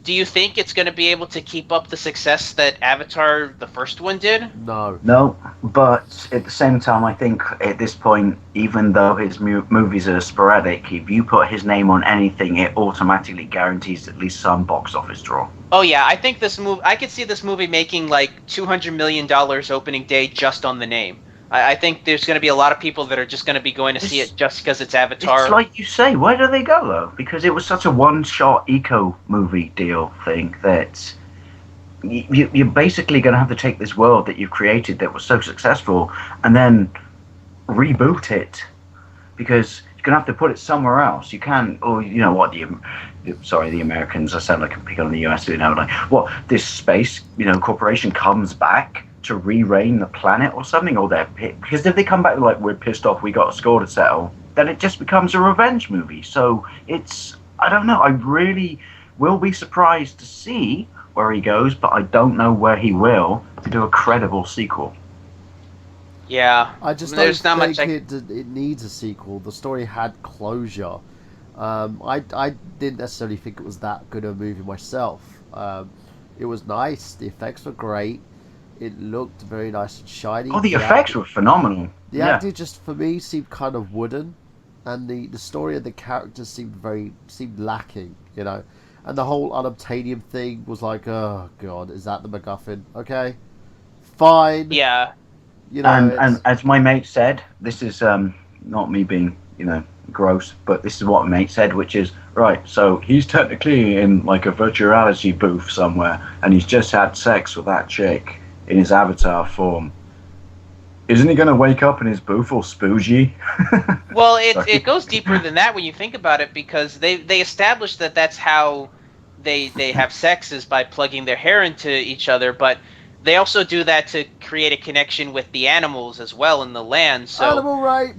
Do you think it's going to be able to keep up the success that Avatar, the first one, did? No, but at the same time, I think at this point, even though his movies are sporadic, if you put his name on anything, it automatically guarantees at least some box office draw. Oh yeah, I think I could see this movie making like $200 million opening day just on the name. I think there's going to be a lot of people that are just going to be going to see it just because it's Avatar. It's like you say, where do they go though? Because it was such a one-shot eco-movie deal thing that you're basically going to have to take this world that you've created that was so successful and then reboot it because you're going to have to put it somewhere else. You can't, or you know what, the Americans, I sound like I'm picking on the US, this space, corporation comes back to re-rain the planet or something, or because if they come back like we're pissed off, we got a score to settle, then it just becomes a revenge movie. So I don't know. I really will be surprised to see where he goes, but I don't know where he will to do a credible sequel. Yeah, I just don't think it needs a sequel. The story had closure. I didn't necessarily think it was that good a movie myself. It was nice. The effects were great. It looked very nice and shiny. Oh, the effects were phenomenal. The acting just, for me, seemed kind of wooden. And the story of the characters seemed lacking, And the whole unobtainium thing was like, oh, God, is that the MacGuffin? Okay, fine. Yeah. And as my mate said, this is not me being, gross, but this is what my mate said, which is, right, so he's technically in like a virtual reality booth somewhere, and he's just had sex with that chick in his avatar form. Isn't he going to wake up in his booth all spoogy? Well, it goes deeper than that when you think about it, because they established that that's how they have sex, is by plugging their hair into each other, but they also do that to create a connection with the animals as well in the land. So Animal rape.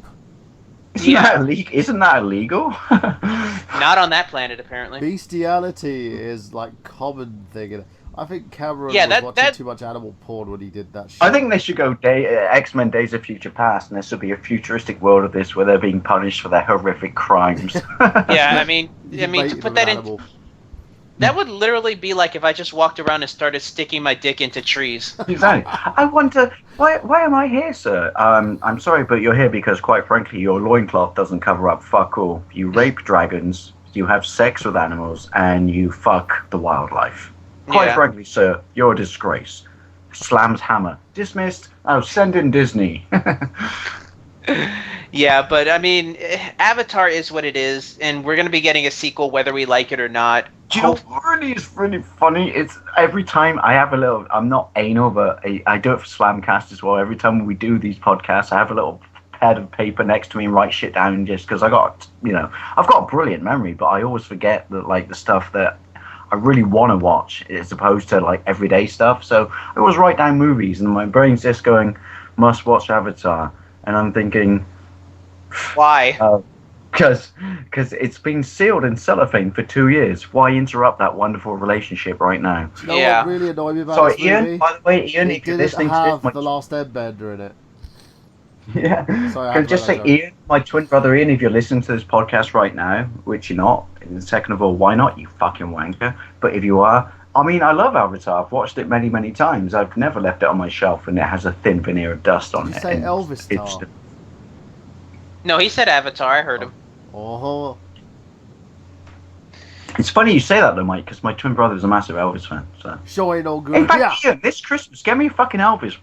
Isn't that illegal? not on that planet apparently. Bestiality is like common thing. I think Cameron was watching too much animal porn when he did that shit. I think they should go X-Men Days of Future Past, and this will be a futuristic world of this where they're being punished for their horrific crimes. Yeah, I mean to put that in, that would literally be like if I just walked around and started sticking my dick into trees. Exactly. I wonder why am I here, sir? I'm sorry, but you're here because, quite frankly, your loincloth doesn't cover up fuck all. You rape dragons, you have sex with animals, and you fuck the wildlife. Quite frankly, sir, you're a disgrace. Slams hammer. Dismissed. Oh, send in Disney. Yeah, but I mean, Avatar is what it is, and we're going to be getting a sequel whether we like it or not. Do you know what really is really funny? It's every time I have a little, I'm not anal, but I do it for Slamcast as well. Every time we do these podcasts, I have a little pad of paper next to me and write shit down just because I've got a brilliant memory, but I always forget that, like, the stuff that I really want to watch as opposed to like everyday stuff. So I always write down movies and my brain's just going, must watch Avatar. And I'm thinking, why? Because it's been sealed in cellophane for 2 years. Why interrupt that wonderful relationship right now? You know what really annoyed me about this movie? Ian, by the way, Ian, if you're listening to this, The Last Airbender in it. Yeah. Sorry, Can I just say, Ian, my twin brother Ian, if you're listening to this podcast right now, which you're not, and second of all, why not, you fucking wanker? But if you are, I mean, I love Avatar. I've watched it many, many times. I've never left it on my shelf, and it has a thin veneer of dust on it. Did you say Elvis Star? No, he said Avatar. I heard him. Oh. It's funny you say that, though, Mike, because my twin brother is a massive Elvis fan. So. Sure ain't all good. In fact, Ian, this Christmas, get me a fucking Elvis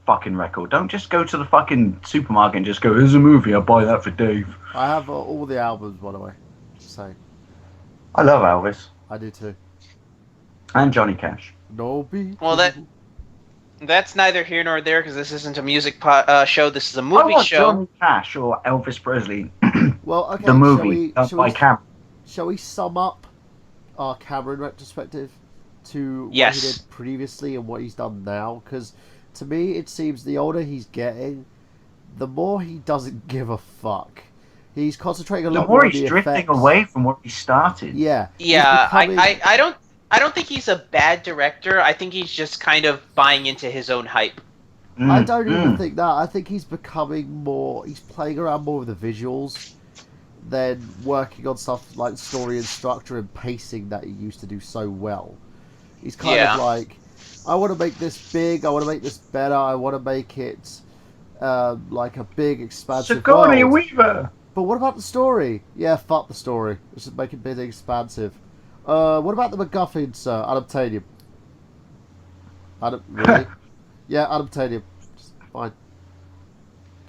fucking record. Don't just go to the fucking supermarket and just go, here's a movie, I'll buy that for Dave. I have all the albums, by the way. Just saying. I love Elvis. I do too. And Johnny Cash. No beat. Well, that's neither here nor there because this isn't a music show. This is a movie show. Johnny Cash or Elvis Presley. Well, okay. The movie by Cameron. Shall we sum up our Cameron retrospective to what he did previously and what he's done now? Because to me, it seems the older he's getting, the more he doesn't give a fuck. He's concentrating a lot more on the effects. The more he's drifting away from where he started. Yeah. Yeah, I don't think he's a bad director. I think he's just kind of buying into his own hype. I don't even think that. I think he's becoming more... He's playing around more with the visuals than working on stuff like story and structure and pacing that he used to do so well. He's kind of like, I want to make this big, I want to make this better, I want to make it like a big, expansive Sigourney world. Weaver! But what about the story? Yeah, fuck the story. Let's just make it big and expansive. What about the MacGuffin, sir? Adaptanium. Really? Yeah, Adaptanium. Fine.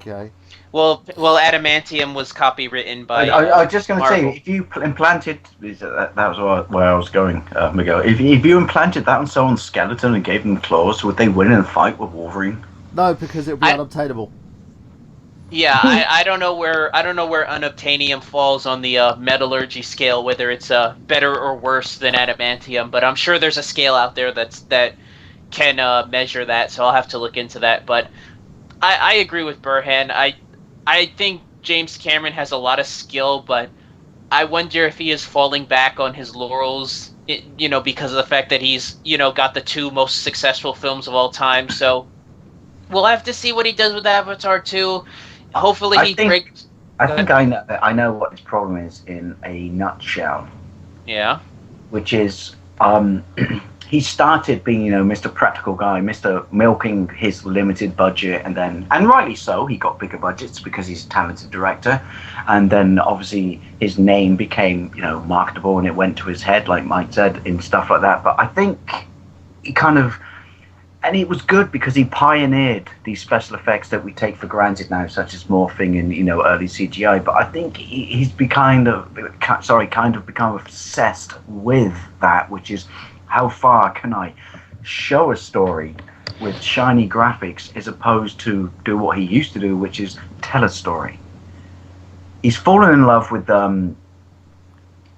Okay. Well, Adamantium was copywritten by. I was just going to say, if you implanted, that was where I was going, Miguel. If you implanted that on someone's skeleton and gave them claws, would they win in a fight with Wolverine? No, because it would be unobtainable. Yeah, I don't know where unobtainium falls on the metallurgy scale, whether it's better or worse than adamantium. But I'm sure there's a scale out there that can measure that. So I'll have to look into that. But I agree with Burhan. I think James Cameron has a lot of skill, but I wonder if he is falling back on his laurels, because of the fact that he's, got the 2 most successful films of all time. So we'll have to see what he does with Avatar 2. Hopefully he breaks... I think I know what his problem is in a nutshell. Yeah. Which is, he started being, Mr. Practical Guy, Mr. milking his limited budget, and rightly so, he got bigger budgets because he's a talented director, and then obviously his name became, marketable, and it went to his head, like Mike said, and stuff like that. But I think he kind of... And it was good because he pioneered these special effects that we take for granted now, such as morphing and early CGI. But I think he's kind of become obsessed with that, which is how far can I show a story with shiny graphics as opposed to do what he used to do, which is tell a story. He's fallen in love with the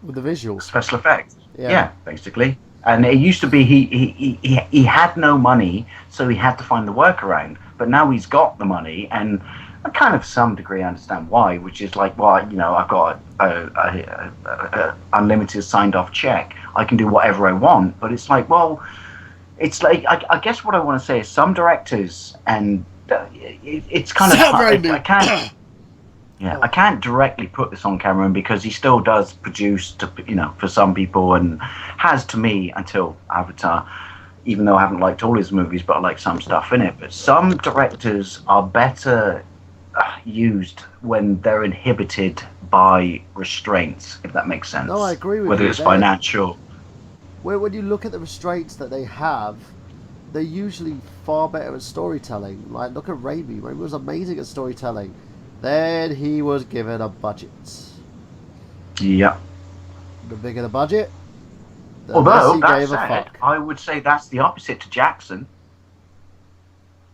visuals, special effects. Yeah, basically. And it used to be he had no money, so he had to find the workaround. But now he's got the money, and I kind of some degree understand why, which is like, well, you know, I've got a unlimited signed off check. I can do whatever I want. But it's like, well, it's like, I guess what I want to say is some directors, and it's kind of hard. I can't. Yeah, I can't directly put this on Cameron because he still does produce, to, you know, for some people, and has to me until Avatar, even though I haven't liked all his movies, but I like some stuff in it. But some directors are better used when they're inhibited by restraints, if that makes sense. No, I agree with you. Whether it's financial. When you look at the restraints that they have, they're usually far better at storytelling. Like, look at Raimi. Raimi was amazing at storytelling. Then he was given a budget. Yeah. The bigger the budget, the Although, less he that gave a said, fuck. I would say that's the opposite to Jackson.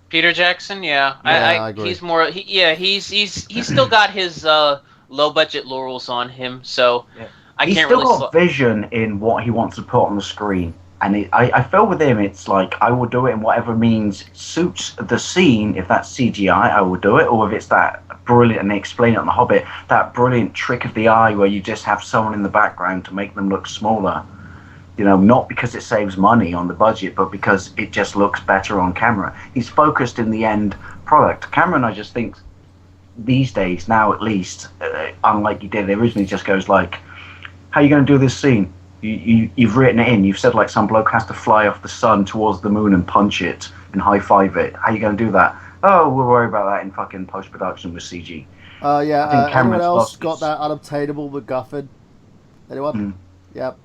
Peter Jackson, yeah, I agree. He's more. He's still got his low budget laurels on him, so Yeah. I He's can't still really. got vision in what he wants to put on the screen. And I feel with him, it's like, I will do it in whatever means suits the scene. If that's CGI, I will do it. Or if it's that brilliant, and they explain it on The Hobbit, that brilliant trick of the eye where you just have someone in the background to make them look smaller. You know, not because it saves money on the budget, but because it just looks better on camera. He's focused in the end product. Cameron, I just think, these days, now at least, unlike he did originally, just goes like, how are you going to do this scene? You've written it in. You've said like some bloke has to fly off the sun towards the moon and punch it and high five it. How are you going to do that? Oh, we'll worry about that in fucking post production with CG. Yeah. Anyone else got that unobtainable MacGuffin? Anyone? Yep.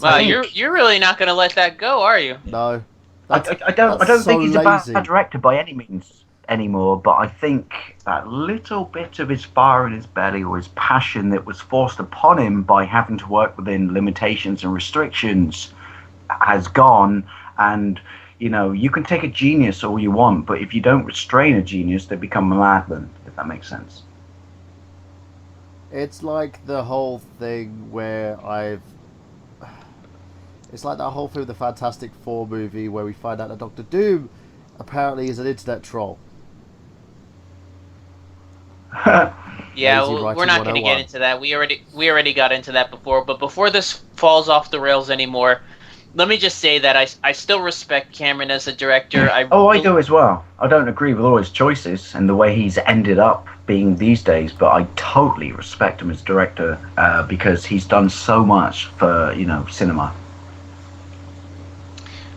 Wow, you're really not going to let that go, are you? No. I don't so think he's a lazy. bad director by any means anymore, but I think that little bit of his fire in his belly, or his passion that was forced upon him by having to work within limitations and restrictions, has gone. And you know, you can take a genius all you want, but if you don't restrain a genius, they become a madman, if that makes sense. It's like the whole thing where it's like that whole thing with the Fantastic Four movie where we find out that Doctor Doom apparently is an internet troll. Yeah, we're not going to get into that. We already got into that before. But before this falls off the rails anymore, let me just say that I still respect Cameron as a director. I do as well. I don't agree with all his choices and the way he's ended up being these days, but I totally respect him as director because he's done so much for, you know, cinema.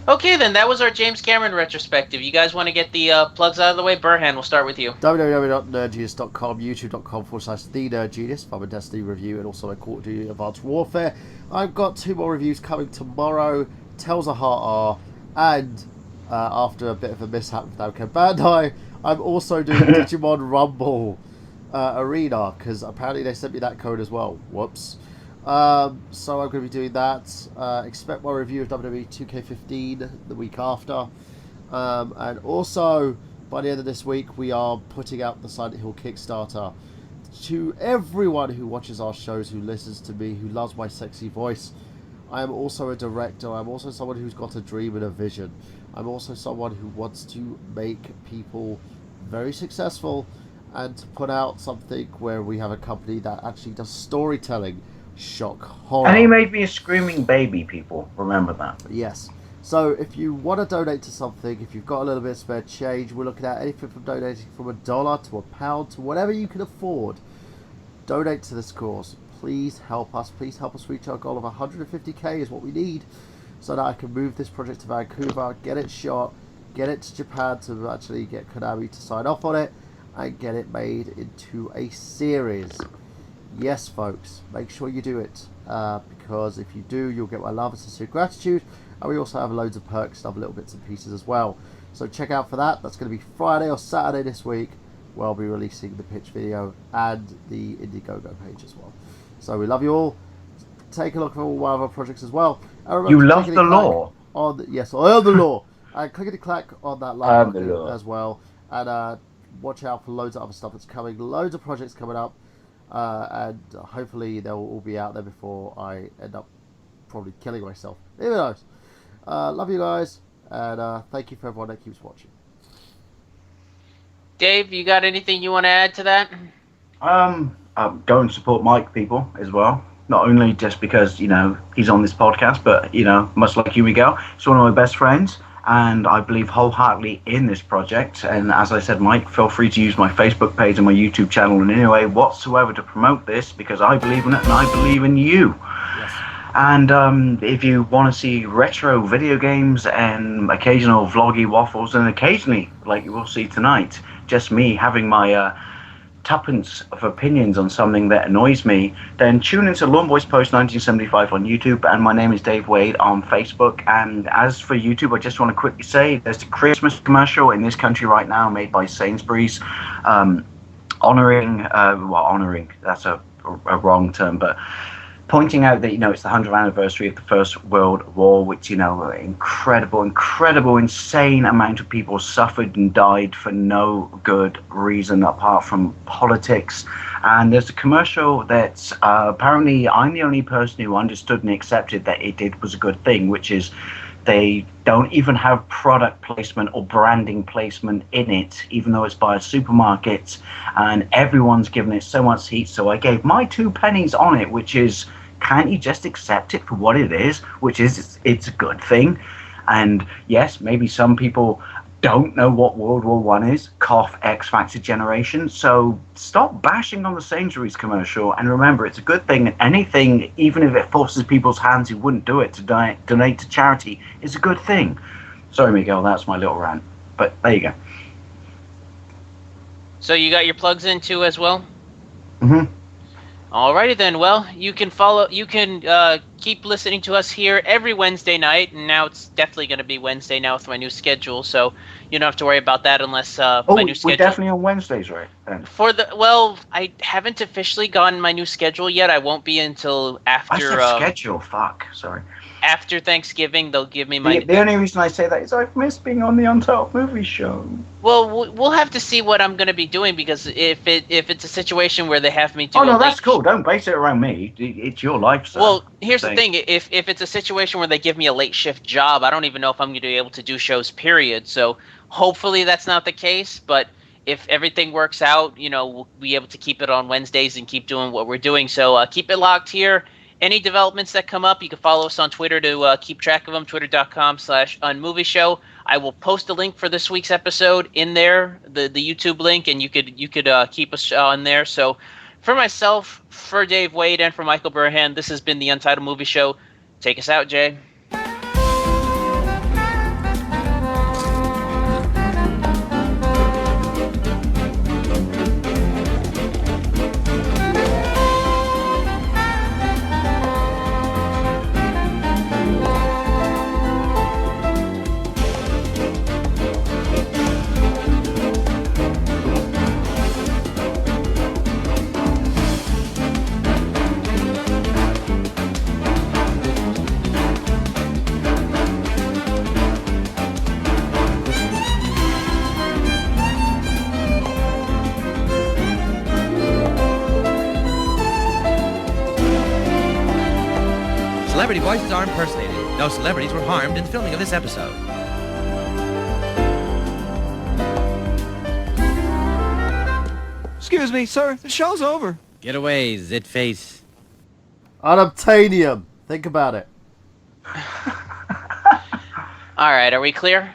Okay, then that was our James Cameron retrospective. You guys want to get the plugs out of the way? Burhan, we'll start with you. www.nerdgenius.com, youtube.com/TheNerdGenius, Fun and Destiny review, and also a Call of Duty Advanced Warfare. I've got 2 more reviews coming tomorrow, Tales of Heart R, and after a bit of a mishap with Namco Bandai, I'm also doing Digimon Rumble Arena, because apparently they sent me that code as well. Whoops. So I'm going to be doing that. Expect my review of WWE 2K15 the week after. And also, by the end of this week, we are putting out the Silent Hill Kickstarter. To everyone who watches our shows, who listens to me, who loves my sexy voice, I am also a director. I'm also someone who's got a dream and a vision. I'm also someone who wants to make people very successful and to put out something where we have a company that actually does storytelling. Shock horror. And he made me a screaming baby, people. Remember that. Yes. So if you want to donate to something, if you've got a little bit of spare change, we're looking at anything from donating from $1 to £1 to whatever you can afford. Donate to this cause. Please help us. Please help us reach our goal of 150k is what we need, so that I can move this project to Vancouver, get it shot, get it to Japan to actually get Konami to sign off on it, and get it made into a series. Yes, folks, make sure you do it, because if you do, you'll get my love and sincere gratitude, and we also have loads of perks and other little bits and pieces as well. So check out for that. That's going to be Friday or Saturday this week, where I'll be releasing the pitch video and the Indiegogo page as well. So we love you all. Take a look at all my other projects as well. You love the law. Yes, I am the law. And clickety-clack on that like button as well. And watch out for loads of other stuff that's coming. Loads of projects coming up. And hopefully they'll all be out there before I end up probably killing myself. Who knows? Love you guys, and thank you for everyone that keeps watching. Dave, you got anything you want to add to that? Go and support Mike, people, as well. Not only just because, you know, he's on this podcast, but, you know, much like you, Miguel, he's one of my best friends, and I believe wholeheartedly in this project. And as I said, Mike, feel free to use my Facebook page and my YouTube channel in any way whatsoever to promote this, because I believe in it and I believe in you. Yes. And if you want to see retro video games and occasional vloggy waffles, and occasionally, like you will see tonight, just me having my tuppence of opinions on something that annoys me, then tune into Lawn Boys Post 1975 on YouTube, and my name is Dave Wade on Facebook. And as for YouTube, I just want to quickly say there's a Christmas commercial in this country right now made by Sainsbury's, honoring, that's a wrong term, but pointing out that, you know, it's the 100th anniversary of the First World War, which, you know, incredible, insane amount of people suffered and died for no good reason apart from politics. And there's a commercial that apparently I'm the only person who understood and accepted that it did was a good thing, which is they don't even have product placement or branding placement in it, even though it's by a supermarket, and everyone's given it so much heat. So I gave my 2 pennies on it, which is, can't you just accept it for what it is, which is it's a good thing. And yes, maybe some people don't know what World War I is, cough X Factor generation. So stop bashing on the Sainsbury's commercial, and remember, it's a good thing. Anything, even if it forces people's hands who wouldn't do it to donate to charity, is a good thing. Sorry, Miguel, that's my little rant, but there you go. So you got your plugs in too as well? Mm-hmm. Alrighty then. Well, you can keep listening to us here every Wednesday night, and now it's definitely going to be Wednesday now with my new schedule, so you don't have to worry about that unless my new schedule. We're definitely on Wednesdays, right? Then. I haven't officially gotten my new schedule yet. I won't be until after. I said schedule. Fuck. Sorry. After Thanksgiving, they'll give me my. The only reason I say that is I've missed being on the Untitled Movie Show. Well, we'll have to see what I'm going to be doing, because if it's a situation where they have me do. Oh no, that's cool. Don't base it around me. It's your life, sir. Well, here's the thing: if it's a situation where they give me a late shift job, I don't even know if I'm going to be able to do shows. Period. So hopefully that's not the case. But if everything works out, you know, we'll be able to keep it on Wednesdays and keep doing what we're doing. So keep it locked here. Any developments that come up, you can follow us on Twitter to keep track of them, twitter.com/unmovieshow. I will post a link for this week's episode in there, the YouTube link, and you could keep us on there. So for myself, for Dave Wade, and for Michael Burhan, this has been the Untitled Movie Show. Take us out, Jay. Celebrity voices are impersonated. No celebrities were harmed in the filming of this episode. Excuse me, sir. The show's over. Get away, zit-face. Unobtainium. Think about it. All right, are we clear?